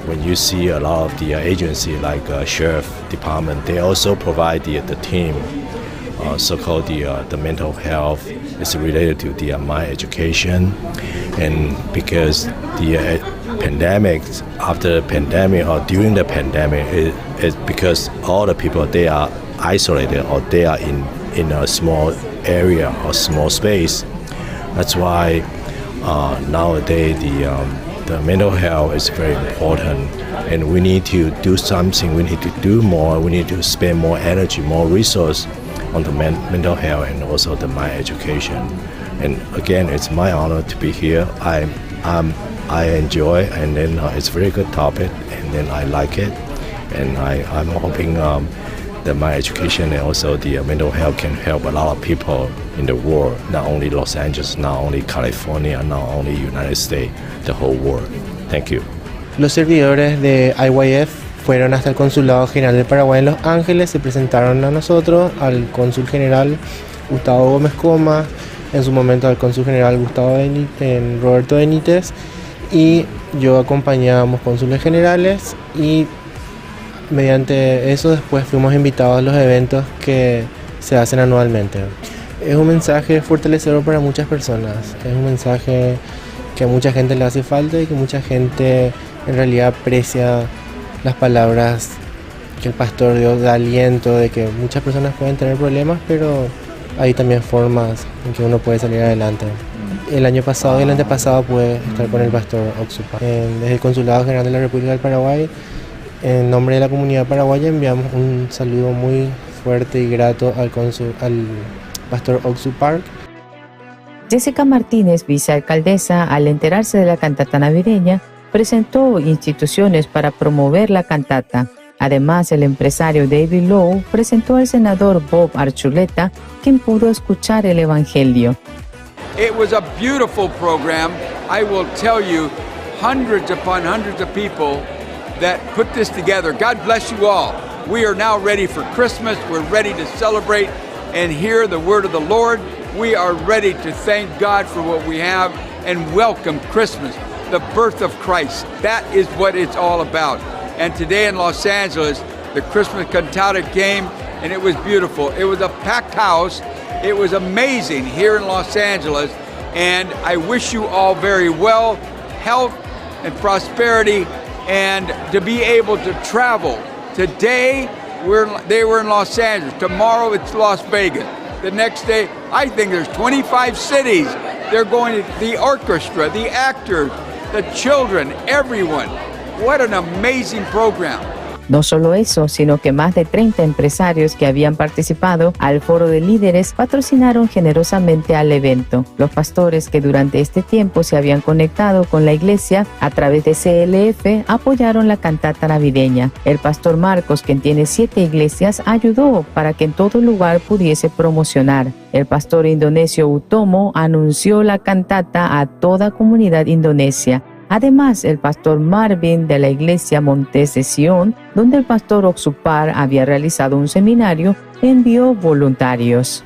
when you see a lot of the agency like sheriff department, they also provide the team, so-called the mental health is related to the My Education, and because the pandemic, after the pandemic or during the pandemic, it's because all the people, they are isolated or they are in a small area or small space. That's why nowadays the mental health is very important, and we need to do something. We need to do more. We need to spend more energy, more resource on the mental health and also the My Education. And again, it's my honor to be here. I enjoy, and then it's a very good topic, and then I like it, and I'm hoping that My Education and also the mental health can help a lot of people in the world, not only Los Angeles, not only California, not only United States, the whole world. Thank you. Los servidores de IYF fueron hasta el Consulado General de Paraguay en Los Ángeles, se presentaron a nosotros, al Cónsul General Gustavo Gómez Coma, en su momento al Cónsul General Roberto Benítez, y yo acompañé a ambos cónsules generales, y mediante eso después fuimos invitados a los eventos que se hacen anualmente. Es un mensaje fortalecedor para muchas personas, es un mensaje que a mucha gente le hace falta y que mucha gente en realidad aprecia las palabras que el pastor Dios da aliento de que muchas personas pueden tener problemas, pero hay también formas en que uno puede salir adelante. El año pasado y el antepasado pude estar con el pastor Oxupar. Desde el Consulado General de la República del Paraguay, en nombre de la comunidad paraguaya, enviamos un saludo muy fuerte y grato al pastor Oxupar. Jessica Martínez, vicealcaldesa, al enterarse de la cantata navideña, presentó instituciones para promover la cantata. Además, el empresario David Lowe presentó al senador Bob Archuleta, quien pudo escuchar el Evangelio. It was a beautiful program. I will tell you, hundreds upon hundreds of people that put this together. God bless you all. We are now ready for Christmas. We're ready to celebrate and hear the word of the Lord. We are ready to thank God for what we have and welcome Christmas, the birth of Christ. That is what it's all about. And today in Los Angeles, the Christmas cantata came, and it was beautiful. It was a packed house. It was amazing here in Los Angeles, and I wish you all very well, health and prosperity, and to be able to travel. Today, they were in Los Angeles. Tomorrow, it's Las Vegas. The next day, I think there's 25 cities. They're going to the orchestra, the actors, the children, everyone. What an amazing program. No solo eso, sino que más de 30 empresarios que habían participado al foro de líderes patrocinaron generosamente al evento. Los pastores que durante este tiempo se habían conectado con la iglesia a través de CLF apoyaron la cantata navideña. El pastor Marcos, quien tiene 7 iglesias, ayudó para que en todo lugar pudiese promocionar. El pastor indonesio Utomo anunció la cantata a toda comunidad indonesia. Además, el pastor Marvin de la iglesia Montes de Sion, donde el pastor Oxupar había realizado un seminario, envió voluntarios.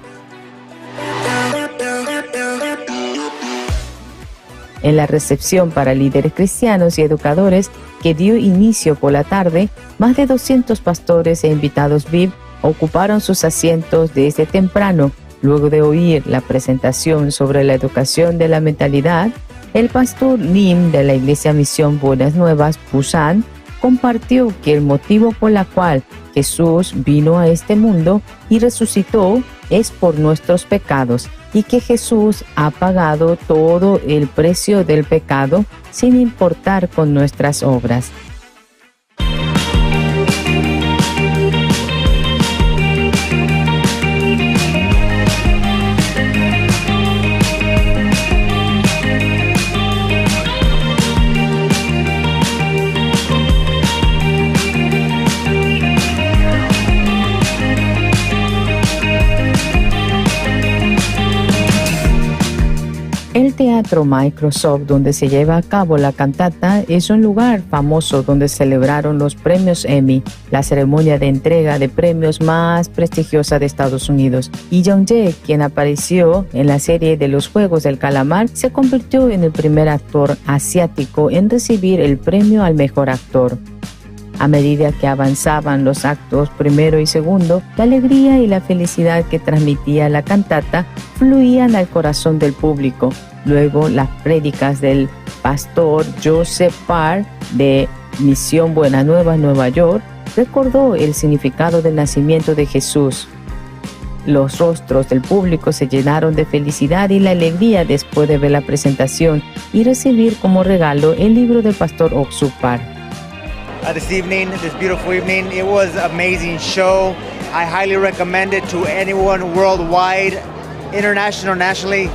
En la recepción para líderes cristianos y educadores que dio inicio por la tarde, más de 200 pastores e invitados VIP ocuparon sus asientos desde temprano. Luego de oír la presentación sobre la educación de la mentalidad, el pastor Lim de la Iglesia Misión Buenas Nuevas, Busan, compartió que el motivo por el cual Jesús vino a este mundo y resucitó es por nuestros pecados. y que Jesús ha pagado todo el precio del pecado sin importar con nuestras obras. El Teatro Microsoft, donde se lleva a cabo la cantata, es un lugar famoso donde celebraron los premios Emmy, la ceremonia de entrega de premios más prestigiosa de Estados Unidos. Y Young-jae, quien apareció en la serie de los Juegos del Calamar, se convirtió en el primer actor asiático en recibir el premio al mejor actor. A medida que avanzaban los actos primero y segundo, la alegría y la felicidad que transmitía la cantata fluían al corazón del público. Luego, las prédicas del pastor Joseph Parr de Misión Buena Nueva, Nueva York, recordó el significado del nacimiento de Jesús. Los rostros del público se llenaron de felicidad y la alegría después de ver la presentación y recibir como regalo el libro del pastor Joseph Parr. This beautiful evening. It was an amazing show. I highly recommend it to anyone worldwide, international, nationally.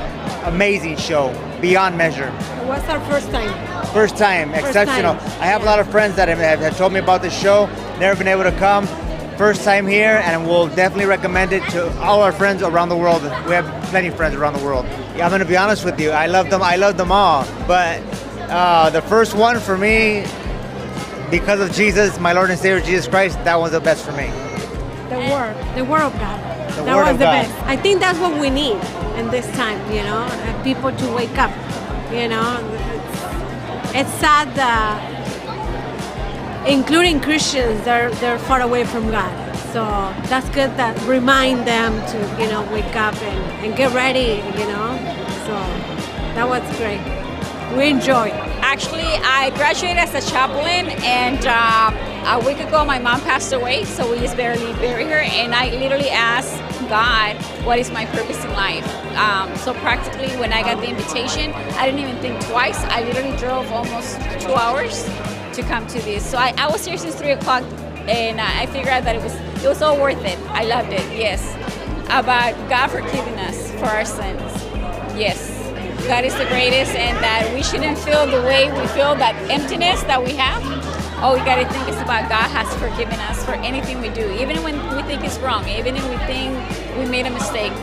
Amazing show, beyond measure. It was our first time. First time, exceptional. I have a lot of friends that have told me about the show, never been able to come. First time here, and we'll definitely recommend it to all our friends around the world. We have plenty of friends around the world. I'm going to be honest with you, I love them all. But the first one for me, because of Jesus, my Lord and Savior Jesus Christ, that was the best for me. The Word of God. That Word was of the God. best. I think that's what we need in this time, people to wake up, It's sad that, including Christians, they're far away from God. So that's good that remind them to, wake up and get ready, So that was great. We enjoyed. Actually, I graduated as a chaplain, and a week ago my mom passed away, so we just barely buried her, and I literally asked God, what is my purpose in life? So practically when I got the invitation, I didn't even think twice. I literally drove almost 2 hours to come to this. So I was here since 3 o'clock, and I figured out that it was all worth it. I loved it, yes. About God forgiving us for our sins, yes. God is the greatest, and that we shouldn't feel the way we feel, that emptiness that we have. All we gotta think is about God has forgiven us for anything we do, even when we think it's wrong, even if we think we made a mistake,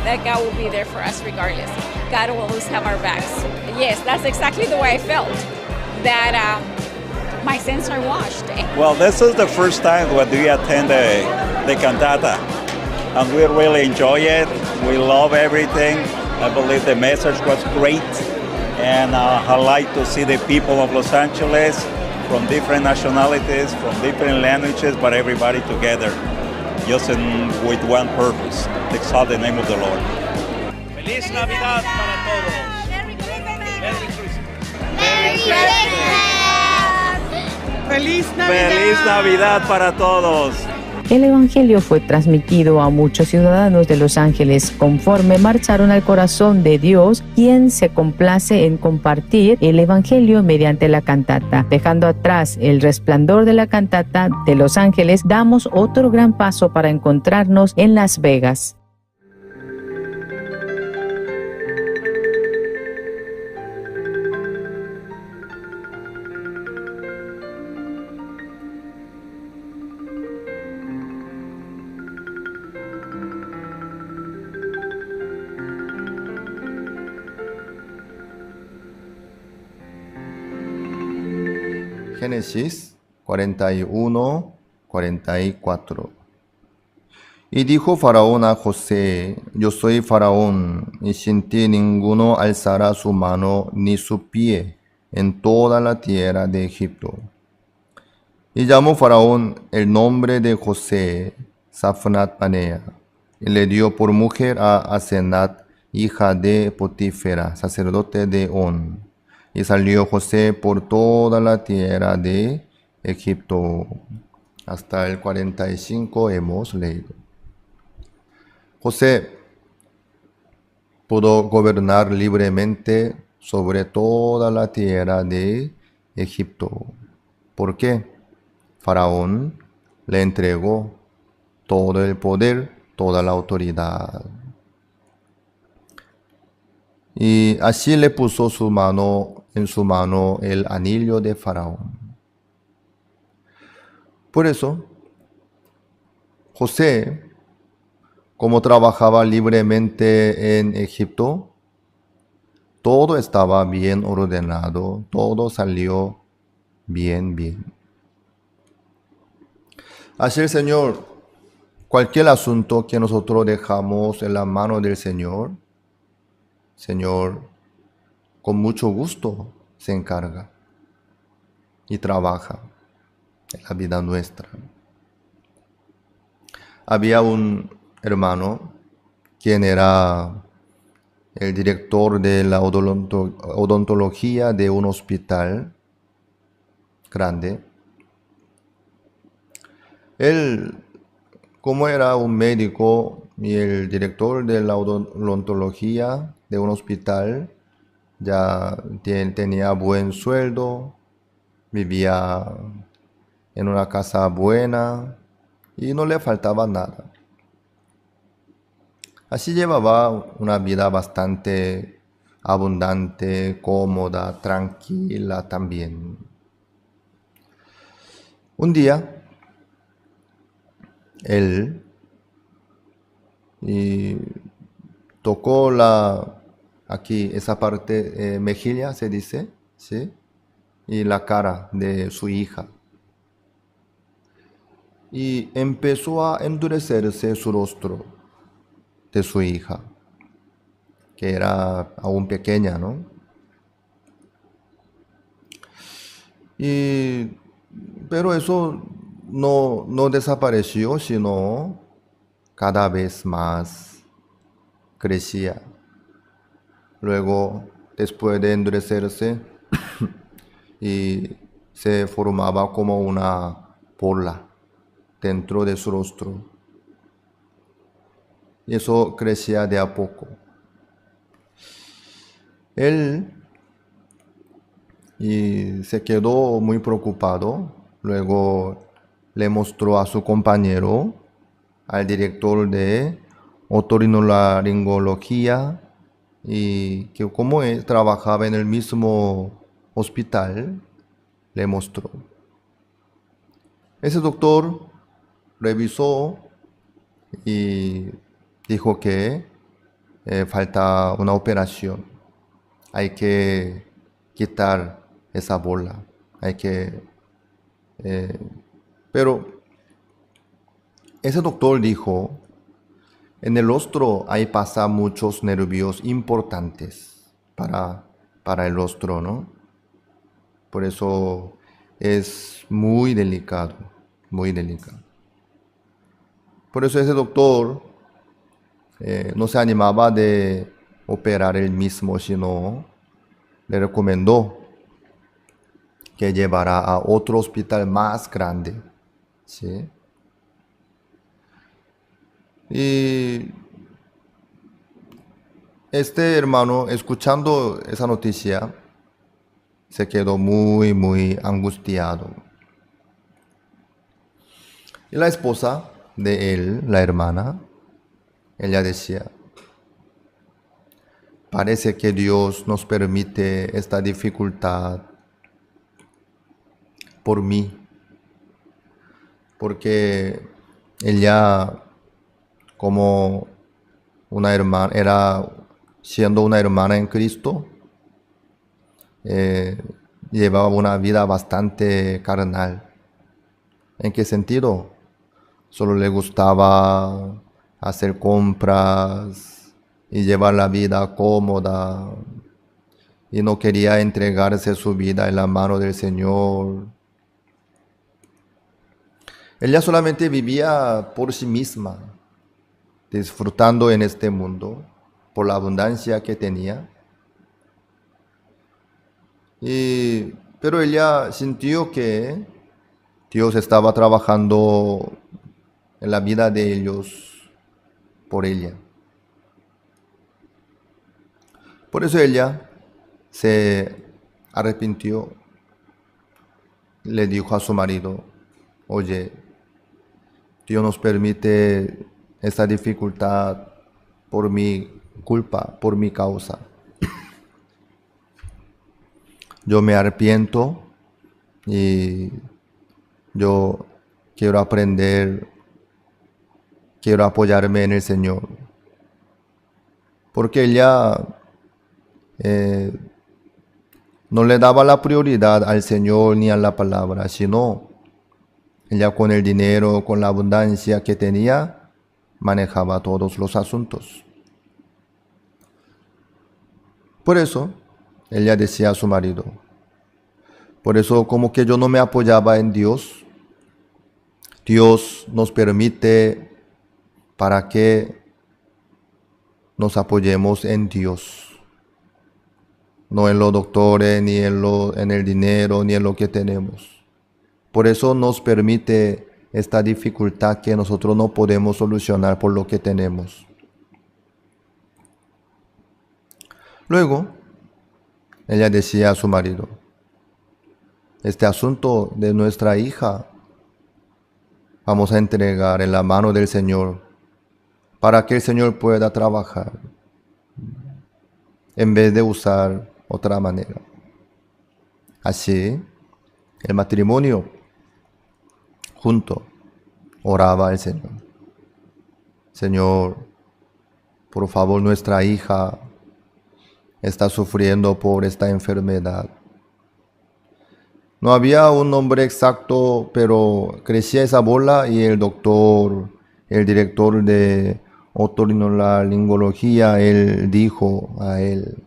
that God will be there for us regardless. God will always have our backs. Yes, that's exactly the way I felt, that my sins are washed. Well, this is the first time that we attend the cantata, and we really enjoy it. We love everything. I believe the message was great, and I like to see the people of Los Angeles from different nationalities, from different languages, but everybody together, just with one purpose, to exalt the name of the Lord. Feliz Navidad para todos. Merry Christmas. Feliz Navidad. Feliz Navidad para todos. El Evangelio fue transmitido a muchos ciudadanos de Los Ángeles conforme marcharon al corazón de Dios, quien se complace en compartir el Evangelio mediante la cantata. Dejando atrás el resplandor de la cantata de Los Ángeles, damos otro gran paso para encontrarnos en Las Vegas. Génesis 41, 44. Y dijo Faraón a José: Yo soy Faraón, y sin ti ninguno alzará su mano ni su pie en toda la tierra de Egipto. Y llamó Faraón el nombre de José Safnat Panea, y le dio por mujer a Asenat, hija de Potifera, sacerdote de On. Y salió José por toda la tierra de Egipto. Hasta el 45 hemos leído. José pudo gobernar libremente sobre toda la tierra de Egipto. ¿Por qué? Faraón le entregó todo el poder, toda la autoridad. Y así le puso en su mano el anillo de Faraón. Por eso, José, como trabajaba libremente en Egipto, todo estaba bien ordenado, todo salió bien. Así el Señor, cualquier asunto que nosotros dejamos en la mano del Señor, con mucho gusto se encarga y trabaja en la vida nuestra. Había un hermano quien era el director de la odontología de un hospital grande. Él, como era un médico y el director de la odontología de un hospital, ya tenía buen sueldo, vivía en una casa buena y no le faltaba nada. Así llevaba una vida bastante abundante, cómoda, tranquila también. Un día, él tocó aquí esa parte, mejilla se dice, ¿sí? Y la cara de su hija. Y empezó a endurecerse su rostro de su hija, que era aún pequeña, ¿no? Pero eso no desapareció, sino cada vez más crecía. Luego, después de endurecerse, y se formaba como una bola dentro de su rostro. Y eso crecía de a poco. Él se quedó muy preocupado. Luego le mostró a su compañero, al director de otorrinolaringología, y que como él trabajaba en el mismo hospital, le mostró. Ese doctor revisó y dijo que falta una operación. Hay que quitar esa bola. Pero ese doctor dijo, en el rostro ahí pasan muchos nervios importantes para el rostro, ¿no? Por eso es muy delicado. Por eso ese doctor no se animaba de operar él mismo, sino le recomendó que llevara a otro hospital más grande, ¿sí? Y este hermano, escuchando esa noticia, se quedó muy angustiado. Y la esposa de él, la hermana, ella decía, parece que Dios nos permite esta dificultad por mí, porque ella, como una hermana, siendo una hermana en Cristo, llevaba una vida bastante carnal. ¿En qué sentido? Solo le gustaba hacer compras y llevar la vida cómoda, y no quería entregarse su vida en la mano del Señor. Ella solamente vivía por sí misma, disfrutando en este mundo por la abundancia que tenía. Pero ella sintió que Dios estaba trabajando en la vida de ellos por ella. Por eso ella se arrepintió. Le dijo a su marido, oye, Dios nos permite esta dificultad por mi culpa, por mi causa. Yo me arrepiento y yo quiero aprender, quiero apoyarme en el Señor. Porque ella no le daba la prioridad al Señor ni a la palabra, sino ella con el dinero, con la abundancia que tenía, manejaba todos los asuntos. Por eso, ella decía a su marido, por eso como que yo no me apoyaba en Dios, Dios nos permite para que nos apoyemos en Dios. No en los doctores, ni en el dinero, ni en lo que tenemos. Por eso nos permite esta dificultad que nosotros no podemos solucionar por lo que tenemos. Luego, ella decía a su marido, este asunto de nuestra hija vamos a entregar en la mano del Señor para que el Señor pueda trabajar en vez de usar otra manera. Así, el matrimonio junto oraba al Señor. Señor, por favor, nuestra hija está sufriendo por esta enfermedad. No había un nombre exacto, pero crecía esa bola y el doctor, el director de otorrinolaringología, él dijo a él,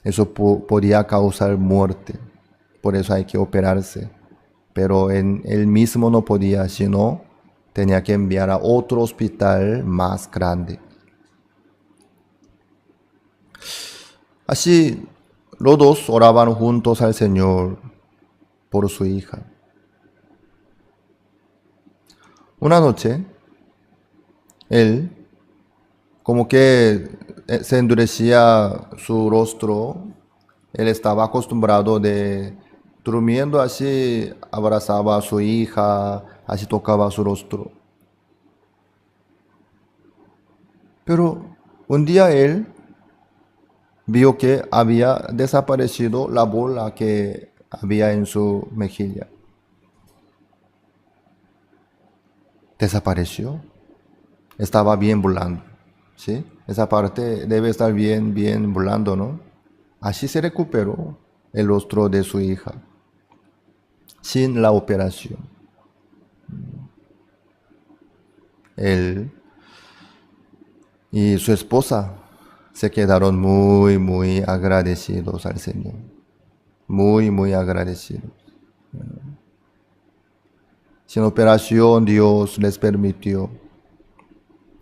eso podía causar muerte, por eso hay que operarse. Pero él mismo no podía, sino tenía que enviar a otro hospital más grande. Así, los dos oraban juntos al Señor por su hija. Una noche, él como que se endurecía su rostro. Él estaba acostumbrado de durmiendo así, abrazaba a su hija, así tocaba su rostro. Pero un día él vio que había desaparecido la bola que había en su mejilla. Desapareció. Estaba bien volando, ¿sí? Esa parte debe estar bien volando, ¿no? Así se recuperó el rostro de su hija, sin la operación. Él y su esposa se quedaron muy agradecidos al Señor. Muy agradecidos. Sin operación, Dios les permitió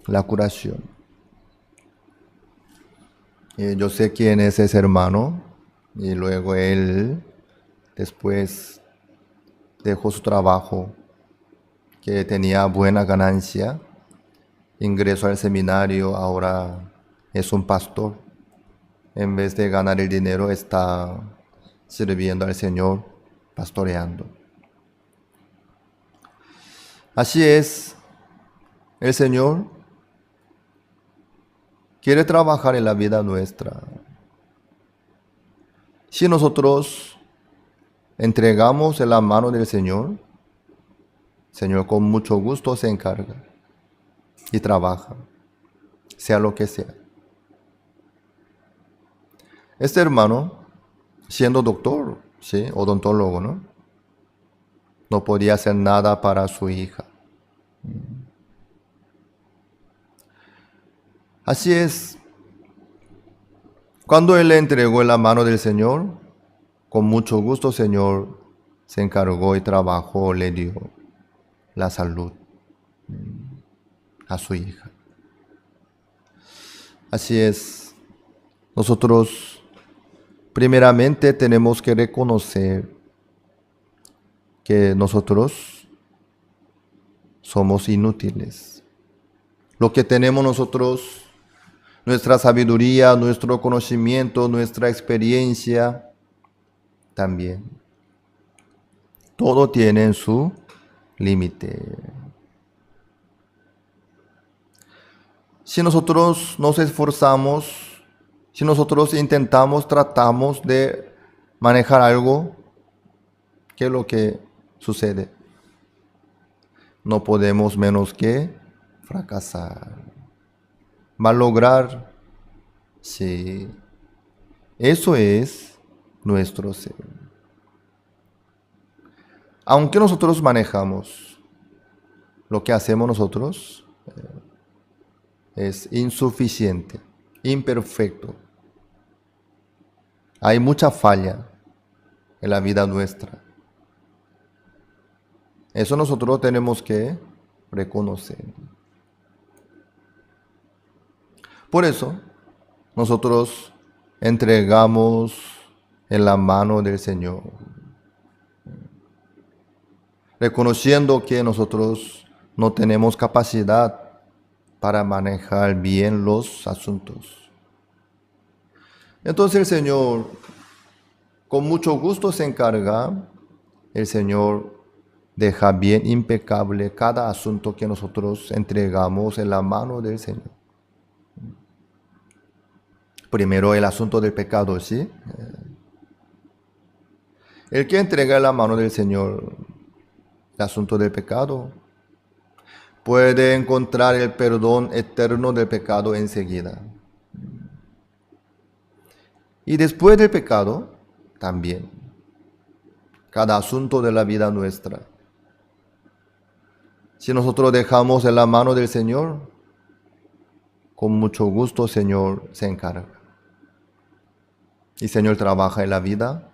la curación. Yo sé quién es ese hermano, y luego él después dejó su trabajo, que tenía buena ganancia, ingresó al seminario, ahora es un pastor. En vez de ganar el dinero, está sirviendo al Señor, pastoreando. Así es, el Señor quiere trabajar en la vida nuestra. Si nosotros entregamos en la mano del Señor, el Señor con mucho gusto se encarga y trabaja, sea lo que sea. Este hermano, siendo doctor, ¿sí? Odontólogo, ¿no? No podía hacer nada para su hija. Así es, cuando él le entregó en la mano del Señor, con mucho gusto el Señor se encargó y trabajó, le dio la salud a su hija. Así es, nosotros primeramente tenemos que reconocer que nosotros somos inútiles. Lo que tenemos nosotros nuestra sabiduría, nuestro conocimiento, nuestra experiencia también. Todo tiene su límite. Si nosotros nos esforzamos, si nosotros intentamos, tratamos de manejar algo, ¿qué es lo que sucede? No podemos menos que fracasar. Malograr, sí. Eso es nuestro ser. Aunque nosotros manejamos, lo que hacemos nosotros es insuficiente, imperfecto. Hay mucha falla en la vida nuestra. Eso nosotros tenemos que reconocer. Por eso, nosotros entregamos en la mano del Señor, reconociendo que nosotros no tenemos capacidad para manejar bien los asuntos. Entonces el Señor, con mucho gusto se encarga, el Señor deja bien impecable cada asunto que nosotros entregamos en la mano del Señor. Primero el asunto del pecado, ¿sí? El que entrega en la mano del Señor el asunto del pecado puede encontrar el perdón eterno del pecado enseguida. Y después del pecado, también. Cada asunto de la vida nuestra. Si nosotros dejamos en la mano del Señor, con mucho gusto el Señor se encarga. Y el Señor trabaja en la vida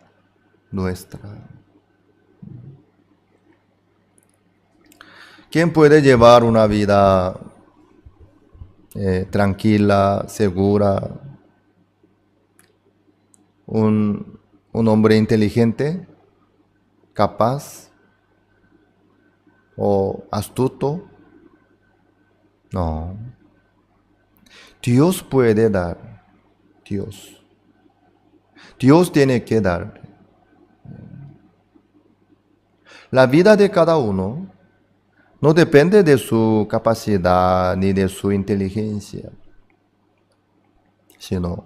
nuestra. ¿Quién puede llevar una vida tranquila, segura? Un hombre inteligente, capaz o astuto. No. Dios puede dar. Dios tiene que dar. La vida de cada uno no depende de su capacidad ni de su inteligencia, sino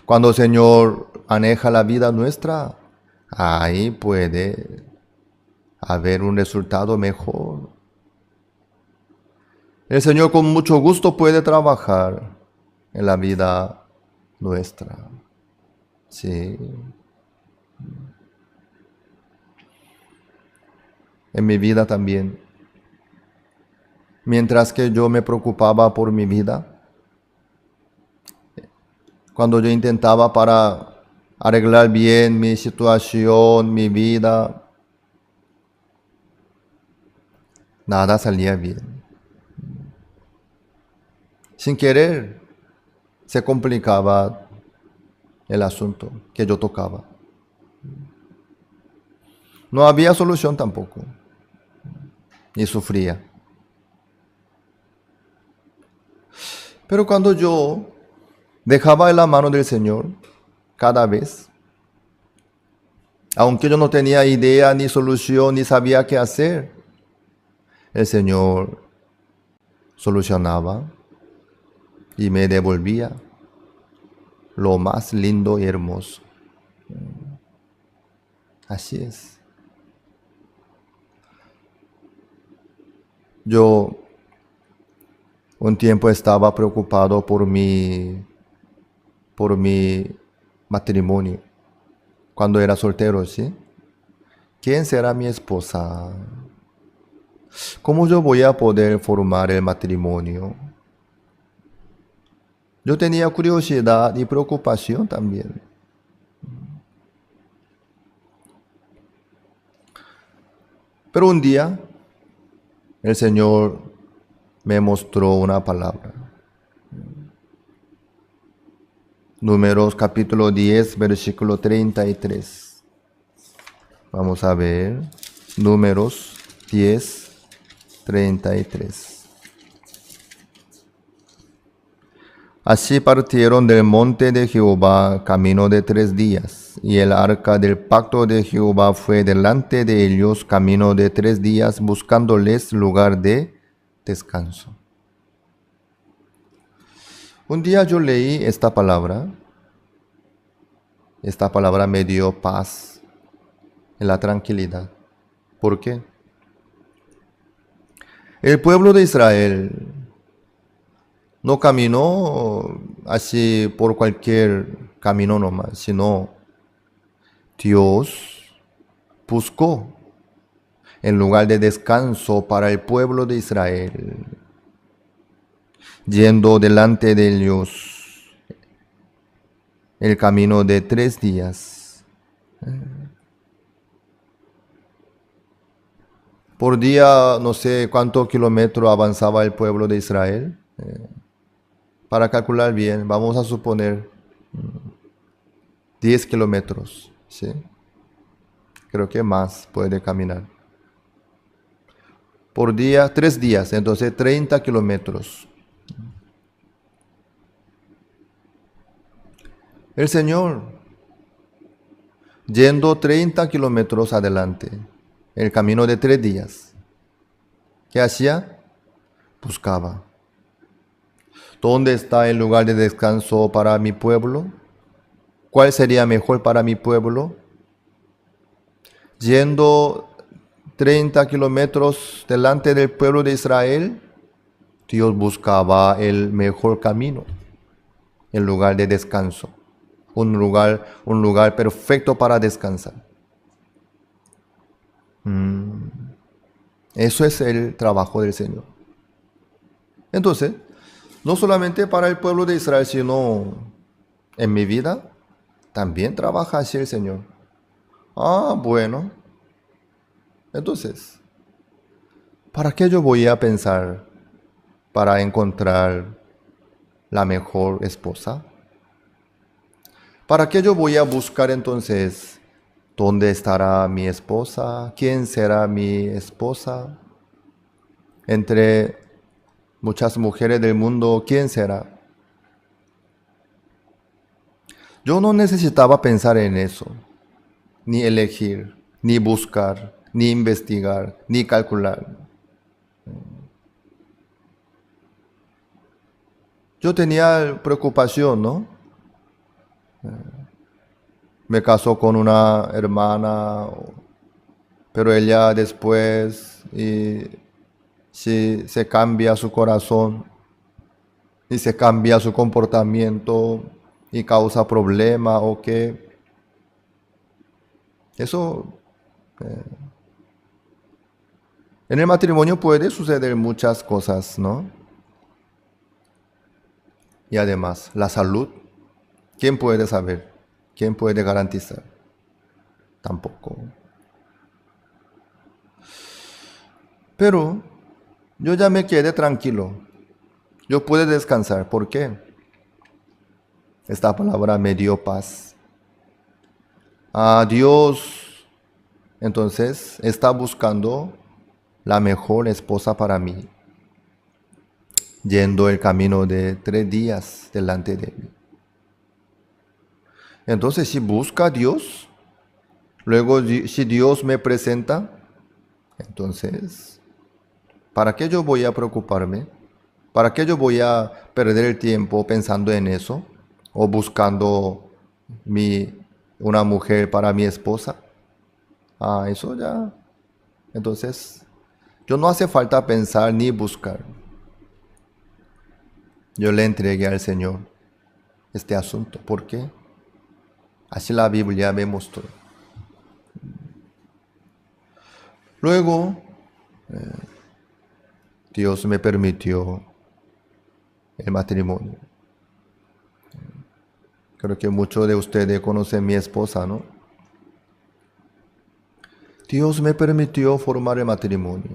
cuando el Señor maneja la vida nuestra, ahí puede haber un resultado mejor. El Señor con mucho gusto puede trabajar en la vida nuestra. Sí. En mi vida también. Mientras que yo me preocupaba por mi vida, cuando yo intentaba para arreglar bien mi situación, mi vida, nada salía bien. Sin querer, se complicaba el asunto que yo tocaba. No había solución tampoco. Y sufría. Pero cuando yo dejaba en la mano del Señor, cada vez, aunque yo no tenía idea, ni solución, ni sabía qué hacer, el Señor solucionaba y me devolvía lo más lindo y hermoso. Así es. Yo un tiempo estaba preocupado por mi matrimonio, cuando era soltero, ¿sí? ¿Quién será mi esposa? ¿Cómo yo voy a poder formar el matrimonio? Yo tenía curiosidad y preocupación también. Pero un día, el Señor me mostró una palabra. Números capítulo 10, versículo 33. Vamos a ver. Números 10, 33. Así partieron del monte de Jehová camino de 3 días, y el arca del pacto de Jehová fue delante de ellos camino de 3 días, buscándoles lugar de descanso. Un día yo leí esta palabra me dio paz en la tranquilidad. ¿Por qué? El pueblo de Israel no caminó así por cualquier camino nomás, sino Dios buscó el lugar de descanso para el pueblo de Israel, yendo delante de ellos el camino de 3 días. Por día, no sé cuántos kilómetros avanzaba el pueblo de Israel. Para calcular bien, vamos a suponer 10 kilómetros, ¿sí? Creo que más puede caminar. Por día, 3 días, entonces 30 kilómetros. El Señor, yendo 30 kilómetros adelante, el camino de 3 días, ¿qué hacía? Buscaba. ¿Dónde está el lugar de descanso para mi pueblo? ¿Cuál sería mejor para mi pueblo? Yendo 30 kilómetros delante del pueblo de Israel, Dios buscaba el mejor camino, el lugar de descanso, un lugar perfecto para descansar. Eso es el trabajo del Señor. Entonces, no solamente para el pueblo de Israel, sino en mi vida, también trabaja así el Señor. Bueno. Entonces, ¿para qué yo voy a pensar para encontrar la mejor esposa? ¿Para qué yo voy a buscar entonces dónde estará mi esposa? ¿Quién será mi esposa? Entre muchas mujeres del mundo, ¿quién será? Yo no necesitaba pensar en eso, ni elegir, ni buscar, ni investigar, ni calcular. Yo tenía preocupación, ¿no? Me casó con una hermana, pero ella después si se cambia su corazón y se cambia su comportamiento y causa problema o qué. Eso en el matrimonio puede suceder muchas cosas, ¿no? Y además, la salud, ¿quién puede saber? ¿Quién puede garantizar? Tampoco. Pero yo ya me quedé tranquilo. Yo pude descansar. ¿Por qué? Esta palabra me dio paz. Dios, entonces, está buscando la mejor esposa para mí, yendo el camino de 3 días delante de mí. Entonces, si busca a Dios, luego si Dios me presenta, entonces, ¿para qué yo voy a preocuparme? ¿Para qué yo voy a perder el tiempo pensando en eso? ¿O buscando una mujer para mi esposa? Eso ya. Entonces, yo no hace falta pensar ni buscar. Yo le entregué al Señor este asunto. ¿Por qué? Así la Biblia me mostró. Luego, Dios me permitió el matrimonio. Creo que muchos de ustedes conocen a mi esposa, ¿no? Dios me permitió formar el matrimonio.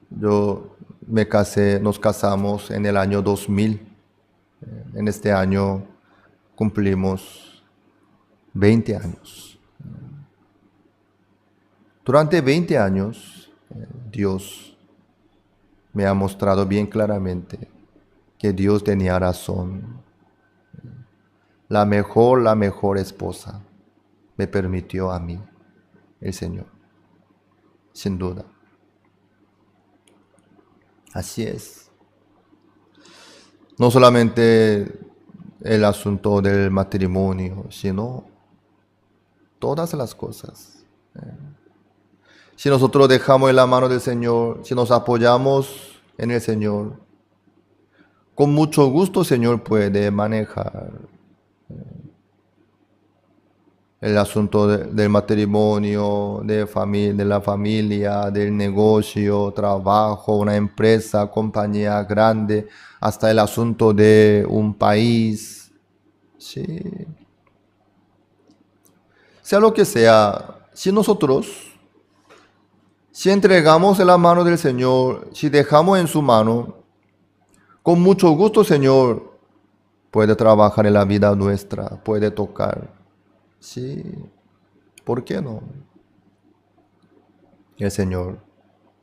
Nos casamos en el año 2000. En este año cumplimos 20 años. Durante 20 años, Dios me ha mostrado bien claramente que Dios tenía razón. La mejor esposa me permitió a mí, el Señor. Sin duda. Así es. No solamente el asunto del matrimonio, sino todas las cosas. Si nosotros dejamos en la mano del Señor, si nos apoyamos en el Señor, con mucho gusto el Señor puede manejar el asunto del matrimonio, de la familia, del negocio, trabajo, una empresa, compañía grande, hasta el asunto de un país. Sí. Sea lo que sea, si nosotros, si entregamos en la mano del Señor, si dejamos en su mano, con mucho gusto el Señor puede trabajar en la vida nuestra, puede tocar. Sí, ¿por qué no? El Señor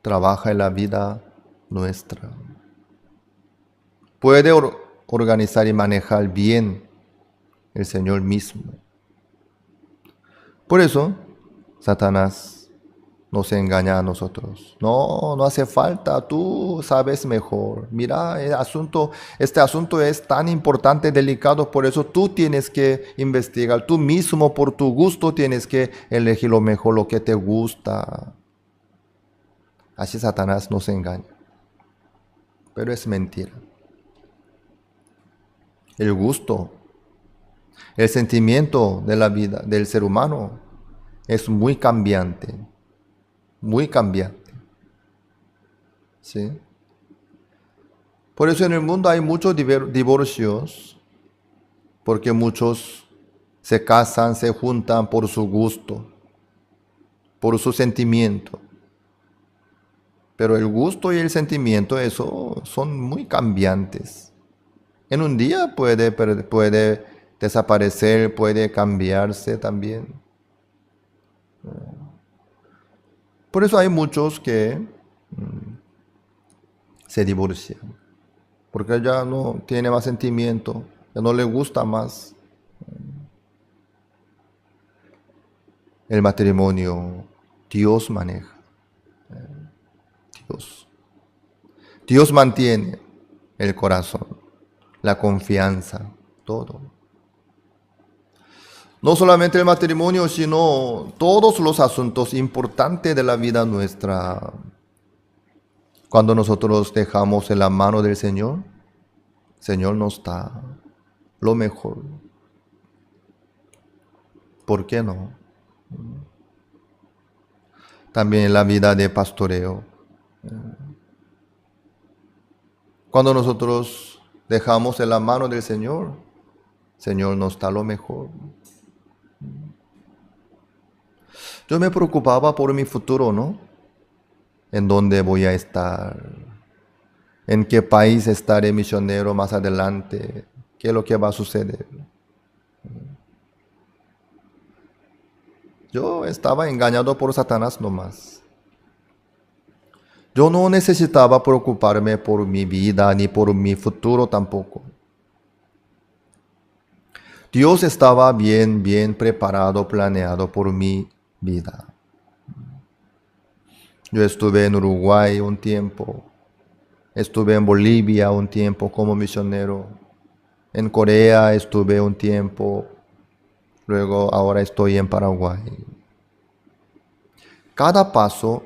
trabaja en la vida nuestra. Puede organizar y manejar bien el Señor mismo. Por eso, Satanás nos engaña a nosotros. No hace falta, tú sabes mejor. Mira, este asunto es tan importante, delicado, por eso tú tienes que investigar. Tú mismo, por tu gusto, tienes que elegir lo mejor, lo que te gusta. Así Satanás nos engaña. Pero es mentira. El gusto, el sentimiento de la vida del ser humano es muy cambiante. Muy cambiante. ¿Sí? Por eso en el mundo hay muchos divorcios, porque muchos se casan, se juntan por su gusto, por su sentimiento. Pero el gusto y el sentimiento, eso son muy cambiantes. En un día puede desaparecer, puede cambiarse también. Por eso hay muchos que se divorcian, porque ya no tiene más sentimiento, ya no le gusta más el matrimonio. Dios maneja. Dios mantiene el corazón, la confianza, todo. No solamente el matrimonio, sino todos los asuntos importantes de la vida nuestra. Cuando nosotros dejamos en la mano del Señor, el Señor nos da lo mejor. ¿Por qué no? También en la vida de pastoreo. Cuando nosotros dejamos en la mano del Señor, el Señor nos da lo mejor. Yo me preocupaba por mi futuro, ¿no? ¿En dónde voy a estar? ¿En qué país estaré misionero más adelante? ¿Qué es lo que va a suceder? Yo estaba engañado por Satanás nomás. Yo no necesitaba preocuparme por mi vida ni por mi futuro tampoco. Dios estaba bien preparado, planeado por mi vida. Yo estuve en Uruguay un tiempo, estuve en Bolivia un tiempo como misionero, en Corea estuve un tiempo, luego ahora estoy en Paraguay. Cada paso,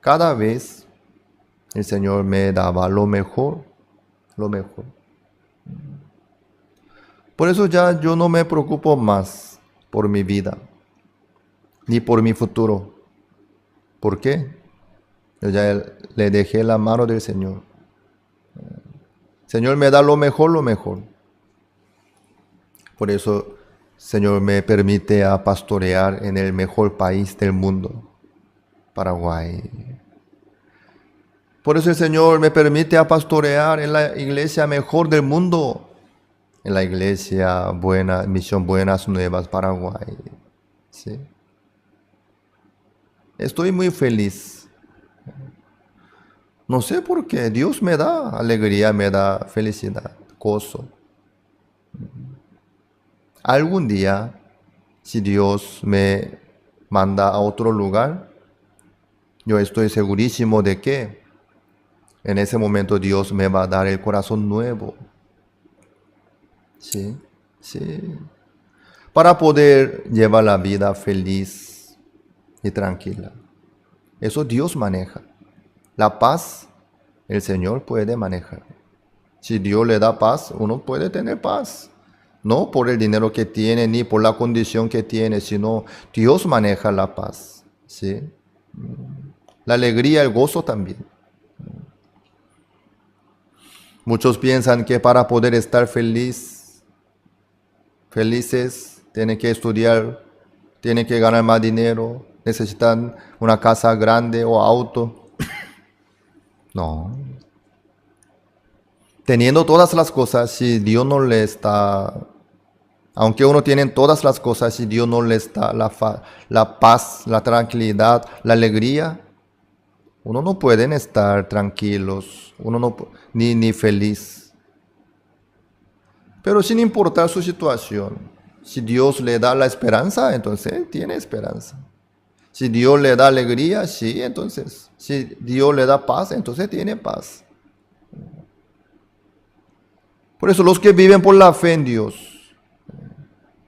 cada vez, el Señor me daba lo mejor, lo mejor. Por eso ya yo no me preocupo más por mi vida, ni por mi futuro. ¿Por qué? Yo ya le dejé la mano del Señor. El Señor me da lo mejor, lo mejor. Por eso el Señor me permite a pastorear en el mejor país del mundo, Paraguay. Por eso el Señor me permite a pastorear en la iglesia mejor del mundo, en la iglesia buena, Misión Buenas Nuevas, Paraguay. ¿Sí? Estoy muy feliz. No sé por qué. Dios me da alegría, me da felicidad, gozo. Algún día, si Dios me manda a otro lugar, yo estoy segurísimo de que en ese momento Dios me va a dar el corazón nuevo. Sí, sí. Para poder llevar la vida feliz y tranquila. Eso Dios maneja. La paz, el Señor puede manejar. Si Dios le da paz, uno puede tener paz. No por el dinero que tiene, ni por la condición que tiene, sino Dios maneja la paz. ¿Sí? La alegría, el gozo también. Muchos piensan que para poder estar felices, tienen que estudiar, tienen que ganar más dinero, necesitan una casa grande o auto. No. Teniendo todas las cosas, si Dios no le está, aunque uno tiene todas las cosas, si Dios no le está la paz, la tranquilidad, la alegría, uno no puede estar tranquilos, uno no ni feliz. Pero sin importar su situación, si Dios le da la esperanza, entonces tiene esperanza. Si Dios le da alegría, sí, entonces. Si Dios le da paz, entonces tiene paz. Por eso los que viven por la fe en Dios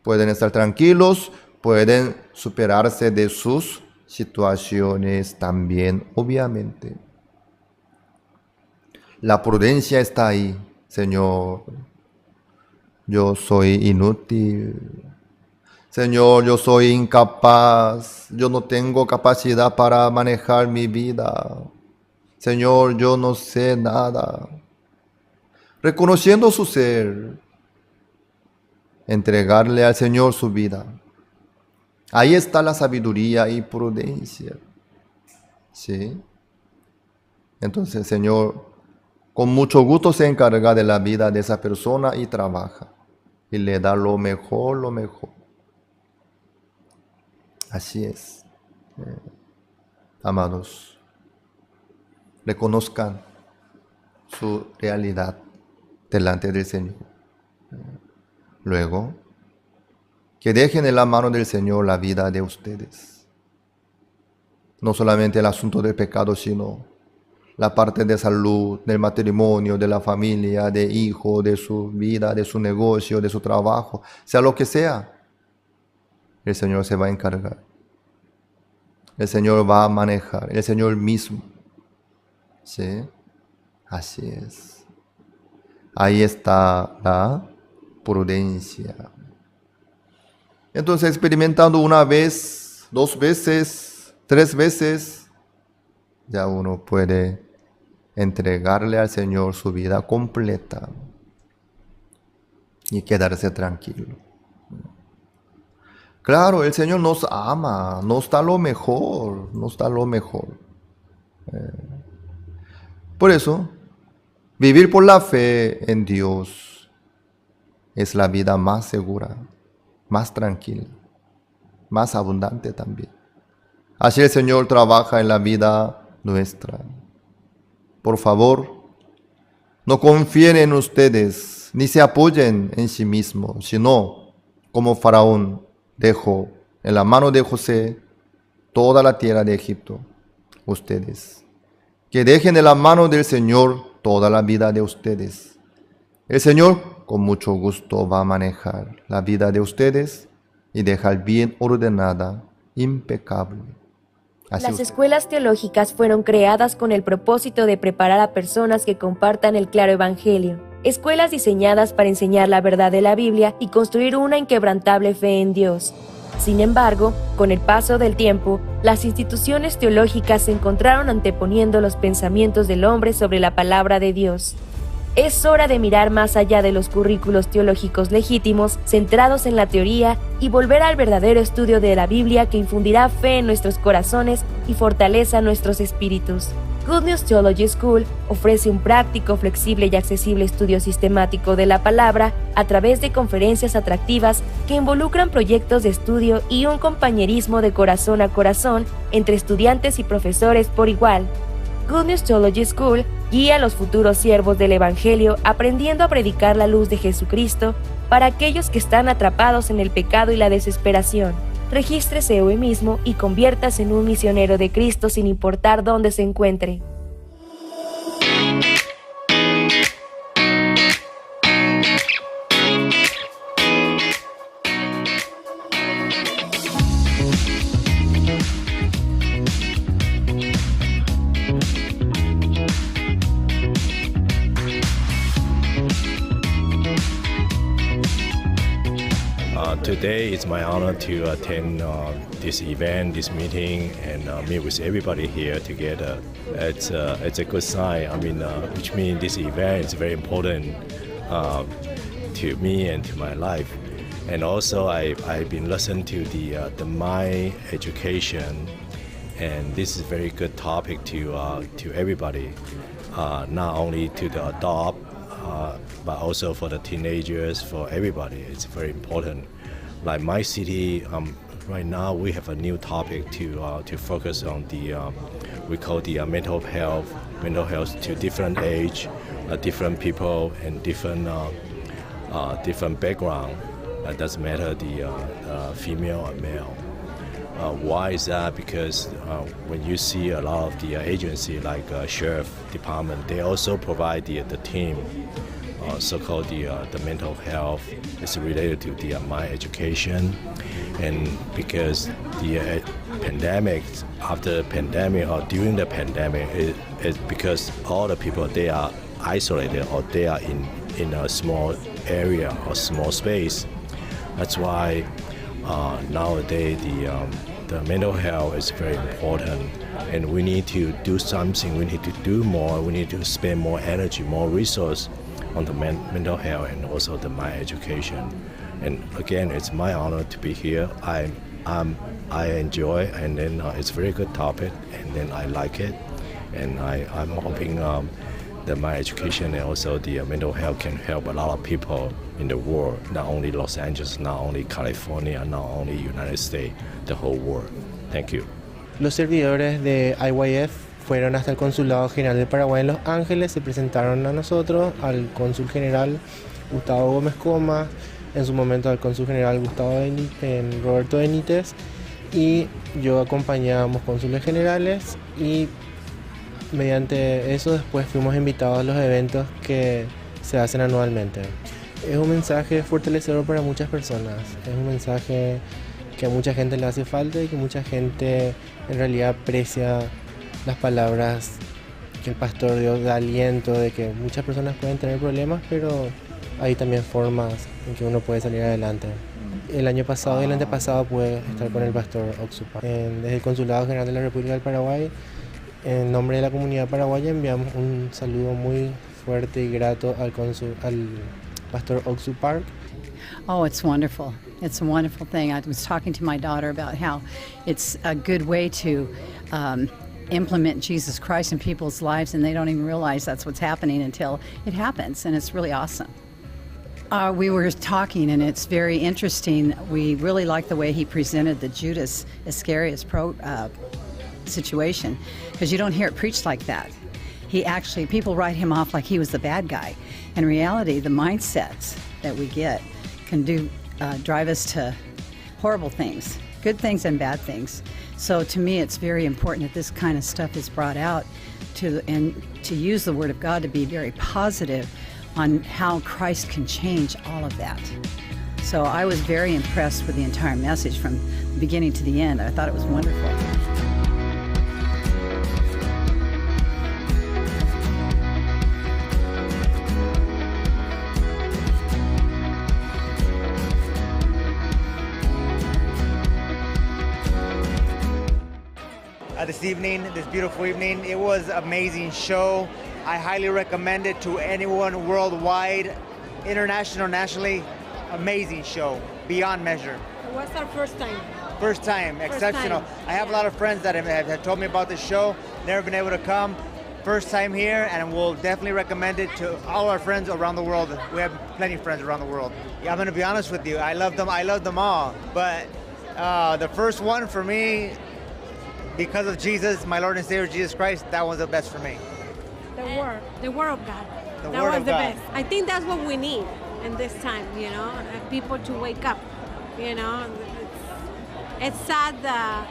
pueden estar tranquilos, pueden superarse de sus situaciones también, obviamente. La prudencia está ahí, Señor. Yo soy inútil. Señor, yo soy incapaz. Yo no tengo capacidad para manejar mi vida. Señor, yo no sé nada. Reconociendo su ser, entregarle al Señor su vida. Ahí está la sabiduría y prudencia. ¿Sí? Entonces, Señor, con mucho gusto se encarga de la vida de esa persona y trabaja. Y le da lo mejor, lo mejor. Así es. Amados, reconozcan su realidad delante del Señor. Luego, que dejen en la mano del Señor la vida de ustedes. No solamente el asunto del pecado, sino la parte de salud, del matrimonio, de la familia, de hijo, de su vida, de su negocio, de su trabajo, sea lo que sea. El Señor se va a encargar. El Señor va a manejar. El Señor mismo. ¿Sí? Así es. Ahí está la prudencia. Entonces, experimentando una vez, 2 veces, 3 veces, ya uno puede entregarle al Señor su vida completa y quedarse tranquilo. Claro, el Señor nos ama, nos da lo mejor, nos da lo mejor. Por eso, vivir por la fe en Dios es la vida más segura, más tranquila, más abundante también. Así el Señor trabaja en la vida nuestra. Por favor, no confíen en ustedes, ni se apoyen en sí mismos, sino como Faraón dejó en la mano de José toda la tierra de Egipto. Ustedes, que dejen en la mano del Señor toda la vida de ustedes. El Señor con mucho gusto va a manejar la vida de ustedes y dejar bien ordenada, impecable. Las escuelas teológicas fueron creadas con el propósito de preparar a personas que compartan el claro evangelio. Escuelas diseñadas para enseñar la verdad de la Biblia y construir una inquebrantable fe en Dios. Sin embargo, con el paso del tiempo, las instituciones teológicas se encontraron anteponiendo los pensamientos del hombre sobre la palabra de Dios. Es hora de mirar más allá de los currículos teológicos legítimos, centrados en la teoría, y volver al verdadero estudio de la Biblia que infundirá fe en nuestros corazones y fortaleza nuestros espíritus. Good News Theology School ofrece un práctico, flexible y accesible estudio sistemático de la palabra a través de conferencias atractivas que involucran proyectos de estudio y un compañerismo de corazón a corazón entre estudiantes y profesores por igual. Good News Theology School guía a los futuros siervos del Evangelio aprendiendo a predicar la luz de Jesucristo para aquellos que están atrapados en el pecado y la desesperación. Regístrese hoy mismo y conviértase en un misionero de Cristo sin importar dónde se encuentre. Today it's my honor to attend this event, this meeting, and meet with everybody here together. It's a good sign. Which means this event is very important to me and to my life. And also, I've been listening to the My Education, and this is a very good topic to everybody, not only to the adult, but also for the teenagers, for everybody. It's very important. Like my city, right now we have a new topic to focus on we call the mental health to different age, different people and different background. It doesn't matter the female or male. Why is that? Because when you see a lot of the agency like sheriff department, they also provide the team. So-called the mental health is related to the My Education, and because the pandemic, after the pandemic or during the pandemic, it's because all the people they are isolated or they are in a small area or small space. That's why nowadays the mental health is very important, and we need to do something. We need to do more. We need to spend more energy, more resource on the mental health and also the My Education. And again, it's my honor to be here. I enjoy, and then it's a very good topic, and then I like it, and I'm hoping that My Education and also the mental health can help a lot of people in the world, not only Los Angeles, not only California, not only United States, the whole world. Thank you. Los servidores de IYF fueron hasta el Consulado General de Paraguay en Los Ángeles, se presentaron a nosotros, al Cónsul General Gustavo Gómez Coma, en su momento al Cónsul General Roberto Benítez, y yo acompañé a ambos cónsules generales, y mediante eso después fuimos invitados a los eventos que se hacen anualmente. Es un mensaje fortalecedor para muchas personas, es un mensaje que a mucha gente le hace falta y que mucha gente en realidad aprecia las palabras que el pastor dio de aliento, de que muchas personas pueden tener problemas, pero hay también formas en que uno puede salir adelante. El año pasado y el antepasado pude estar con el pastor Oxupar. Desde el Consulado General de la República del Paraguay, en nombre de la comunidad paraguaya, enviamos un saludo muy fuerte y grato al pastor Oxupar. Oh, it's wonderful. It's a wonderful thing. I was talking to my daughter about how it's a good way to implement Jesus Christ in people's lives, and they don't even realize that's what's happening until it happens, and it's really awesome. We were talking, and it's very interesting. We really like the way he presented the Judas Iscariot situation, because you don't hear it preached like that. People write him off like he was the bad guy. In reality, the mindsets that we get can drive us to horrible things, good things and bad things. So to me, it's very important that this kind of stuff is brought out and to use the Word of God to be very positive on how Christ can change all of that. So I was very impressed with the entire message from the beginning to the end. I thought it was wonderful. This beautiful evening, it was an amazing show. I highly recommend it to anyone worldwide, international, nationally. Amazing show, beyond measure. It was our first time. First time, exceptional. I have a lot of friends that have told me about the show, never been able to come. First time here, and we'll definitely recommend it to all our friends around the world. We have plenty of friends around the world. Yeah, I'm gonna be honest with you, I love them all. But the first one for me, because of Jesus, my Lord and Savior Jesus Christ, that was the best for me. The word of God. The that word was of the God. best. I think that's what we need in this time, people to wake up, It's sad that,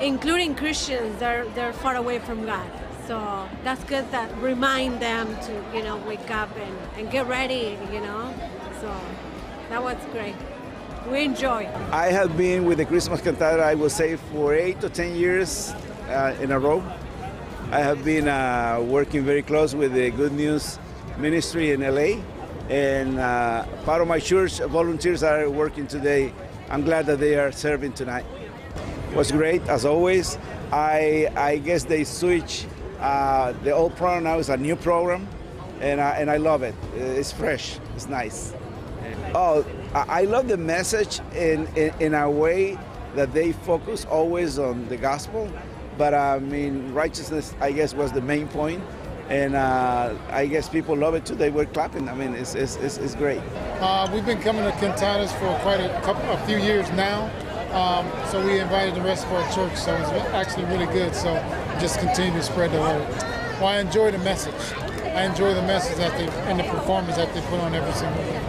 including Christians, they're far away from God. So that's good that remind them to, wake up and get ready, So that was great. We enjoy. I have been with the Christmas cantata, I would say, for 8 to 10 years in a row. I have been working very close with the Good News Ministry in LA, and part of my church volunteers are working today. I'm glad that they are serving tonight. It was great, as always. I guess they switch the old program now is a new program, and I love it. It's fresh, it's nice. Oh, I love the message in a way that they focus always on the gospel, but righteousness, I guess, was the main point, and I guess people love it too. They were clapping. It's great. We've been coming to cantatas for a few years now, so we invited the rest of our church, so it's actually really good, so just continue to spread the word. Well, I enjoy the message. I enjoy the message and the performance that they put on every single day.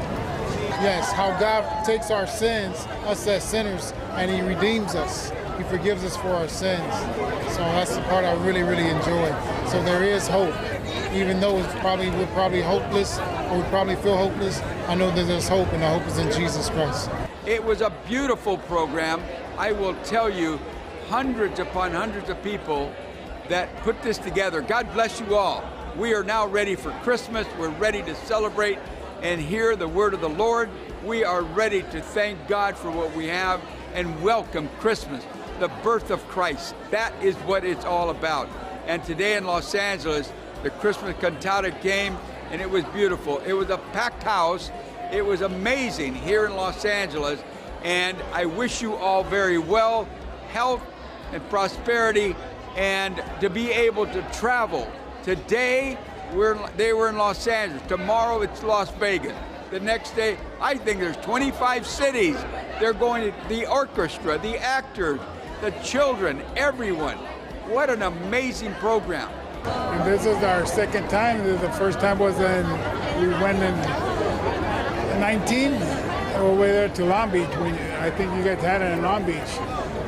Yes, how God takes our sins, us as sinners, and He redeems us. He forgives us for our sins. So that's the part I really, really enjoy. So there is hope. Even though we're probably hopeless, or we probably feel hopeless, I know that there's hope, and the hope is in Jesus Christ. It was a beautiful program. I will tell you, hundreds upon hundreds of people that put this together. God bless you all. We are now ready for Christmas. We're ready to celebrate and hear the word of the Lord. We are ready to thank God for what we have and welcome Christmas, the birth of Christ. That is what it's all about. And today in Los Angeles, the Christmas cantata came, and it was beautiful. It was a packed house. It was amazing here in Los Angeles, and I wish you all very well, health and prosperity, and to be able to travel. Today, they were in Los Angeles. Tomorrow, it's Las Vegas. The next day, I think there's 25 cities. They're going to the orchestra, the actors, the children, everyone. What an amazing program. And this is our second time. The first time was we went in 19 over there to Long Beach. I think you guys had it in Long Beach.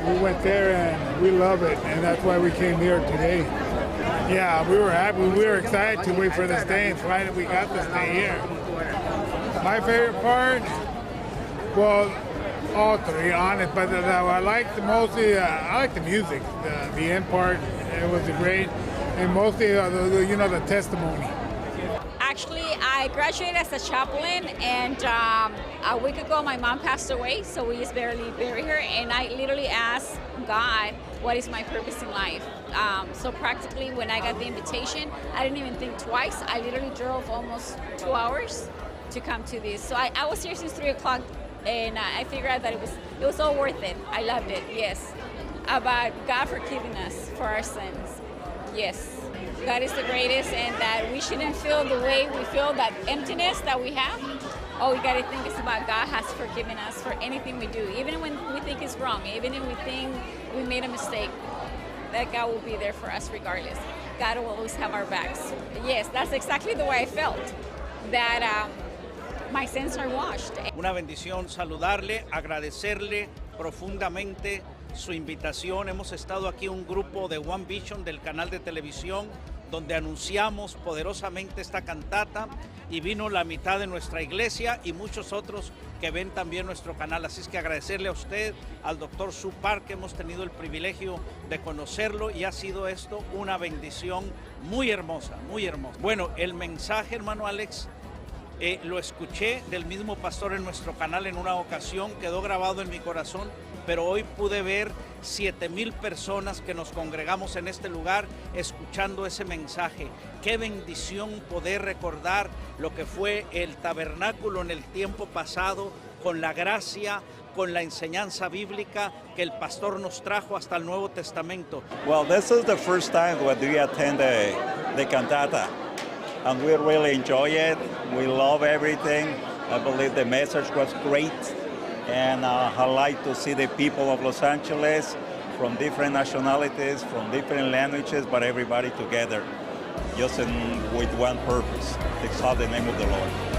We went there and we love it, and that's why we came here today. Yeah, we were happy. We were excited to wait for this day, and finally we got this day here. My favorite part, well, all three, honest, but I liked mostly, I like the music, the end part, it was great, and mostly, the testimony. Actually, I graduated as a chaplain, and a week ago my mom passed away, so we just barely buried her, and I literally asked God, what is my purpose in life? So practically when I got the invitation, I didn't even think twice. I literally drove almost 2 hours to come to this. So I was here since 3 o'clock, and I figured out that it was all worth it. I loved it, yes. About God forgiving us for our sins, yes. God is the greatest, and that we shouldn't feel the way we feel, that emptiness that we have. All we gotta think is about God has forgiven us for anything we do, even when we think it's wrong, even if we think we made a mistake, that God will be there for us regardless. God will always have our backs. Yes, that's exactly the way I felt, that my sins are washed. Una bendición saludarle, agradecerle profundamente su invitación. Hemos estado aquí un grupo de One Vision del canal de televisión donde anunciamos poderosamente esta cantata, y vino la mitad de nuestra iglesia y muchos otros que ven también nuestro canal. Así es que agradecerle a usted, al doctor Sue Park, que hemos tenido el privilegio de conocerlo, y ha sido esto una bendición muy hermosa, muy hermosa. Bueno, el mensaje, hermano Alex, lo escuché del mismo pastor en nuestro canal en una ocasión, quedó grabado en mi corazón, pero hoy pude ver 7,000 personas que nos congregamos en este lugar escuchando ese mensaje. Qué bendición poder recordar lo que fue el tabernáculo en el tiempo pasado, con la gracia, con la enseñanza bíblica que el pastor nos trajo hasta el Nuevo Testamento. Well, this is the first time that we attend the cantata, and we really enjoy it. We love everything. I believe the message was great. And I like to see the people of Los Angeles from different nationalities, from different languages, but everybody together, just with one purpose, to exalt the name of the Lord.